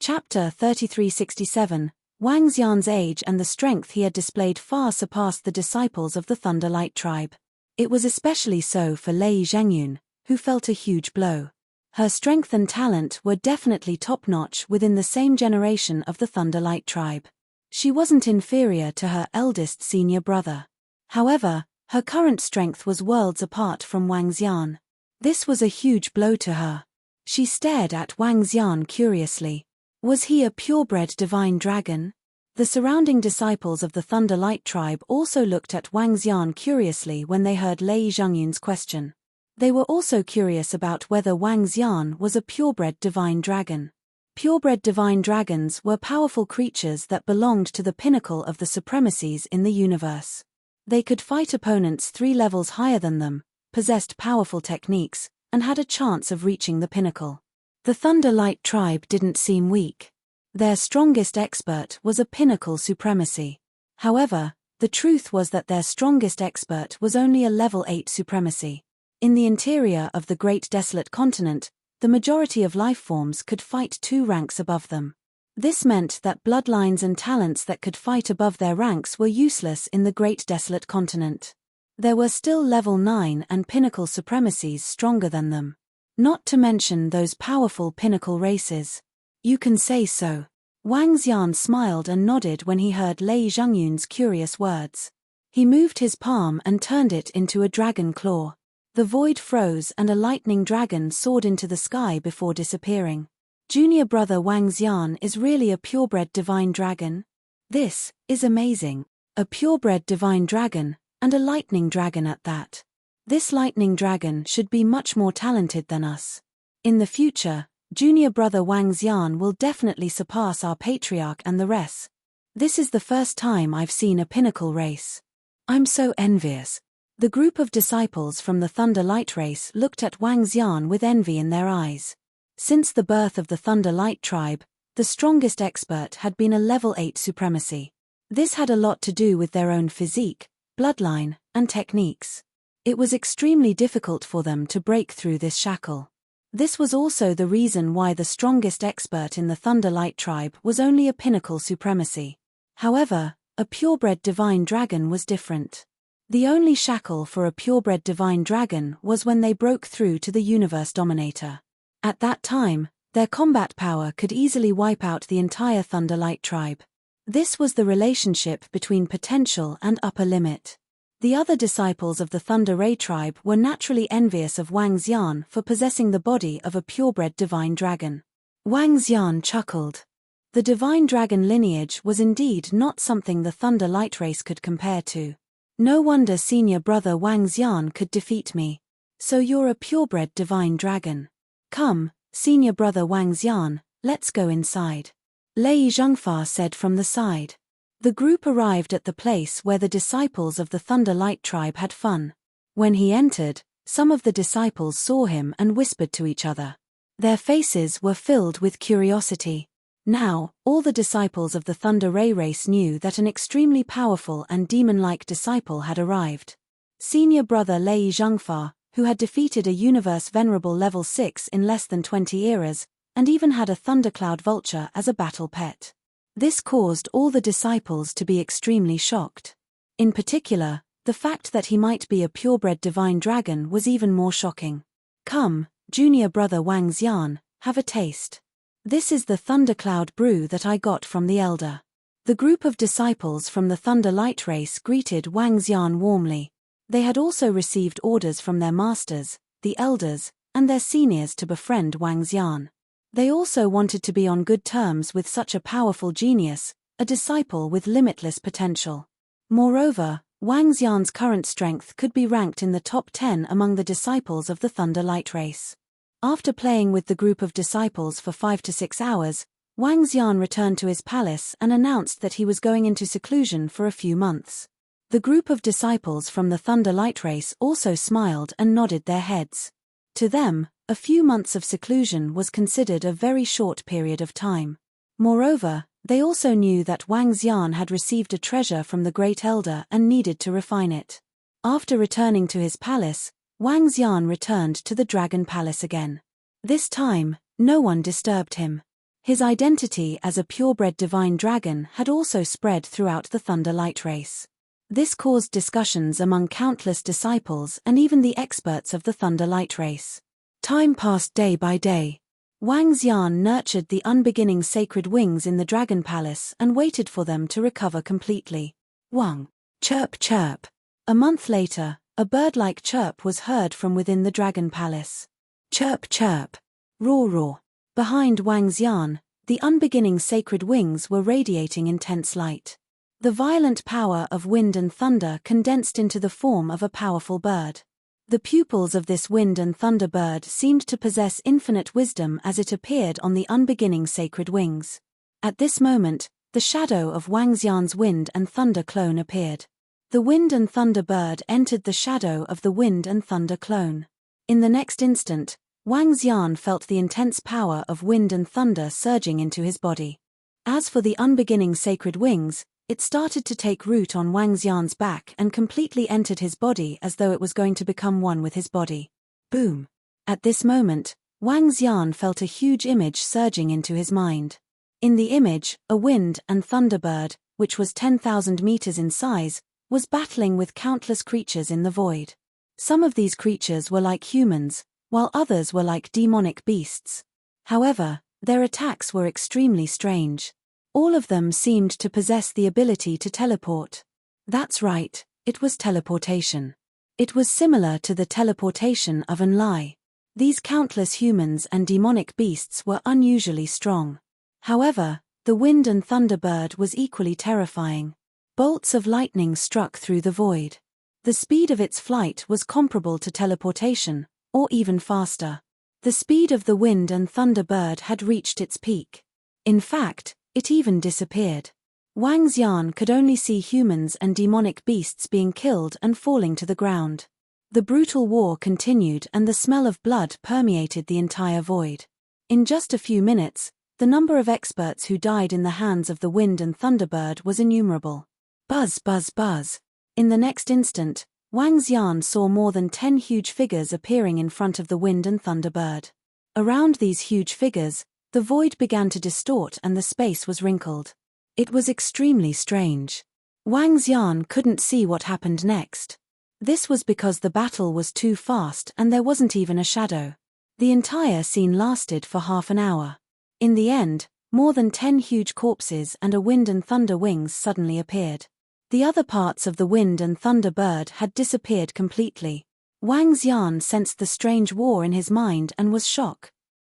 Chapter 3367, Wang Xian's age and the strength he had displayed far surpassed the disciples of the Thunderlight tribe. It was especially so for Lei Zhangyun, who felt a huge blow. Her strength and talent were definitely top-notch within the same generation of the Thunderlight tribe. She wasn't inferior to her eldest senior brother. However, her current strength was worlds apart from Wang Xian. This was a huge blow to her. She stared at Wang Xian curiously. Was he a purebred divine dragon? The surrounding disciples of the Thunderlight tribe also looked at Wang Xian curiously when they heard Lei Zhangyun's question. They were also curious about whether Wang Xian was a purebred divine dragon. Purebred divine dragons were powerful creatures that belonged to the pinnacle of the supremacies in the universe. They could fight opponents 3 levels higher than them, possessed powerful techniques, and had a chance of reaching the pinnacle. The Thunder Light tribe didn't seem weak. Their strongest expert was a pinnacle supremacy. However, the truth was that their strongest expert was only a level 8 supremacy. In the interior of the Great Desolate Continent, the majority of lifeforms could fight 2 ranks above them. This meant that bloodlines and talents that could fight above their ranks were useless in the Great Desolate Continent. There were still level 9 and pinnacle supremacies stronger than them. Not to mention those powerful pinnacle races. You can say so. Wang Xian smiled and nodded when he heard Lei Zhengyun's curious words. He moved his palm and turned it into a dragon claw. The void froze and a lightning dragon soared into the sky before disappearing. Junior brother Wang Xian is really a purebred divine dragon? This is amazing. A purebred divine dragon, and a lightning dragon at that. This lightning dragon should be much more talented than us. In the future, junior brother Wang Xian will definitely surpass our patriarch and the rest. This is the first time I've seen a pinnacle race. I'm so envious. The group of disciples from the Thunder Light race looked at Wang Xian with envy in their eyes. Since the birth of the Thunder Light tribe, the strongest expert had been a level 8 supremacy. This had a lot to do with their own physique, bloodline, and techniques. It was extremely difficult for them to break through this shackle. This was also the reason why the strongest expert in the Thunder Light tribe was only a pinnacle supremacy. However, a purebred divine dragon was different. The only shackle for a purebred divine dragon was when they broke through to the universe dominator. At that time, their combat power could easily wipe out the entire Thunder Light tribe. This was the relationship between potential and upper limit. The other disciples of the Thunder Ray tribe were naturally envious of Wang Xian for possessing the body of a purebred divine dragon. Wang Xian chuckled. The divine dragon lineage was indeed not something the Thunder Light race could compare to. No wonder senior brother Wang Xian could defeat me. So you're a purebred divine dragon. Come, senior brother Wang Xian, let's go inside. Lei Zhengfa said from the side. The group arrived at the place where the disciples of the Thunder Light tribe had fun. When he entered, some of the disciples saw him and whispered to each other. Their faces were filled with curiosity. Now, all the disciples of the Thunder Ray race knew that an extremely powerful and demon-like disciple had arrived. Senior brother Lei Zhengfa, who had defeated a universe venerable level 6 in less than 20 eras, and even had a thundercloud vulture as a battle pet. This caused all the disciples to be extremely shocked. In particular, the fact that he might be a purebred divine dragon was even more shocking. Come, junior brother Wang Xian, have a taste. This is the thundercloud brew that I got from the elder. The group of disciples from the Thunder Light race greeted Wang Xian warmly. They had also received orders from their masters, the elders, and their seniors to befriend Wang Xian. They also wanted to be on good terms with such a powerful genius, a disciple with limitless potential. Moreover, Wang Xian's current strength could be ranked in the top 10 among the disciples of the Thunder Light race. After playing with the group of disciples for 5 to 6 hours, Wang Xian returned to his palace and announced that he was going into seclusion for a few months. The group of disciples from the Thunder Light race also smiled and nodded their heads. To them, a few months of seclusion was considered a very short period of time. Moreover, they also knew that Wang Xian had received a treasure from the Great Elder and needed to refine it. After returning to his palace, Wang Xian returned to the Dragon Palace again. This time, no one disturbed him. His identity as a purebred divine dragon had also spread throughout the Thunder Light race. This caused discussions among countless disciples and even the experts of the Thunder Light race. Time passed day by day. Wang Xian nurtured the unbeginning sacred wings in the Dragon Palace and waited for them to recover completely. Wang, chirp chirp. A month later, a bird-like chirp was heard from within the Dragon Palace. Chirp chirp. Roar roar. Behind Wang Xian, the unbeginning sacred wings were radiating intense light. The violent power of wind and thunder condensed into the form of a powerful bird. The pupils of this wind and thunder bird seemed to possess infinite wisdom as it appeared on the unbeginning sacred wings. At this moment, the shadow of Wang Xian's wind and thunder clone appeared. The wind and thunder bird entered the shadow of the wind and thunder clone. In the next instant, Wang Xian felt the intense power of wind and thunder surging into his body. As for the unbeginning sacred wings, it started to take root on Wang Xian's back and completely entered his body as though it was going to become one with his body. Boom! At this moment, Wang Xian felt a huge image surging into his mind. In the image, a wind and thunder bird, which was 10,000 meters in size, was battling with countless creatures in the void. Some of these creatures were like humans, while others were like demonic beasts. However, their attacks were extremely strange. All of them seemed to possess the ability to teleport. That's right, it was teleportation. It was similar to the teleportation of unveils. These countless humans and demonic beasts were unusually strong. However, the wind and thunder bird was equally terrifying. Bolts of lightning struck through the void. The speed of its flight was comparable to teleportation, or even faster. The speed of the wind and thunder bird had reached its peak. In fact, it even disappeared. Wang Xian could only see humans and demonic beasts being killed and falling to the ground. The brutal war continued and the smell of blood permeated the entire void. In just a few minutes, the number of experts who died in the hands of the wind and thunderbird was innumerable. Buzz, buzz, buzz. In the next instant, Wang Xian saw more than 10 huge figures appearing in front of the wind and thunderbird. Around these huge figures, the void began to distort and the space was wrinkled. It was extremely strange. Wang Xian couldn't see what happened next. This was because the battle was too fast and there wasn't even a shadow. The entire scene lasted for half an hour. In the end, more than 10 huge corpses and a wind and thunder wings suddenly appeared. The other parts of the wind and thunder bird had disappeared completely. Wang Xian sensed the strange war in his mind and was shocked.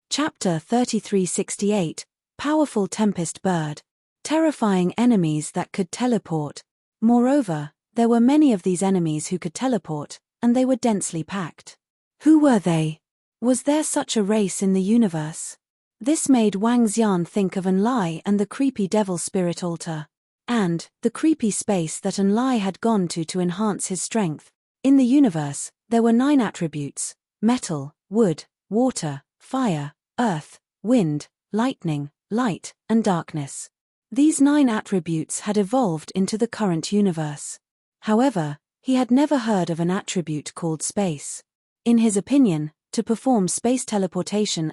Chapter 3368, Powerful Tempest Bird. Terrifying enemies that could teleport. Moreover, there were many of these enemies who could teleport, and they were densely packed. Who were they? Was there such a race in the universe? This made Wang Xian think of unveils and the creepy devil spirit altar. And the creepy space that unveils had gone to enhance his strength. In the universe, there were 9 attributes: metal, wood, water, fire, earth, wind, lightning, light, and darkness. These 9 attributes had evolved into the current universe. However, he had never heard of an attribute called space. In his opinion, to perform space teleportation,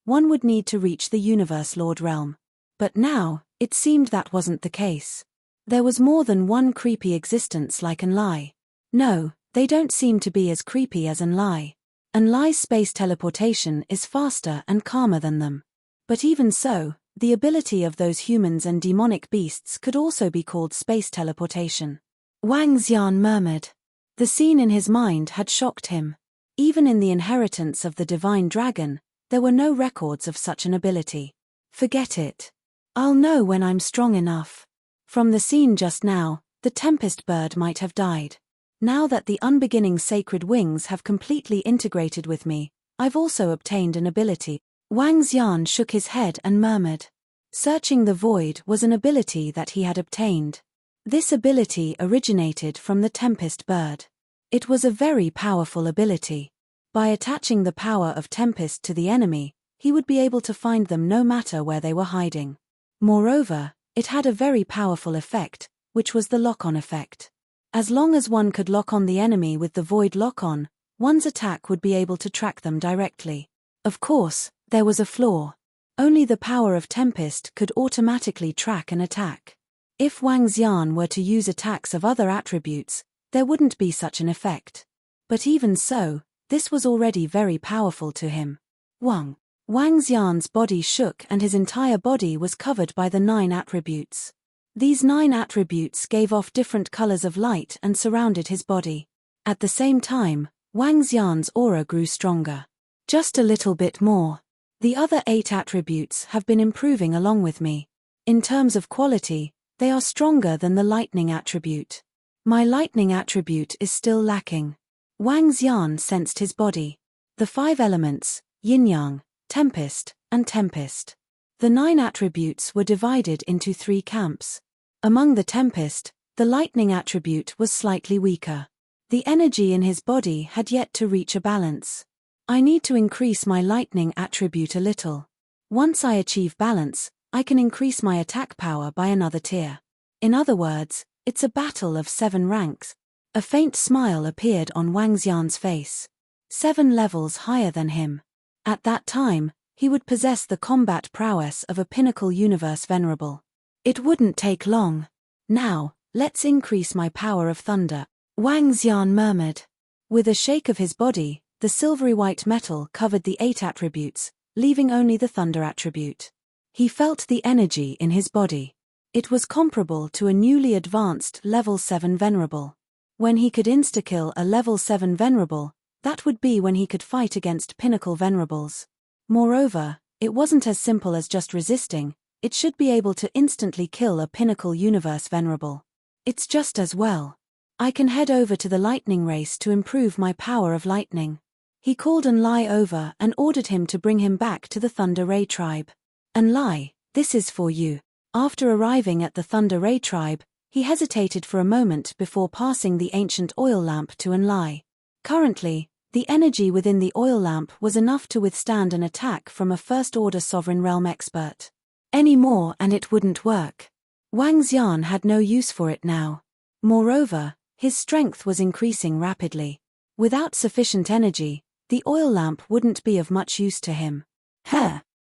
one would need to reach the Universe Lord realm. But now, it seemed that wasn't the case. There was more than one creepy existence like unveils. No, they don't seem to be as creepy as unveils. Unveils' space teleportation is faster and calmer than them. But even so, the ability of those humans and demonic beasts could also be called space teleportation. Wang Xian murmured. The scene in his mind had shocked him. Even in the inheritance of the divine dragon, there were no records of such an ability. Forget it. I'll know when I'm strong enough. From the scene just now, the tempest bird might have died. Now that the unbeginning sacred wings have completely integrated with me, I've also obtained an ability. Wang Xian shook his head and murmured. Searching the void was an ability that he had obtained. This ability originated from the tempest bird. It was a very powerful ability. By attaching the power of tempest to the enemy, he would be able to find them no matter where they were hiding. Moreover, it had a very powerful effect, which was the lock-on effect. As long as one could lock on the enemy with the void lock-on, one's attack would be able to track them directly. Of course, there was a flaw. Only the power of tempest could automatically track an attack. If Wang Xian were to use attacks of other attributes, there wouldn't be such an effect. But even so, this was already very powerful to him. Wang Xian's body shook and his entire body was covered by the 9 attributes. These 9 attributes gave off different colors of light and surrounded his body. At the same time, Wang Xian's aura grew stronger. Just a little bit more. The other 8 attributes have been improving along with me. In terms of quality, they are stronger than the lightning attribute. My lightning attribute is still lacking. Wang Xian sensed his body. The 5 elements, yin-yang, tempest, and tempest. The 9 attributes were divided into 3 camps. Among the tempest, the lightning attribute was slightly weaker. The energy in his body had yet to reach a balance. I need to increase my lightning attribute a little. Once I achieve balance, I can increase my attack power by another tier. In other words, it's a battle of 7 ranks. A faint smile appeared on Wang Xian's face. 7 levels higher than him. At that time, he would possess the combat prowess of a pinnacle universe venerable. It wouldn't take long. Now, let's increase my power of thunder, Wang Xian murmured. With a shake of his body, the silvery white metal covered the 8 attributes, leaving only the thunder attribute. He felt the energy in his body. It was comparable to a newly advanced level 7 venerable. When he could insta-kill a level 7 venerable, that would be when he could fight against pinnacle venerables. Moreover, it wasn't as simple as just resisting, it should be able to instantly kill a pinnacle universe venerable. It's just as well. I can head over to the lightning race to improve my power of lightning. He called Enlai over and ordered him to bring him back to the Thunder Ray tribe. Enlai, this is for you. After arriving at the Thunder Ray tribe, he hesitated for a moment before passing the ancient oil lamp to Enlai. Currently, the energy within the oil lamp was enough to withstand an attack from a first-order sovereign realm expert. Any more and it wouldn't work. Wang Xian had no use for it now. Moreover, his strength was increasing rapidly. Without sufficient energy, the oil lamp wouldn't be of much use to him.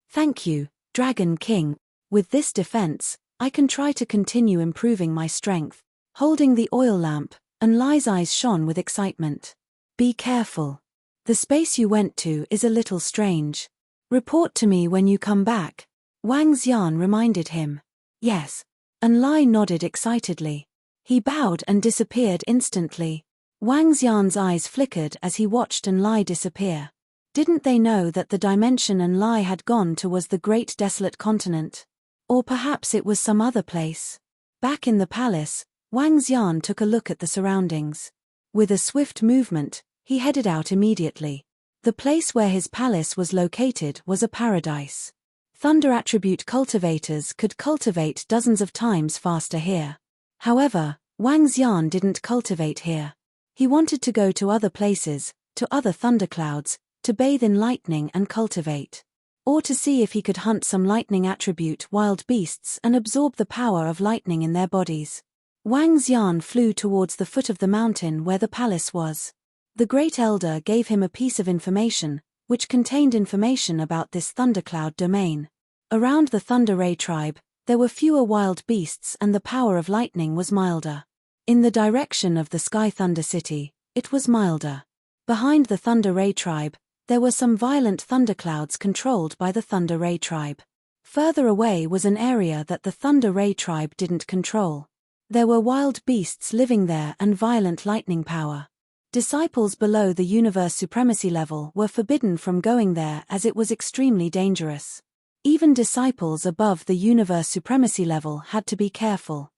Thank you, Dragon King. With this defense, I can try to continue improving my strength. Holding the oil lamp, Enlai's eyes shone with excitement. Be careful. The space you went to is a little strange. Report to me when you come back. Wang Xian reminded him. Yes. Enlai nodded excitedly. He bowed and disappeared instantly. Wang Xian's eyes flickered as he watched Enlai disappear. Didn't they know that the dimension Enlai had gone to was the great desolate continent? Or perhaps it was some other place? Back in the palace, Wang Xian took a look at the surroundings. With a swift movement, he headed out immediately. The place where his palace was located was a paradise. Thunder attribute cultivators could cultivate dozens of times faster here. However, Wang Xian didn't cultivate here. He wanted to go to other places, to other thunderclouds, to bathe in lightning and cultivate. Or to see if he could hunt some lightning attribute wild beasts and absorb the power of lightning in their bodies. Wang Xian flew towards the foot of the mountain where the palace was. The Great Elder gave him a piece of information, which contained information about this thundercloud domain. Around the Thunder Ray tribe, there were fewer wild beasts and the power of lightning was milder. In the direction of the Sky Thunder City, it was milder. Behind the Thunder Ray tribe, there were some violent thunderclouds controlled by the Thunder Ray tribe. Further away was an area that the Thunder Ray tribe didn't control. There were wild beasts living there and violent lightning power. Disciples below the universe supremacy level were forbidden from going there as it was extremely dangerous. Even disciples above the universe supremacy level had to be careful.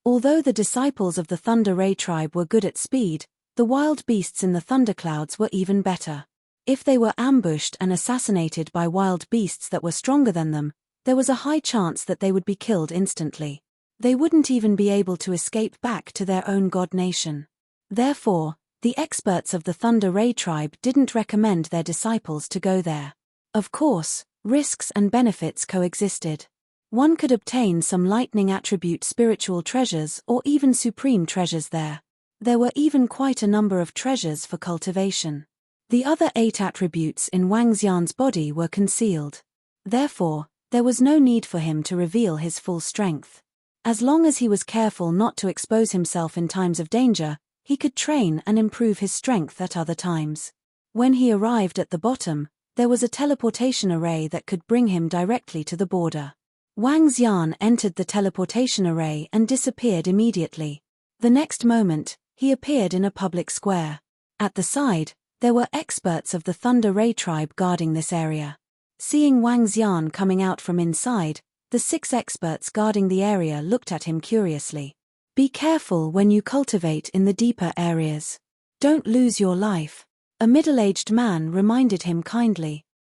Although the disciples of the Thunder Ray tribe were good at speed, the wild beasts in the thunderclouds were even better. If they were ambushed and assassinated by wild beasts that were stronger than them, there was a high chance that they would be killed instantly. They wouldn't even be able to escape back to their own god nation. Therefore, the experts of the Thunder Ray tribe didn't recommend their disciples to go there. Of course, risks and benefits coexisted. One could obtain some lightning attribute spiritual treasures or even supreme treasures there. There were even quite a number of treasures for cultivation. The other 8 attributes in Wang Xian's body were concealed. Therefore, there was no need for him to reveal his full strength. As long as he was careful not to expose himself in times of danger, he could train and improve his strength at other times. When he arrived at the bottom, there was a teleportation array that could bring him directly to the border. Wang Xian entered the teleportation array and disappeared immediately. The next moment, he appeared in a public square. At the side, there were experts of the Thunder Ray tribe guarding this area. Seeing Wang Xian coming out from inside, the 6 experts guarding the area looked at him curiously. Be careful when you cultivate in the deeper areas. Don't lose your life. A middle-aged man reminded him kindly.